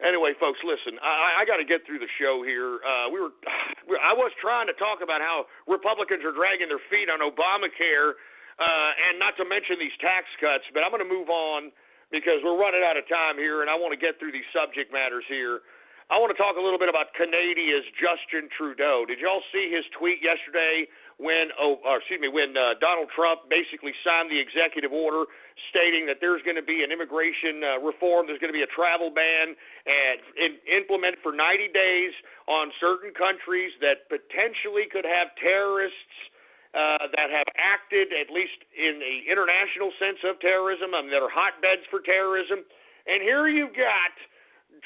Anyway, folks, listen, I got to get through the show here. I was trying to talk about how Republicans are dragging their feet on Obamacare, and not to mention these tax cuts, but I'm going to move on because we're running out of time here, and I want to get through these subject matters here. I want to talk a little bit about Canada's Justin Trudeau. Did y'all see his tweet yesterday when Donald Trump basically signed the executive order stating that there's going to be an immigration reform, there's going to be a travel ban, and implemented for 90 days on certain countries that potentially could have terrorists that have acted, at least in the international sense of terrorism, that are hotbeds for terrorism. And here you've got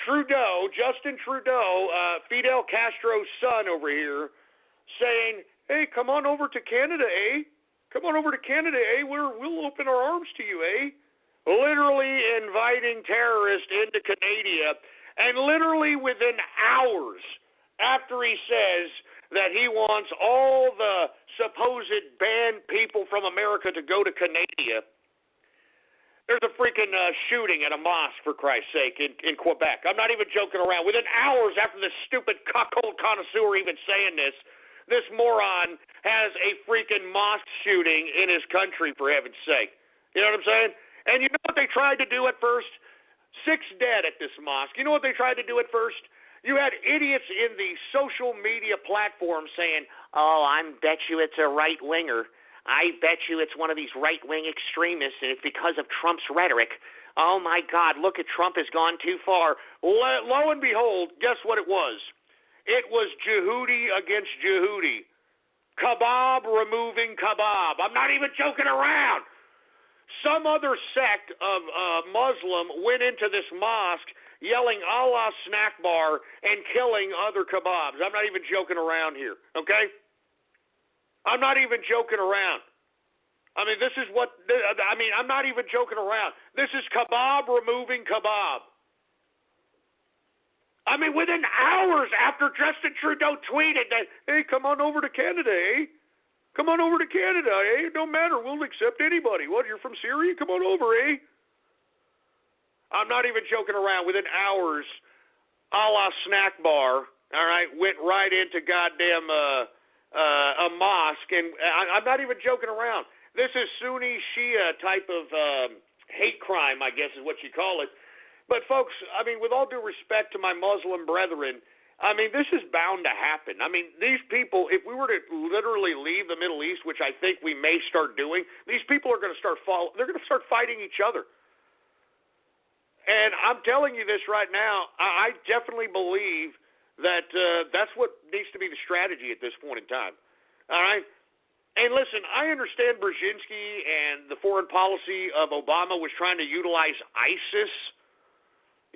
Trudeau, Justin Trudeau, Fidel Castro's son over here, saying, hey, come on over to Canada, eh? Come on over to Canada, eh? We'll open our arms to you, eh? Literally inviting terrorists into Canada, and literally within hours after he says that he wants all the supposed banned people from America to go to Canada, there's a freaking shooting at a mosque, for Christ's sake, in Quebec. I'm not even joking around. Within hours after this stupid cuckold connoisseur even saying this moron has a freaking mosque shooting in his country, for heaven's sake. You know what I'm saying? And you know what they tried to do at first? 6 dead at this mosque. You know what they tried to do at first? You had idiots in the social media platform saying, oh, I bet you it's a right-winger. I bet you it's one of these right-wing extremists, and it's because of Trump's rhetoric. Oh, my God, look at Trump has gone too far. Lo and behold, guess what it was? It was Jehudi against Jehudi. Kebab removing kebab. I'm not even joking around. Some other sect of Muslim went into this mosque yelling Allah snack bar and killing other kebabs. I'm not even joking around here, okay? I'm not even joking around. I mean, I'm not even joking around. This is kebab removing kebab. I mean, within hours after Justin Trudeau tweeted that, hey, come on over to Canada, eh? Come on over to Canada, eh? No matter, we'll accept anybody. What, you're from Syria? Come on over, eh? I'm not even joking around. Within hours, Allah snack bar, all right, went right into goddamn a mosque, and I'm not even joking around. This is Sunni Shia type of hate crime, I guess is what you call it. But folks, I mean, with all due respect to my Muslim brethren, I mean, this is bound to happen. I mean, these people, if we were to literally leave the Middle East, which I think we may start doing, these people are going to start they're going to start fighting each other. And I'm telling you this right now, I definitely believe that that's what needs to be the strategy at this point in time. All right? And listen, I understand Brzezinski and the foreign policy of Obama was trying to utilize ISIS.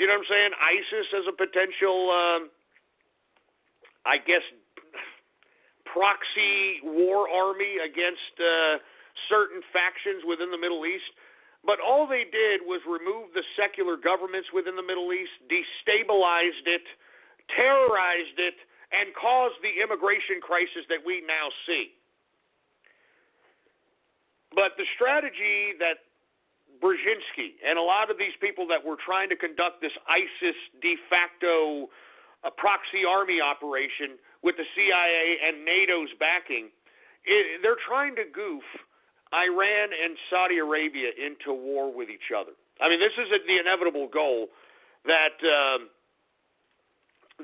You know what I'm saying? ISIS as a potential I guess, proxy war army against certain factions within the Middle East. But all they did was remove the secular governments within the Middle East, destabilized it, terrorized it, and caused the immigration crisis that we now see. But the strategy that Brzezinski and a lot of these people that were trying to conduct this ISIS de facto proxy army operation with the CIA and NATO's backing, they're trying to goof Iran and Saudi Arabia into war with each other. I mean, this is the inevitable goal that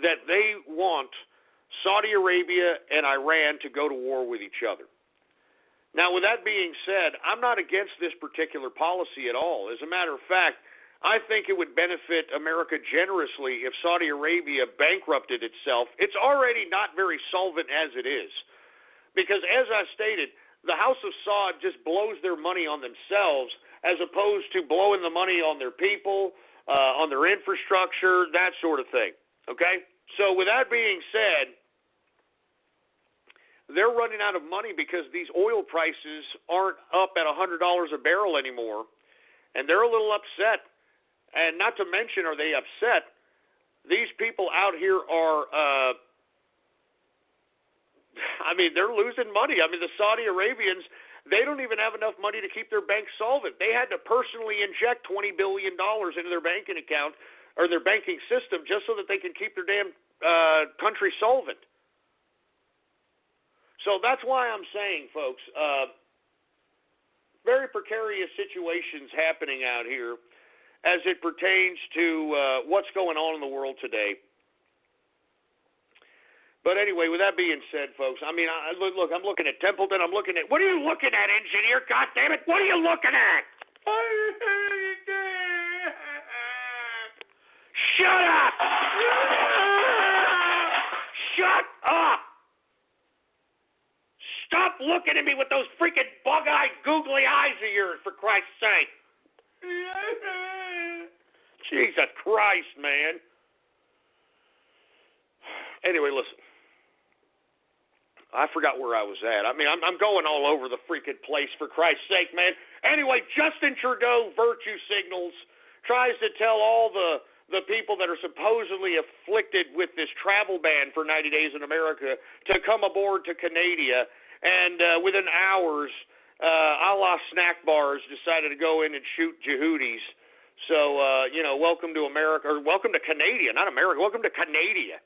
that they want Saudi Arabia and Iran to go to war with each other. Now, with that being said, I'm not against this particular policy at all. As a matter of fact, I think it would benefit America generously if Saudi Arabia bankrupted itself. It's already not very solvent as it is. Because as I stated, the House of Saud just blows their money on themselves as opposed to blowing the money on their people, on their infrastructure, that sort of thing. Okay? So with that being said, they're running out of money because these oil prices aren't up at $100 a barrel anymore, and they're a little upset. And not to mention, are they upset? These people out here are, they're losing money. I mean, the Saudi Arabians, they don't even have enough money to keep their bank solvent. They had to personally inject $20 billion into their banking account or their banking system just so that they can keep their damn country solvent. So that's why I'm saying, folks, very precarious situations happening out here as it pertains to what's going on in the world today. But anyway, with that being said, folks, I mean, look, I'm looking at Templeton. I'm looking at – what are you looking at, engineer? God damn it. What are you looking at? Shut up. Shut up. Stop looking at me with those freaking bug-eyed, googly eyes of yours, for Christ's sake. Jesus Christ, man. Anyway, listen. I forgot where I was at. I mean, I'm going all over the freaking place, for Christ's sake, man. Anyway, Justin Trudeau virtue signals, tries to tell all the people that are supposedly afflicted with this travel ban for 90 days in America to come aboard to Canada. And within hours, a la snack bars decided to go in and shoot Jehudis. So, welcome to America, or welcome to Canada, not America. Welcome to Canada.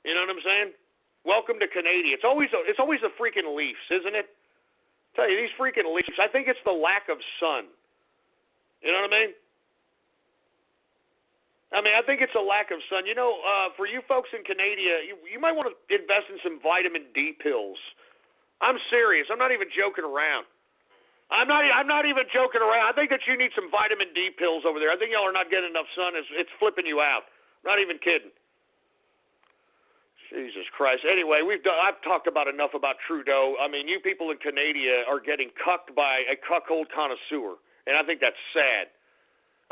You know what I'm saying? Welcome to Canada. It's always the freaking Leafs, isn't it? I tell you, these freaking Leafs. I think it's the lack of sun. You know what I mean? I think it's a lack of sun. You know, for you folks in Canada, you might want to invest in some vitamin D pills. I'm serious. I'm not even joking around. I'm not even joking around. I think that you need some vitamin D pills over there. I think y'all are not getting enough sun. It's flipping you out. Not even kidding. Jesus Christ. Anyway, I've talked about enough about Trudeau. I mean, you people in Canada are getting cucked by a cuckold connoisseur, and I think that's sad.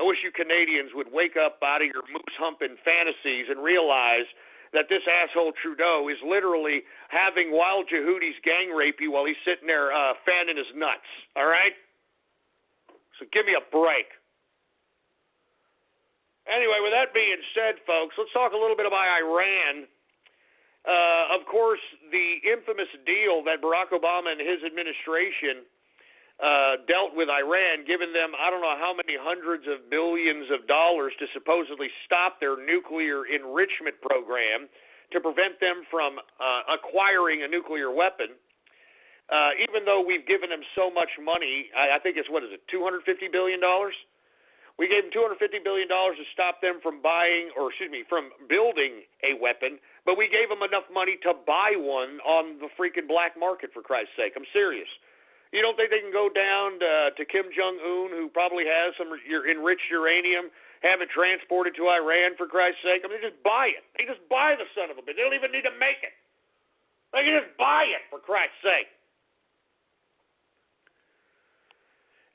I wish you Canadians would wake up out of your moose-humping fantasies and realize that this asshole Trudeau is literally having wild Jehudis gang rape you while he's sitting there fanning his nuts, all right? So give me a break. Anyway, with that being said, folks, let's talk a little bit about Iran. Of course, the infamous deal that Barack Obama and his administration dealt with Iran, giving them I don't know how many hundreds of billions of dollars to supposedly stop their nuclear enrichment program to prevent them from acquiring a nuclear weapon. Even though we've given them so much money, I think it's, $250 billion? We gave them $250 billion to stop them from from building a weapon, but we gave them enough money to buy one on the freaking black market, for Christ's sake. I'm serious. You don't think they can go down to Kim Jong-un, who probably has some enriched uranium, have it transported to Iran, for Christ's sake? I mean, they just buy it. They just buy the son of a bitch. They don't even need to make it. They can just buy it, for Christ's sake.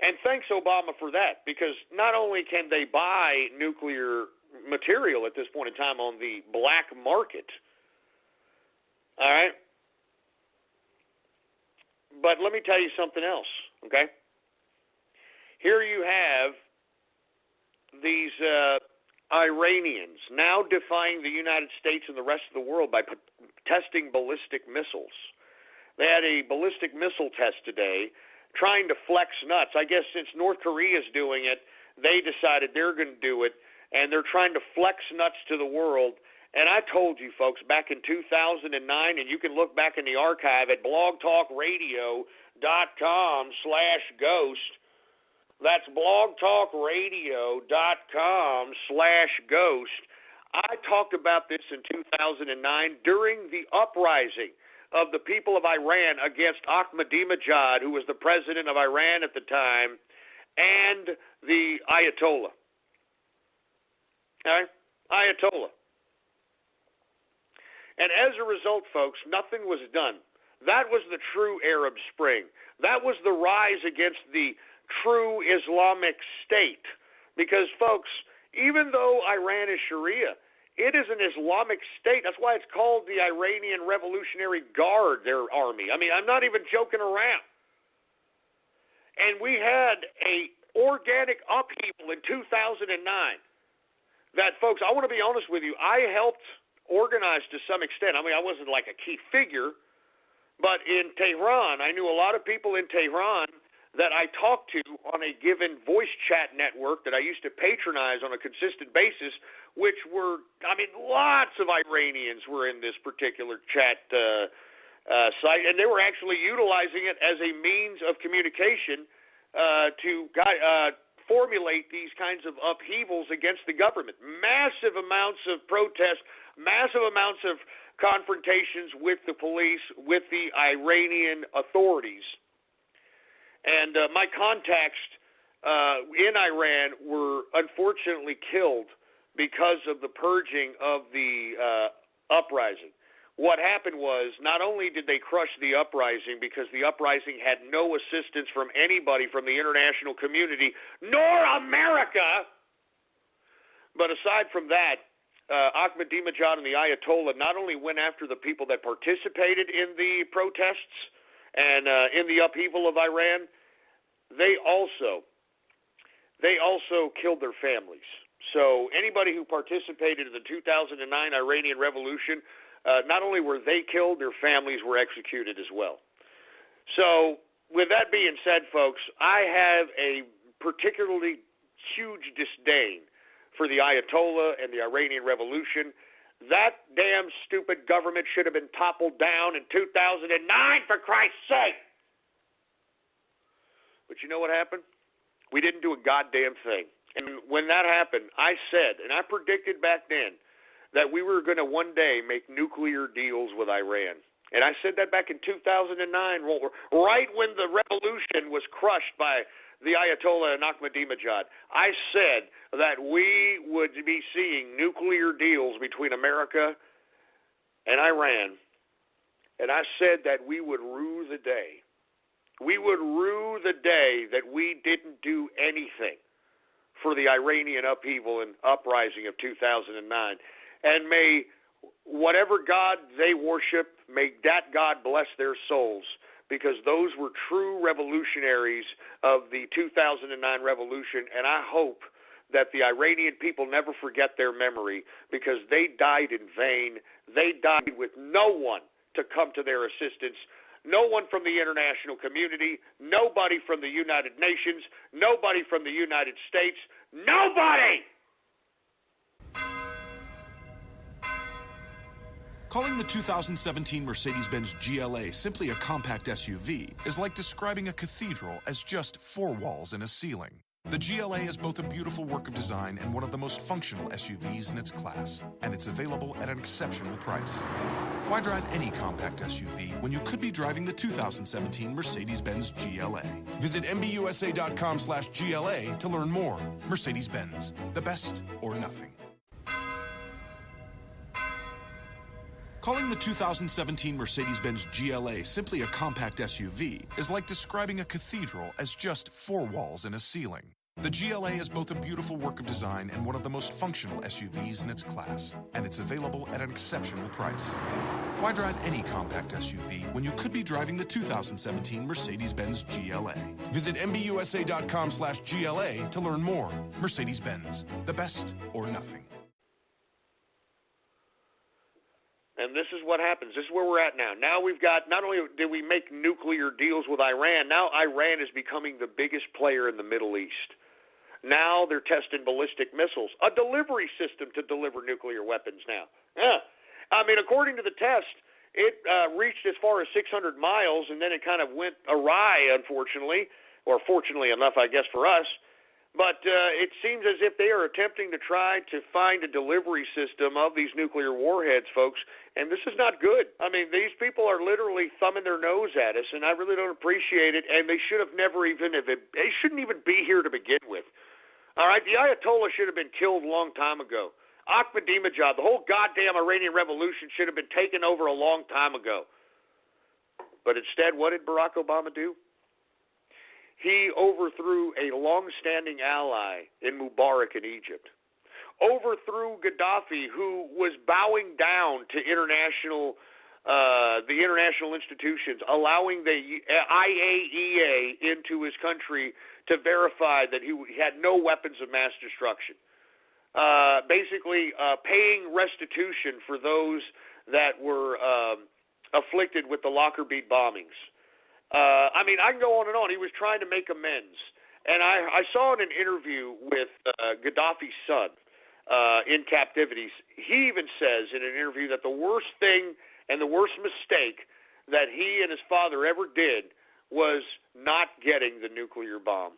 And thanks, Obama, for that, because not only can they buy nuclear material at this point in time on the black market, All right? But let me tell you something else, okay? Here you have these Iranians now defying the United States and the rest of the world by testing ballistic missiles. They had a ballistic missile test today, trying to flex nuts. I guess since North Korea is doing it, they decided they're going to do it, and they're trying to flex nuts to the world. And I told you folks back in 2009, and you can look back in the archive at blogtalkradio.com/ghost. That's blogtalkradio.com/ghost. I talked about this in 2009 during the uprising of the people of Iran against Ahmadinejad, who was the president of Iran at the time, and the Ayatollah. Okay? Ayatollah. And as a result, folks, nothing was done. That was the true Arab Spring. That was the rise against the true Islamic State. Because, folks, even though Iran is Sharia, it is an Islamic state. That's why it's called the Iranian Revolutionary Guard, their army. I mean, I'm not even joking around. And we had a organic upheaval in 2009 that, folks, I want to be honest with you, I helped organize to some extent. I mean, I wasn't like a key figure, but in Tehran, I knew a lot of people in Tehran that I talked to on a given voice chat network that I used to patronize on a consistent basis, which were, I mean, lots of Iranians were in this particular chat site, and they were actually utilizing it as a means of communication to formulate these kinds of upheavals against the government. Massive amounts of protest, massive amounts of confrontations with the police, with the Iranian authorities. And my contacts in Iran were unfortunately killed because of the purging of the uprising. What happened was, not only did they crush the uprising because the uprising had no assistance from anybody from the international community, nor America, but aside from that, Ahmadinejad and the Ayatollah not only went after the people that participated in the protests and in the upheaval of Iran, they also killed their families. So anybody who participated in the 2009 Iranian Revolution, not only were they killed, their families were executed as well. So with that being said, folks, I have a particularly huge disdain for the Ayatollah and the Iranian Revolution. That damn stupid government should have been toppled down in 2009, for Christ's sake. But you know what happened? We didn't do a goddamn thing. And when that happened, I said, and I predicted back then, that we were going to one day make nuclear deals with Iran. And I said that back in 2009, right when the revolution was crushed by the Ayatollah and Ahmadinejad. I said that we would be seeing nuclear deals between America and Iran. And I said that we would rue the day. We would rue the day that we didn't do anything for the Iranian upheaval and uprising of 2009. And may whatever God they worship, may that God bless their souls, because those were true revolutionaries of the 2009 revolution, and I hope that the Iranian people never forget their memory, because they died in vain. They died with no one to come to their assistance, no one from the international community, nobody from the United Nations, nobody from the United States, nobody! Calling the 2017 Mercedes-Benz GLA simply a compact SUV is like describing a cathedral as just 4 walls and a ceiling. The GLA is both a beautiful work of design and one of the most functional SUVs in its class, and it's available at an exceptional price. Why drive any compact SUV when you could be driving the 2017 Mercedes-Benz GLA? Visit mbusa.com/GLA to learn more. Mercedes-Benz, the best or nothing. Calling the 2017 Mercedes-Benz GLA simply a compact SUV is like describing a cathedral as just 4 walls and a ceiling. The GLA is both a beautiful work of design and one of the most functional SUVs in its class, and it's available at an exceptional price. Why drive any compact SUV when you could be driving the 2017 Mercedes-Benz GLA? Visit MBUSA.com/GLA to learn more. Mercedes-Benz, the best or nothing. And this is what happens. This is where we're at now. Now we've got, not only did we make nuclear deals with Iran, now Iran is becoming the biggest player in the Middle East. Now they're testing ballistic missiles, a delivery system to deliver nuclear weapons now. Yeah. I mean, according to the test, it reached as far as 600 miles, and then it kind of went awry, unfortunately, or fortunately enough, I guess, for us. But it seems as if they are attempting to try to find a delivery system of these nuclear warheads, folks, and this is not good. I mean, these people are literally thumbing their nose at us, and I really don't appreciate it, and they should have never even, they shouldn't even be here to begin with. All right, the Ayatollah should have been killed a long time ago. Ahmadinejad, the whole goddamn Iranian Revolution should have been taken over a long time ago. But instead, what did Barack Obama do? He overthrew a long-standing ally in Mubarak in Egypt. Overthrew Gaddafi, who was bowing down to the international institutions, allowing the IAEA into his country to verify that he had no weapons of mass destruction. Basically paying restitution for those that were afflicted with the Lockerbie bombings. I mean, I can go on and on. He was trying to make amends. And I saw in an interview with Gaddafi's son in captivity, he even says in an interview that the worst thing and the worst mistake that he and his father ever did was not getting the nuclear bomb.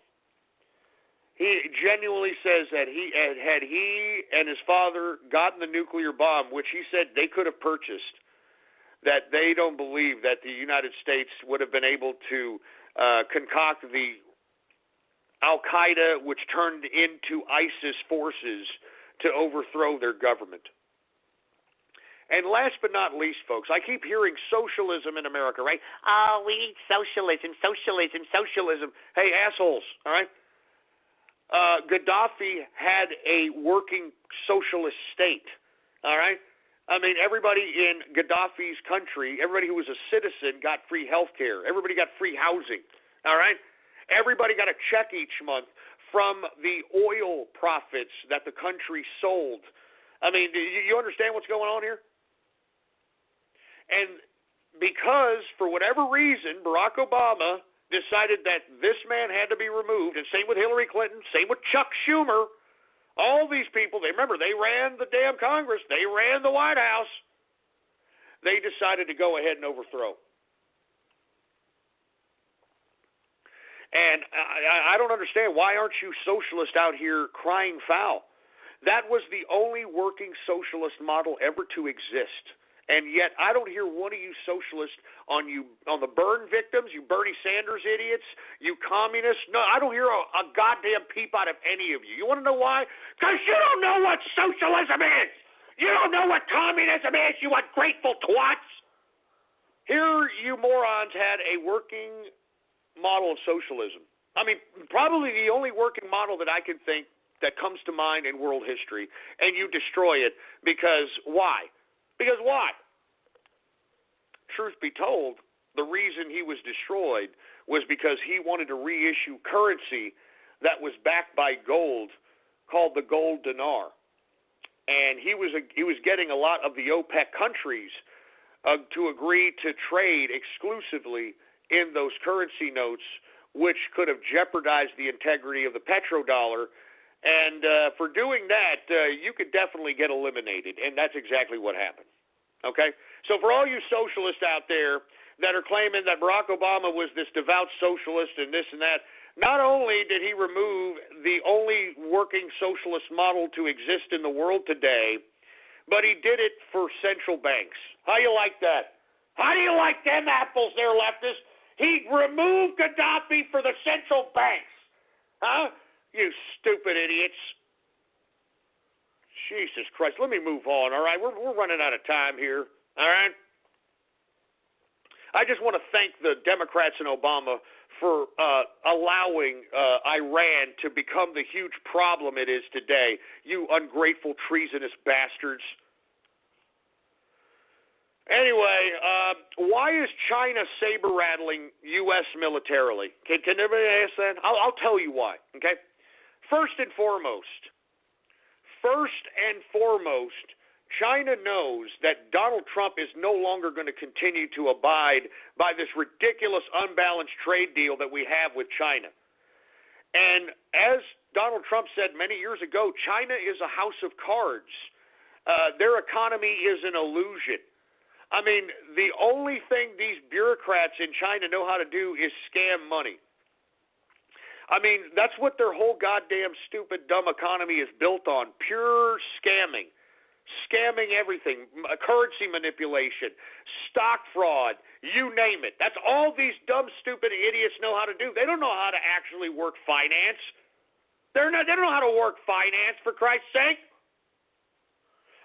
He genuinely says that had he and his father gotten the nuclear bomb, which he said they could have purchased, that they don't believe that the United States would have been able to concoct the Al-Qaeda, which turned into ISIS forces to overthrow their government. And last but not least, folks, I keep hearing socialism in America, right? Oh, we need socialism, socialism, socialism. Hey, assholes, all right? Gaddafi had a working socialist state, all right? I mean, everybody in Gaddafi's country, everybody who was a citizen got free health care. Everybody got free housing, all right? Everybody got a check each month from the oil profits that the country sold. I mean, do you understand what's going on here? And because, for whatever reason, Barack Obama decided that this man had to be removed, and same with Hillary Clinton, same with Chuck Schumer, all these people, they ran the damn Congress, they ran the White House, they decided to go ahead and overthrow. And I don't understand, why aren't you socialists out here crying foul? That was the only working socialist model ever to exist. And yet I don't hear one of you socialists on the burn victims, you Bernie Sanders idiots, you communists. No, I don't hear a goddamn peep out of any of you. You want to know why? Because you don't know what socialism is. You don't know what communism is, you ungrateful twats. Here you morons had a working model of socialism. I mean, probably the only working model that I can think that comes to mind in world history, and you destroy it because why? Because what? Truth be told, the reason he was destroyed was because he wanted to reissue currency that was backed by gold called the gold dinar. And he was getting a lot of the OPEC countries to agree to trade exclusively in those currency notes, which could have jeopardized the integrity of the petrodollar. And for doing that, you could definitely get eliminated, and that's exactly what happened. Okay? So for all you socialists out there that are claiming that Barack Obama was this devout socialist and this and that, not only did he remove the only working socialist model to exist in the world today, but he did it for central banks. How you like that? How do you like them apples there, leftists? He removed Gaddafi for the central banks. Huh? You stupid idiots. Jesus Christ. Let me move on, all right? We're running out of time here, all right? I just want to thank the Democrats and Obama for allowing Iran to become the huge problem it is today. You ungrateful, treasonous bastards. Anyway, why is China saber-rattling U.S. militarily? Can everybody ask that? I'll tell you why, okay? First and foremost, China knows that Donald Trump is no longer going to continue to abide by this ridiculous unbalanced trade deal that we have with China. And as Donald Trump said many years ago, China is a house of cards. Their economy is an illusion. I mean, the only thing these bureaucrats in China know how to do is scam money. I mean, that's what their whole goddamn stupid, dumb economy is built on, pure scamming. Scamming everything, currency manipulation, stock fraud, you name it. That's all these dumb, stupid idiots know how to do. They don't know how to actually work finance. They don't know how to work finance, for Christ's sake.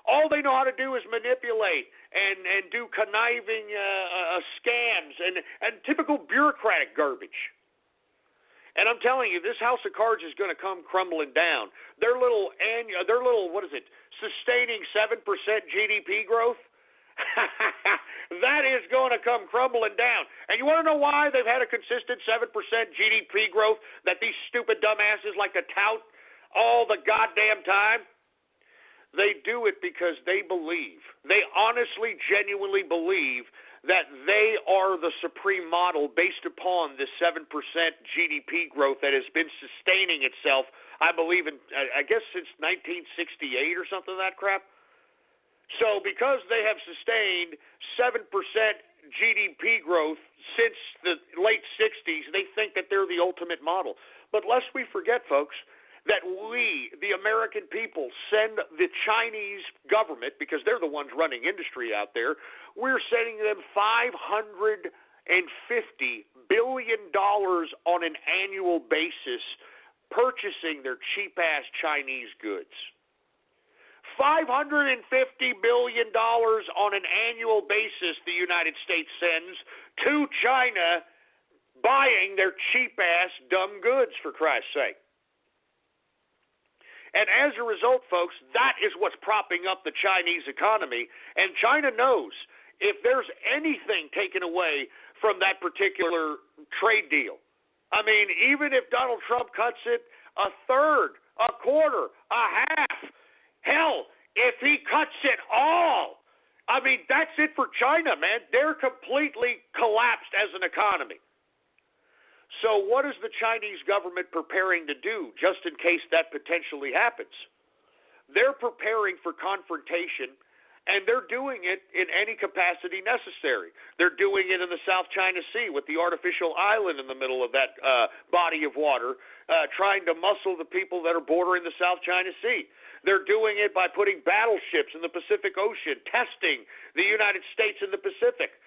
All they know how to do is manipulate and do conniving scams and typical bureaucratic garbage. And I'm telling you, this house of cards is going to come crumbling down. Their little sustaining 7% GDP growth, that is going to come crumbling down. And you want to know why they've had a consistent 7% GDP growth that these stupid dumbasses like to tout all the goddamn time? They do it because they believe, they honestly, genuinely believe that they are the supreme model based upon the 7% GDP growth that has been sustaining itself, I believe, I guess since 1968 or something of that crap. So because they have sustained 7% GDP growth since the late 60s, they think that they're the ultimate model. But lest we forget, folks, that we, the American people, send the Chinese government, because they're the ones running industry out there, we're sending them $550 billion on an annual basis purchasing their cheap-ass Chinese goods. $550 billion on an annual basis the United States sends to China buying their cheap-ass dumb goods, for Christ's sake. And as a result, folks, that is what's propping up the Chinese economy. And China knows if there's anything taken away from that particular trade deal, I mean, even if Donald Trump cuts it a third, a quarter, a half, hell, if he cuts it all, I mean, that's it for China, man. They're completely collapsed as an economy. So what is the Chinese government preparing to do just in case that potentially happens? They're preparing for confrontation, and they're doing it in any capacity necessary. They're doing it in the South China Sea with the artificial island in the middle of that body of water, trying to muscle the people that are bordering the South China Sea. They're doing it by putting battleships in the Pacific Ocean, testing the United States in the Pacific.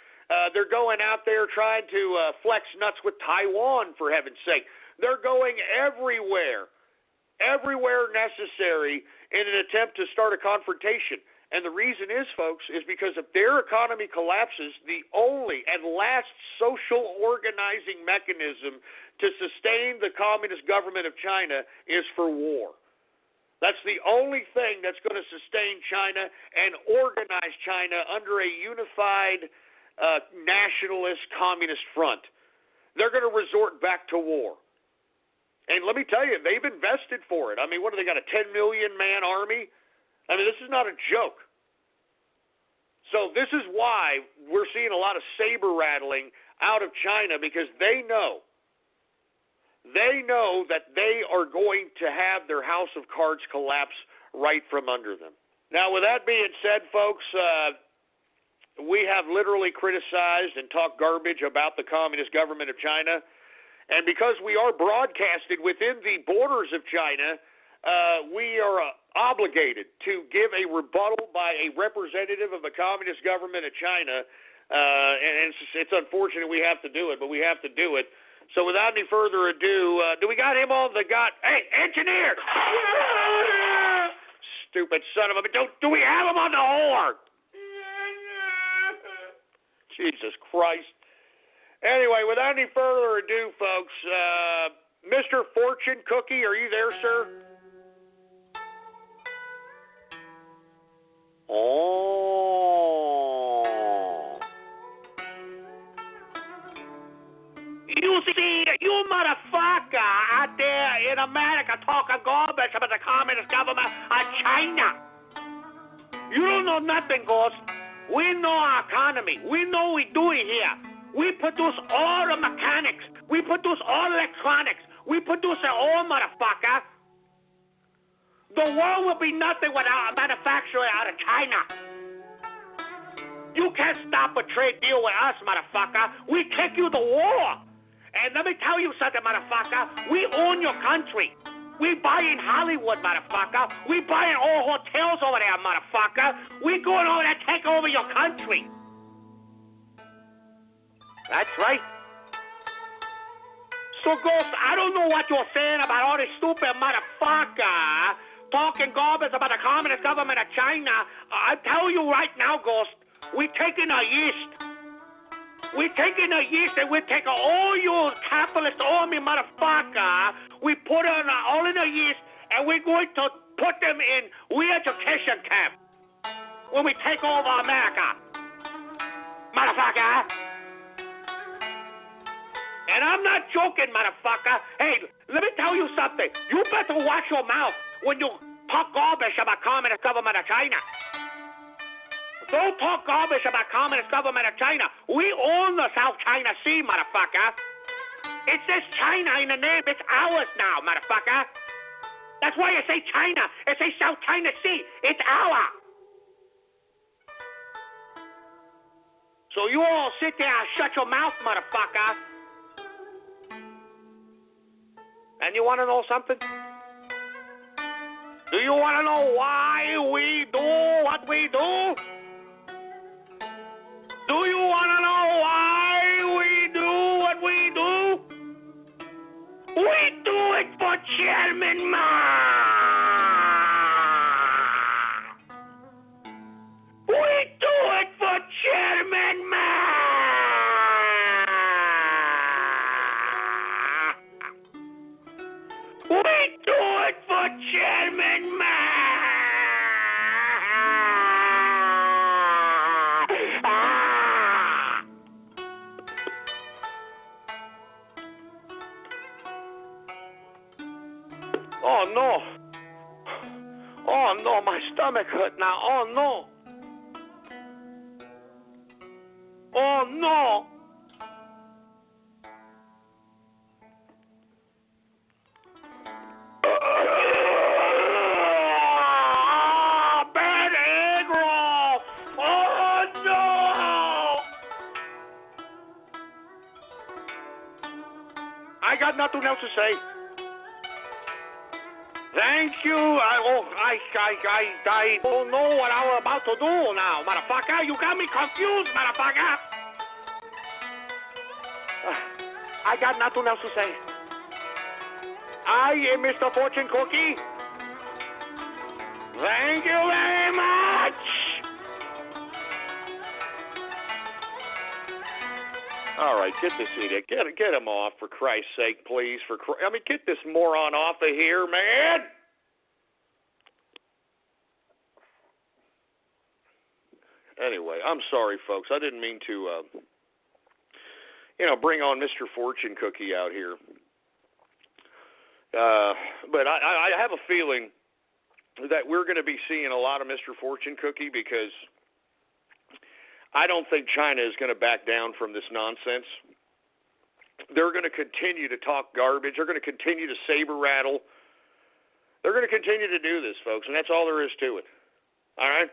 They're going out there trying to flex nuts with Taiwan, for heaven's sake. They're going everywhere necessary in an attempt to start a confrontation. And the reason is, folks, is because if their economy collapses, the only and last social organizing mechanism to sustain the communist government of China is for war. That's the only thing that's going to sustain China and organize China under a unified nationalist communist front. They're going to resort back to war. And let me tell you, they've invested for it. I mean, what do they got, a 10 million man army? I mean, this is not a joke. So this is why we're seeing a lot of saber rattling out of China, because they know that they are going to have their house of cards collapse right from under them. Now, with that being said, folks, we have literally criticized and talked garbage about the communist government of China. And because we are broadcasted within the borders of China, we are obligated to give a rebuttal by a representative of the communist government of China. And it's unfortunate we have to do it, but we have to do it. So without any further ado, do we got him on the Hey, engineer! Stupid son of a... Do we have him on the horn? Jesus Christ. Anyway, without any further ado, folks, Mr. Fortune Cookie, are you there, sir? Oh. You see, you motherfucker out there in America talking garbage about the communist government of China. You don't know nothing, Ghost. We know our economy. We know what we do here. We produce all the mechanics. We produce all electronics. We produce it all, motherfucker. The world will be nothing without a manufacturer out of China. You can't stop a trade deal with us, motherfucker. We take you to war. And let me tell you something, motherfucker. We own your country. We buying Hollywood, motherfucker. We buying all hotels over there, motherfucker. We going over there to take over your country. That's right. So, Ghost, I don't know what you're saying about all this stupid motherfucker talking garbage about the communist government of China. I tell you right now, Ghost, we're taking our yeast. We're taking the yeast and we're taking all your capitalist army motherfucker. We put it all in the yeast and we're going to put them in re-education camp when we take over America. Motherfucker. And I'm not joking, motherfucker. Hey, let me tell you something. You better watch your mouth when you talk garbage about communist government of China. Don't talk garbage about communist government of China. We own the South China Sea, motherfucker. It says China in the name. It's ours now, motherfucker. That's why I say China. It says South China Sea. It's ours. So you all sit there and shut your mouth, motherfucker. And you want to know something? Do you want to know why we do what we do? Do you want to know why we do what we do? We do it for Chairman Ma. We do it for Chairman Ma. We do it for Chairman Ma. Oh no. Oh no, my stomach hurt now. Oh no. Oh no. Bad egg roll. Oh no. I got nothing else to say. Thank you. I don't know what I was about to do now, motherfucker. You got me confused, motherfucker. I got nothing else to say. I am Mr. Fortune Cookie. Thank you very much. All right, get this idiot. Get him off, for Christ's sake, please. Get this moron off of here, man. Anyway, I'm sorry, folks. I didn't mean to, bring on Mr. Fortune Cookie out here. But I have a feeling that we're going to be seeing a lot of Mr. Fortune Cookie because I don't think China is going to back down from this nonsense. They're going to continue to talk garbage. They're going to continue to saber rattle. They're going to continue to do this, folks, and that's all there is to it. All right?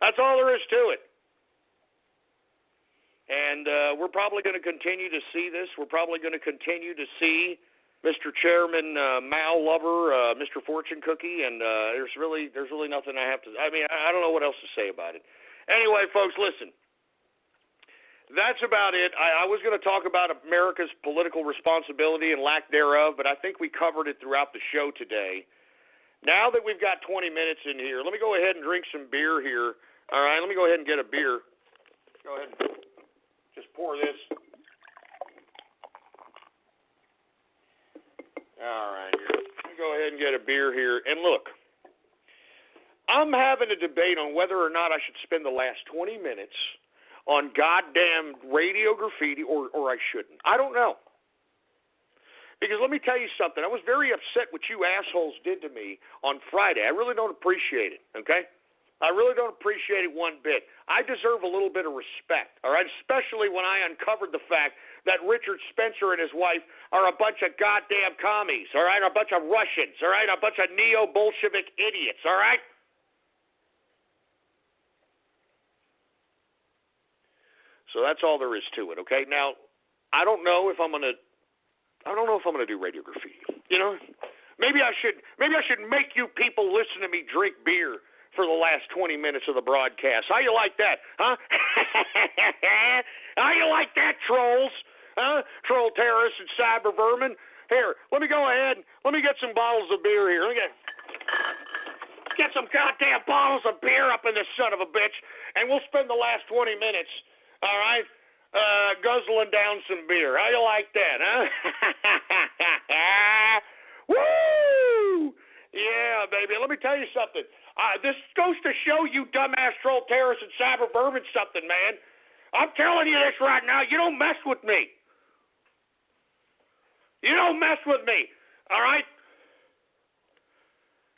That's all there is to it. And we're probably going to continue to see this. We're probably going to continue to see Mr. Chairman Mao Lover, Mr. Fortune Cookie, and there's really nothing I have to. I mean, I don't know what else to say about it. Anyway, folks, listen. That's about it. I was going to talk about America's political responsibility and lack thereof, but I think we covered it throughout the show today. Now that we've got 20 minutes in here, let me go ahead and drink some beer here. All right, let me go ahead and get a beer. Go ahead and just pour this. All right, here. Let me go ahead and get a beer here. And look, I'm having a debate on whether or not I should spend the last 20 minutes on goddamn Radio Graffiti, or I shouldn't. I don't know. Because let me tell you something. I was very upset what you assholes did to me on Friday. I really don't appreciate it, okay? I really don't appreciate it one bit. I deserve a little bit of respect, all right? Especially when I uncovered the fact that Richard Spencer and his wife are a bunch of goddamn commies, all right? A bunch of Russians, all right? A bunch of neo-Bolshevik idiots, all right? So that's all there is to it, okay? Now, I don't know if I'm going to do Radio Graffiti. You know? Maybe I should make you people listen to me drink beer for the last 20 minutes of the broadcast. How you like that, huh? How you like that, trolls? Huh? Troll terrorists and cyber vermin. Here, let me go ahead. Let me get some bottles of beer here. Let me get some goddamn bottles of beer up in this son of a bitch, and we'll spend the last 20 minutes, all right, guzzling down some beer. How you like that, huh? Woo! Yeah, baby. Let me tell you something. This goes to show you dumbass troll terrorists and cyber vermin something, man. I'm telling you this right now. You don't mess with me. You don't mess with me, all right?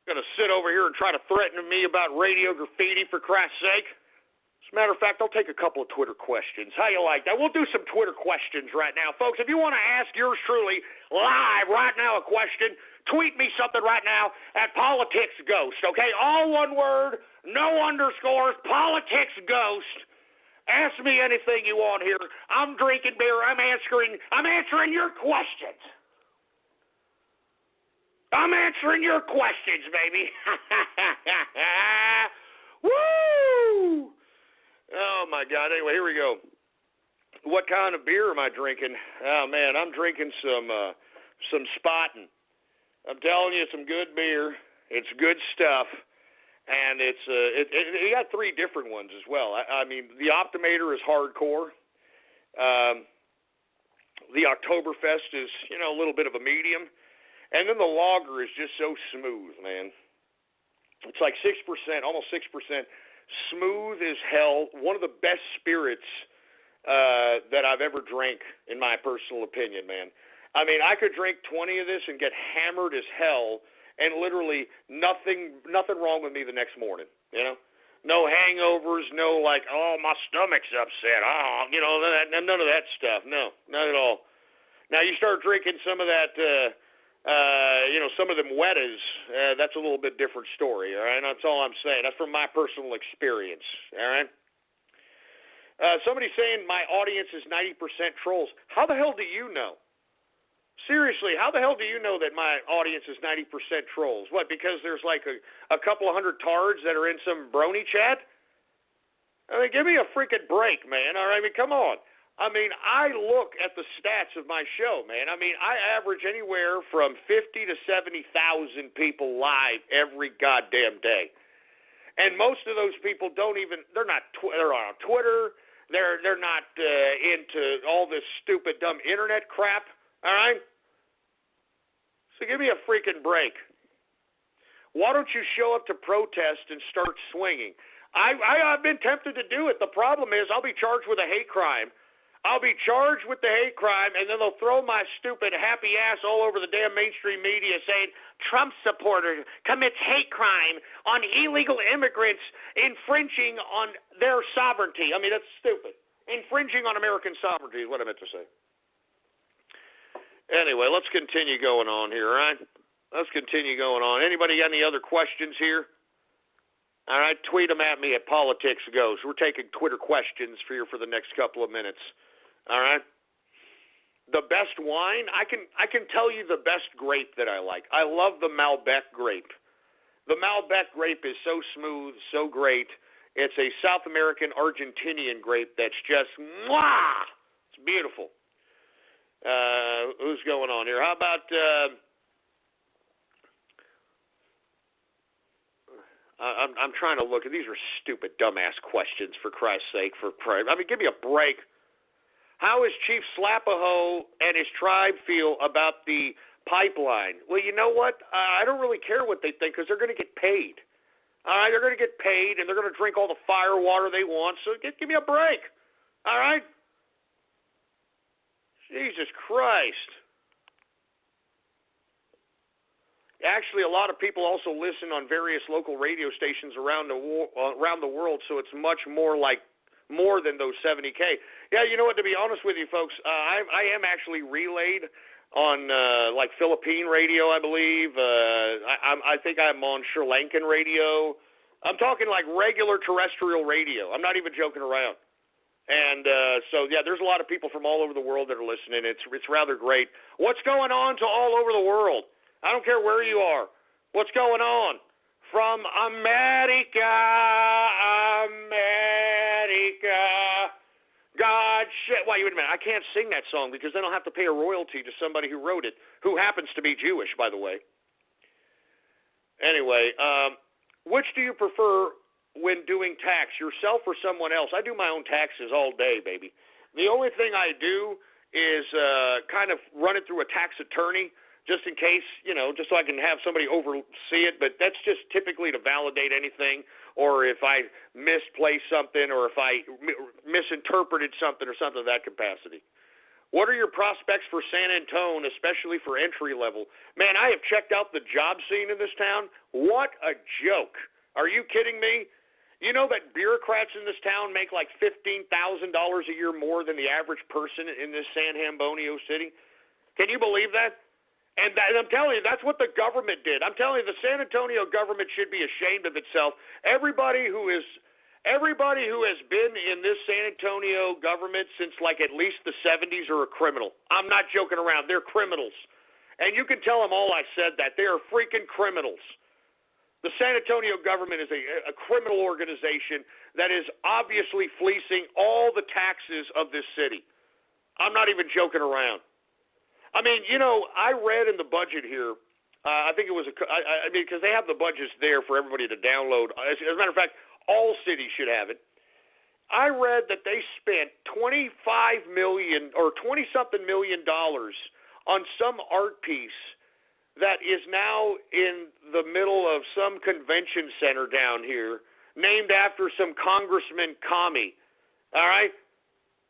Going to sit over here and try to threaten me about Radio Graffiti, for Christ's sake. As a matter of fact, I'll take a couple of Twitter questions. How you like that? We'll do some Twitter questions right now. Folks, if you want to ask yours truly live right now a question, tweet me something right now at PoliticsGhost, okay? All one word, no underscores, PoliticsGhost. Ask me anything you want here. I'm drinking beer. I'm answering your questions. I'm answering your questions, baby. Woo! Oh, my God. Anyway, here we go. What kind of beer am I drinking? Oh, man, I'm drinking some Spaten. I'm telling you, some good beer. It's good stuff, and it got three different ones as well. I mean, the Optimator is hardcore. The Oktoberfest is, a little bit of a medium, and then the lager is just so smooth, man. It's like 6%, almost 6%, smooth as hell. One of the best spirits that I've ever drank, in my personal opinion, man. I mean, I could drink 20 of this and get hammered as hell, and literally nothing wrong with me the next morning, No hangovers, no like, oh, my stomach's upset, none of that stuff. No, not at all. Now, you start drinking some of that, some of them Wettas, that's a little bit different story, all right? That's all I'm saying. That's from my personal experience, all right? Somebody's saying my audience is 90% trolls. How the hell do you know? Seriously, how the hell do you know that my audience is 90% trolls? What, because there's like a couple of hundred tards that are in some brony chat? I mean, give me a freaking break, man. All right, I mean, come on. I mean, I look at the stats of my show, man. I mean, I average anywhere from 50 to 70,000 people live every goddamn day. And most of those people they're on Twitter. They're not into all this stupid, dumb internet crap. All right? So give me a freaking break. Why don't you show up to protest and start swinging? I've been tempted to do it. The problem is I'll be charged with a hate crime. I'll be charged with the hate crime, and then they'll throw my stupid happy ass all over the damn mainstream media saying Trump supporter commits hate crime on illegal immigrants infringing on their sovereignty. I mean, that's stupid. Infringing on American sovereignty is what I meant to say. Anyway, let's continue going on here, all right? Let's continue going on. Anybody got any other questions here? All right, tweet them at me at PoliticsGhost. We're taking Twitter questions for the next couple of minutes. All right? The best wine, I can tell you the best grape that I like. I love the Malbec grape. The Malbec grape is so smooth, so great. It's a South American Argentinian grape that's just mwah! It's beautiful. Who's going on here? How about I'm trying to look at these are stupid dumbass questions, for Christ's sake. I mean, give me a break. How is Chief Slapaho and his tribe feel about the pipeline? Well, you know what? I don't really care what they think because they're going to get paid. All right, they're going to get paid and they're going to drink all the fire water they want. So give me a break. All right? Jesus Christ. Actually, a lot of people also listen on various local radio stations around the world, so it's much more than those 70K. Yeah, you know what, to be honest with you folks, I am actually relayed on Philippine radio, I believe. I think I'm on Sri Lankan radio. I'm talking like regular terrestrial radio. I'm not even joking around. And so, yeah, there's a lot of people from all over the world that are listening. It's rather great. What's going on to all over the world? I don't care where you are. What's going on? From America, God shit. Wait a minute. I can't sing that song because then I'll have to pay a royalty to somebody who wrote it, who happens to be Jewish, by the way. Anyway, which do you prefer when doing tax, yourself or someone else? I do my own taxes all day, baby. The only thing I do is kind of run it through a tax attorney, just in case, just so I can have somebody oversee it, but that's just typically to validate anything, or if I misplaced something, or if I misinterpreted something, or something of that capacity. What are your prospects for San Antone, especially for entry level? Man, I have checked out the job scene in this town. What a joke. Are you kidding me? You know that bureaucrats in this town make like $15,000 a year more than the average person in this San Antonio city? Can you believe that? And I'm telling you, that's what the government did. I'm telling you, the San Antonio government should be ashamed of itself. Everybody who has been in this San Antonio government since like at least the 70s are a criminal. I'm not joking around. They're criminals. And you can tell them all I said that. They are freaking criminals. The San Antonio government is a criminal organization that is obviously fleecing all the taxes of this city. I'm not even joking around. I mean, I read in the budget here, I think it was because they have the budgets there for everybody to download. As a matter of fact, all cities should have it. I read that they spent $25 million or $20-something million on some art piece that is now in the middle of some convention center down here, named after some congressman commie. All right?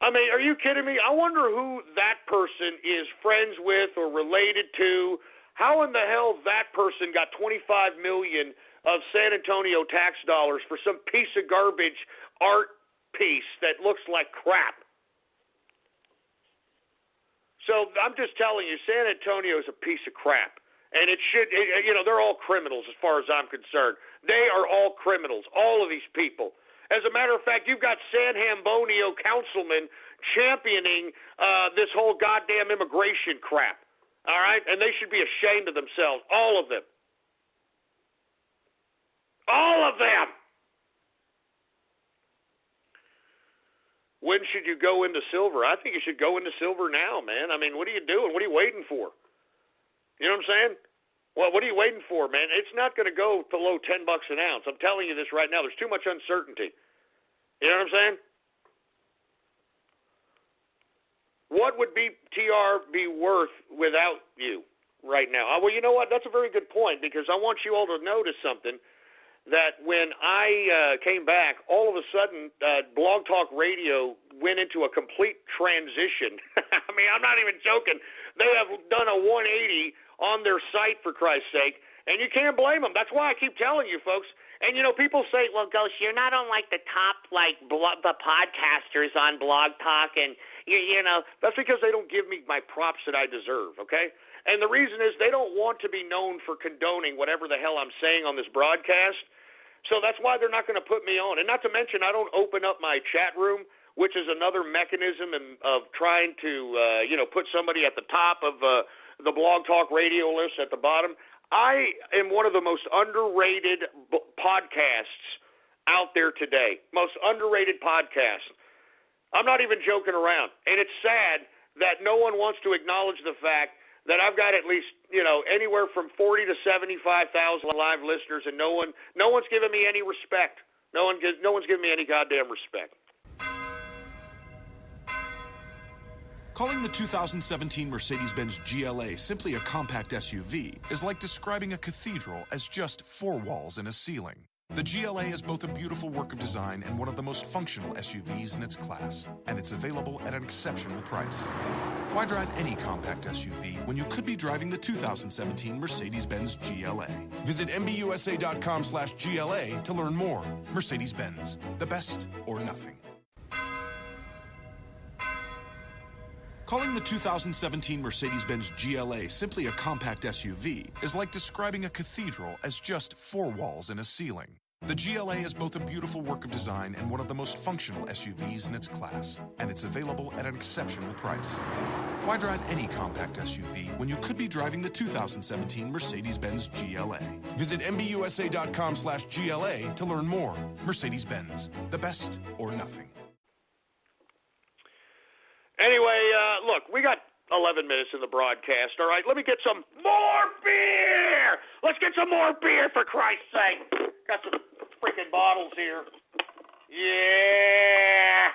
I mean, are you kidding me? I wonder who that person is friends with or related to. How in the hell that person got $25 million of San Antonio tax dollars for some piece of garbage art piece that looks like crap? So I'm just telling you, San Antonio is a piece of crap. And it should, they're all criminals as far as I'm concerned. They are all criminals, all of these people. As a matter of fact, you've got San Antonio councilmen championing this whole goddamn immigration crap. All right? And they should be ashamed of themselves, all of them. All of them! When should you go into silver? I think you should go into silver now, man. I mean, what are you doing? What are you waiting for? You know what I'm saying? Well, what are you waiting for, man? It's not going to go below $10 an ounce. I'm telling you this right now. There's too much uncertainty. You know what I'm saying? What would TR be worth without you right now? Well, you know what? That's a very good point, because I want you all to notice something, that when I came back, all of a sudden, Blog Talk Radio went into a complete transition. I mean, I'm not even joking. They have done a 180 on their site, for Christ's sake, and you can't blame them. That's why I keep telling you, folks. And, people say, well, Ghost, you're not on, the top, the podcasters on Blog Talk, and, that's because they don't give me my props that I deserve, okay? And the reason is they don't want to be known for condoning whatever the hell I'm saying on this broadcast, so that's why they're not going to put me on. And not to mention, I don't open up my chat room, which is another mechanism of trying to, put somebody at the top of the Blog Talk Radio list at the bottom. I am one of the most underrated podcasts out there today. Most underrated podcasts. I'm not even joking around. And it's sad that no one wants to acknowledge the fact that I've got at least, anywhere from 40 to 75,000 live listeners, and no one's giving me any respect. No one's giving me any goddamn respect. Calling the 2017 Mercedes-Benz GLA simply a compact SUV is like describing a cathedral as just 4 walls and a ceiling. The GLA is both a beautiful work of design and one of the most functional SUVs in its class, and it's available at an exceptional price. Why drive any compact SUV when you could be driving the 2017 Mercedes-Benz GLA? Visit MBUSA.com/GLA to learn more. Mercedes-Benz, the best or nothing. Calling the 2017 Mercedes-Benz GLA simply a compact SUV is like describing a cathedral as just 4 walls and a ceiling. The GLA is both a beautiful work of design and one of the most functional SUVs in its class, and it's available at an exceptional price. Why drive any compact SUV when you could be driving the 2017 Mercedes-Benz GLA? Visit MBUSA.com/GLA to learn more. Mercedes-Benz, the best or nothing. Anyway, look, we got 11 minutes in the broadcast, all right? Let me get some more beer! Let's get some more beer, for Christ's sake! Got some freaking bottles here. Yeah!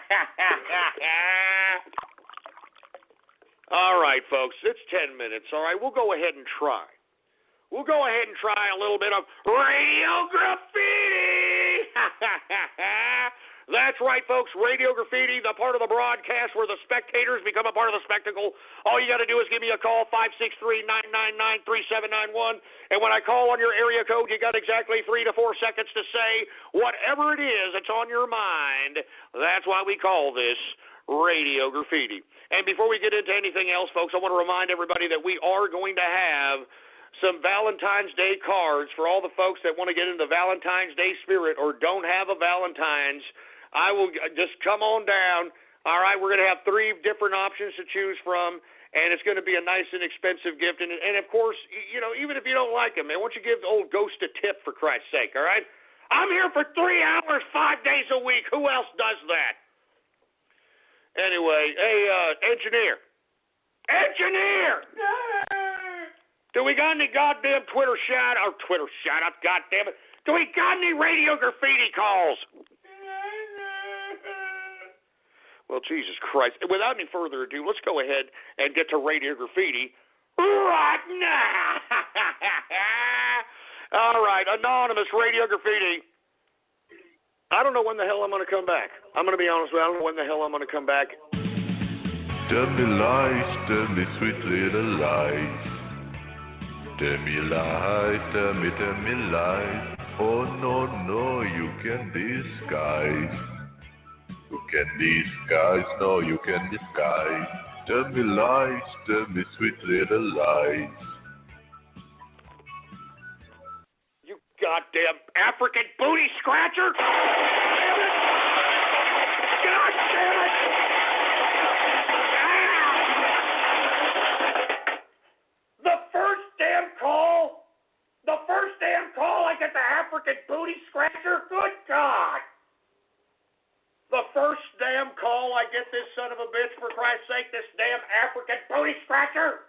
All right, folks, it's 10 minutes, all right? We'll go ahead and try. We'll go ahead and try a little bit of radio graffiti! That's right, folks. Radio graffiti, the part of the broadcast where the spectators become a part of the spectacle. All you got to do is give me a call, 563-999-3791. And when I call on your area code, you got exactly 3 to 4 seconds to say whatever it is that's on your mind. That's why we call this radio graffiti. And before we get into anything else, folks, I want to remind everybody that we are going to have some Valentine's Day cards for all the folks that want to get into the Valentine's Day spirit or don't have a Valentine's. I will just come on down. All right, we're going to have 3 different options to choose from, and it's going to be a nice and expensive gift. And of course, you know, even if you don't like them, man, why don't you give the old Ghost a tip, for Christ's sake, all right? I'm here for 3 hours, 5 days a week. Who else does that? Anyway, hey, engineer. Do we got any goddamn Twitter shout-out, goddammit? Do we got any radio graffiti calls? Well, Jesus Christ. Without any further ado, let's go ahead and get to radio graffiti right now. All right, anonymous radio graffiti. I don't know when the hell I'm going to come back. I'm going to be honest with you. I don't know when the hell I'm going to come back. Tell me lies, tell me sweet little lies. Tell me lies, tell me lies. Oh, no, you can disguise. You can disguise, no, you can disguise. Tell me lies, tell me sweet little lies. You goddamn African booty scratcher! God damn it! The first damn call I get the African booty scratcher? Good God! The first damn call I get this son of a bitch, for Christ's sake, this damn African booty scratcher.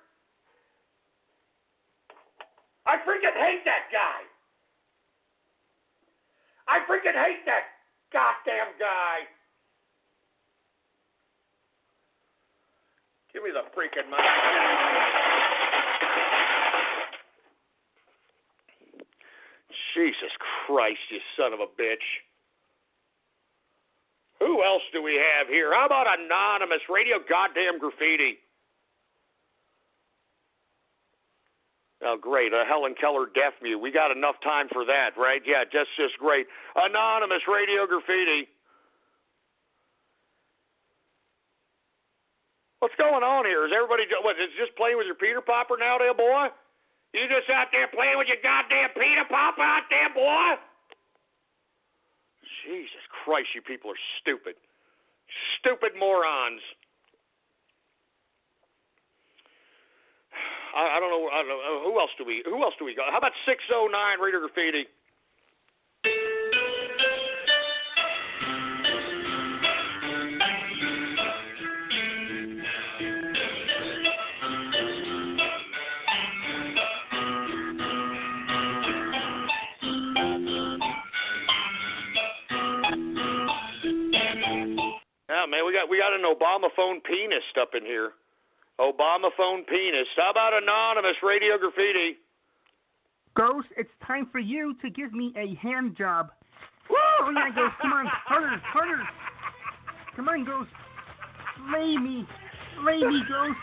I freaking hate that guy. I freaking hate that goddamn guy. Give me the freaking mic. Jesus Christ, you son of a bitch. Who else do we have here? How about anonymous radio goddamn graffiti? Oh, great. Helen Keller deaf mute. We got enough time for that, right? Yeah, just great. Anonymous radio graffiti. What's going on here? Is everybody is just playing with your Peter Popper now, there, boy? You just out there playing with your goddamn Peter Popper out there, boy? Jesus Christ, you people are stupid. Stupid morons. I don't know. Who else do we got? How about 609 Radio Graffiti? Yeah, man, we got an Obama phone penis up in here. Obama phone penis. How about anonymous Radio Graffiti? Ghost, it's time for you to give me a hand job. Woo! Yeah, Ghost, come on. Harder, harder. Come on, Ghost. Slay me. Slay me, Ghost.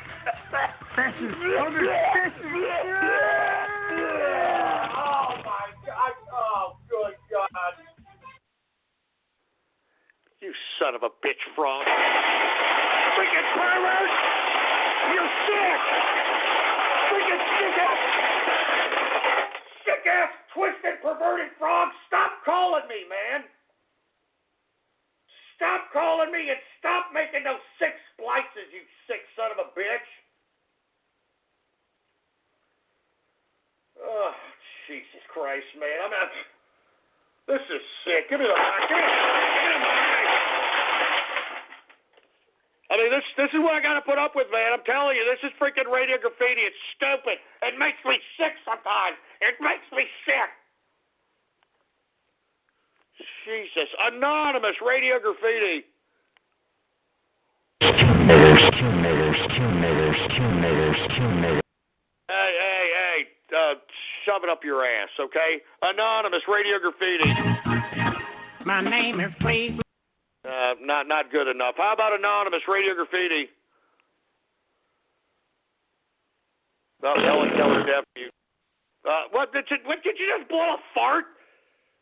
Faster, harder, faster. Oh, my God. Oh, good God. You son of a bitch, Frog. Freaking pervert! You're sick! Freaking sick-ass, twisted, perverted frog! Stop calling me, man! Stop calling me and stop making those sick splices, you sick son of a bitch! Oh, Jesus Christ, man. I'm not... This is sick. Give me the mic. Give me the mic. I mean, this is what I got to put up with, man. I'm telling you, this is freaking radio graffiti. It's stupid. It makes me sick sometimes. It makes me sick. Jesus. Anonymous radio graffiti. Hey. Shove it up your ass, okay? Anonymous radio graffiti. My name is Cleveland. Not good enough. How about anonymous radio graffiti? Oh, Helen Keller deaf mute. What did you just blow a fart?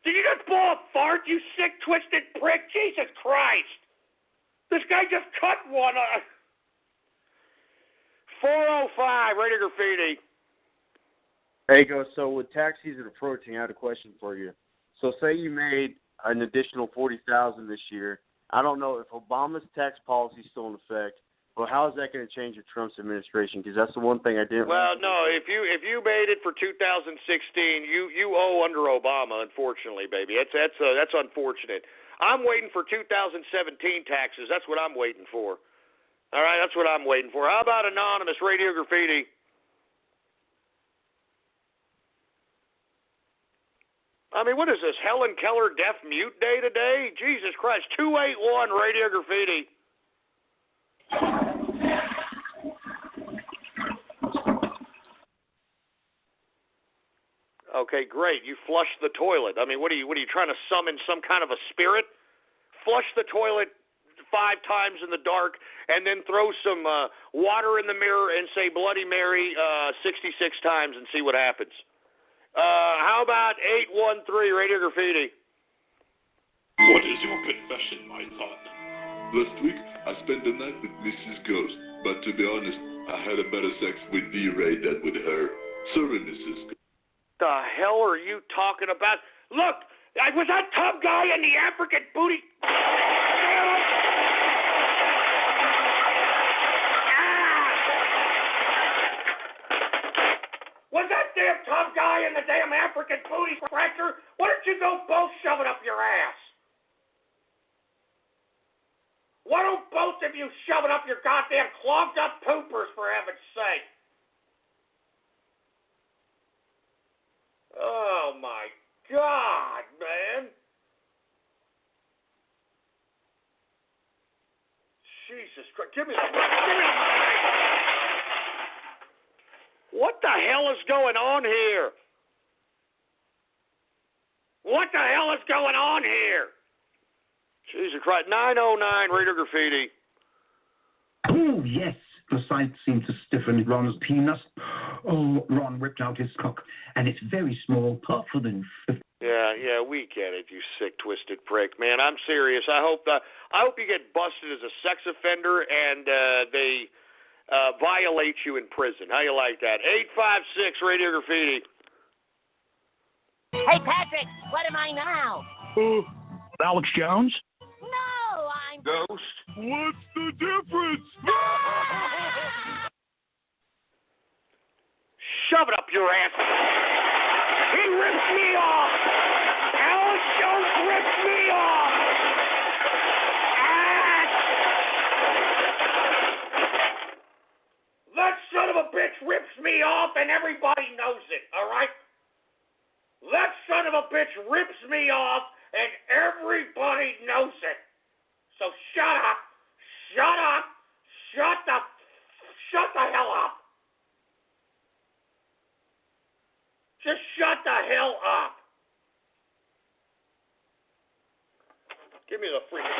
Did you just blow a fart, you sick, twisted prick? Jesus Christ! This guy just cut one. 405 radio graffiti. Hey, Ghost, so with tax season approaching, I had a question for you. So say you made an additional $40,000 this year. I don't know if Obama's tax policy is still in effect, but how is that going to change with Trump's administration? Because that's the one thing I didn't. Well, no, if you made it for 2016, you owe under Obama, unfortunately, baby. That's unfortunate. I'm waiting for 2017 taxes. That's what I'm waiting for. All right, that's what I'm waiting for. How about anonymous radio graffiti? I mean, what is this, Helen Keller deaf mute day today? Jesus Christ, 281 radio graffiti. Okay, great. You flushed the toilet. I mean, what are you trying to summon some kind of a spirit? Flush the toilet 5 times in the dark and then throw some water in the mirror and say Bloody Mary 66 times and see what happens. How about 813 radio graffiti? What is your confession, my son? Last week, I spent the night with Mrs. Ghost, but to be honest, I had a better sex with V-Ray than with her. Sorry, Mrs. Ghost. The hell are you talking about? Look, was that tough guy in the African booty? Was that damn tough guy in the damn African booty scratcher? Why don't you go both shove it up your ass? Why don't both of you shove it up your goddamn clogged up poopers, for heaven's sake? Oh, my God, man. Jesus Christ. Give me the mic. What the hell is going on here? What the hell is going on here? Jesus Christ. 909 radio graffiti. Oh, yes. The sight seemed to stiffen Ron's penis. Oh, Ron whipped out his cock, and it's very small, tougher than... Yeah, we get it, you sick, twisted prick. Man, I'm serious. I hope you get busted as a sex offender and they violate you in prison. How you like that? 856 radio graffiti. Hey, Patrick, what am I now? Alex Jones? No, I'm... Ghost. What's the difference? Shove it up your ass. He rips me off. Alex Jones rips me off. That son of a bitch rips me off and everybody knows it, all right? That son of a bitch rips me off and everybody knows it. So shut up. Shut up. Shut the hell up. Just shut the hell up. me the freaking...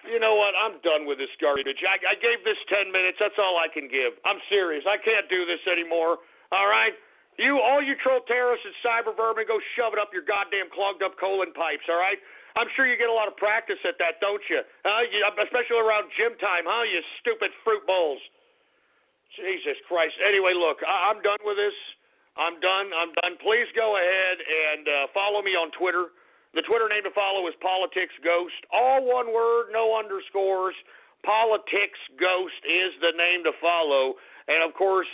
You know what? I'm done with this garbage. I gave this 10 minutes. That's all I can give. I'm serious. I can't do this anymore. All right? All you troll terrorists and cyber vermin, go shove it up your goddamn clogged up colon pipes, all right? I'm sure you get a lot of practice at that, don't you? Especially around gym time, huh? You stupid fruit bowls. Jesus Christ. Anyway, look, I'm done with this. I'm done. Please go ahead and follow me on Twitter. The Twitter name to follow is PoliticsGhost. All one word, no underscores. PoliticsGhost is the name to follow. And, of course,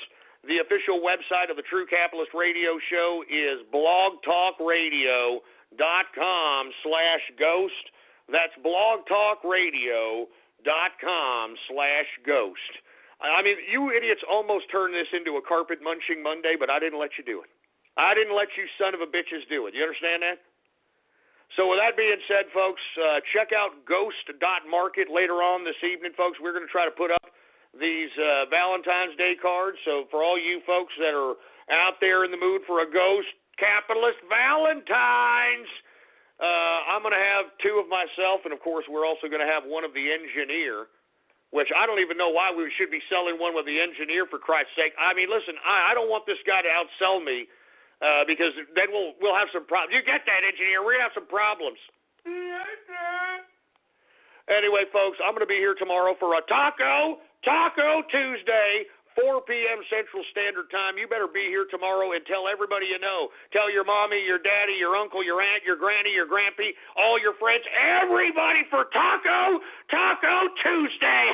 the official website of the True Capitalist Radio Show is blogtalkradio.com/ghost. That's blogtalkradio.com/ghost. I mean, you idiots almost turned this into a carpet-munching Monday, but I didn't let you do it. I didn't let you son of a bitches do it. You understand that? So with that being said, folks, check out ghost.market later on this evening, folks. We're going to try to put up these Valentine's Day cards. So for all you folks that are out there in the mood for a ghost capitalist Valentine's, I'm going to have two of myself, and, of course, we're also going to have one of the engineer, which I don't even know why we should be selling one with the engineer, for Christ's sake. I mean, listen, I don't want this guy to outsell me. Because then we'll have some problems. You get that, engineer? We're going to have some problems. Anyway, folks, I'm going to be here tomorrow for a Taco Tuesday, 4 p.m. Central Standard Time. You better be here tomorrow and tell everybody you know. Tell your mommy, your daddy, your uncle, your aunt, your granny, your grampy, all your friends, everybody for Taco Tuesday.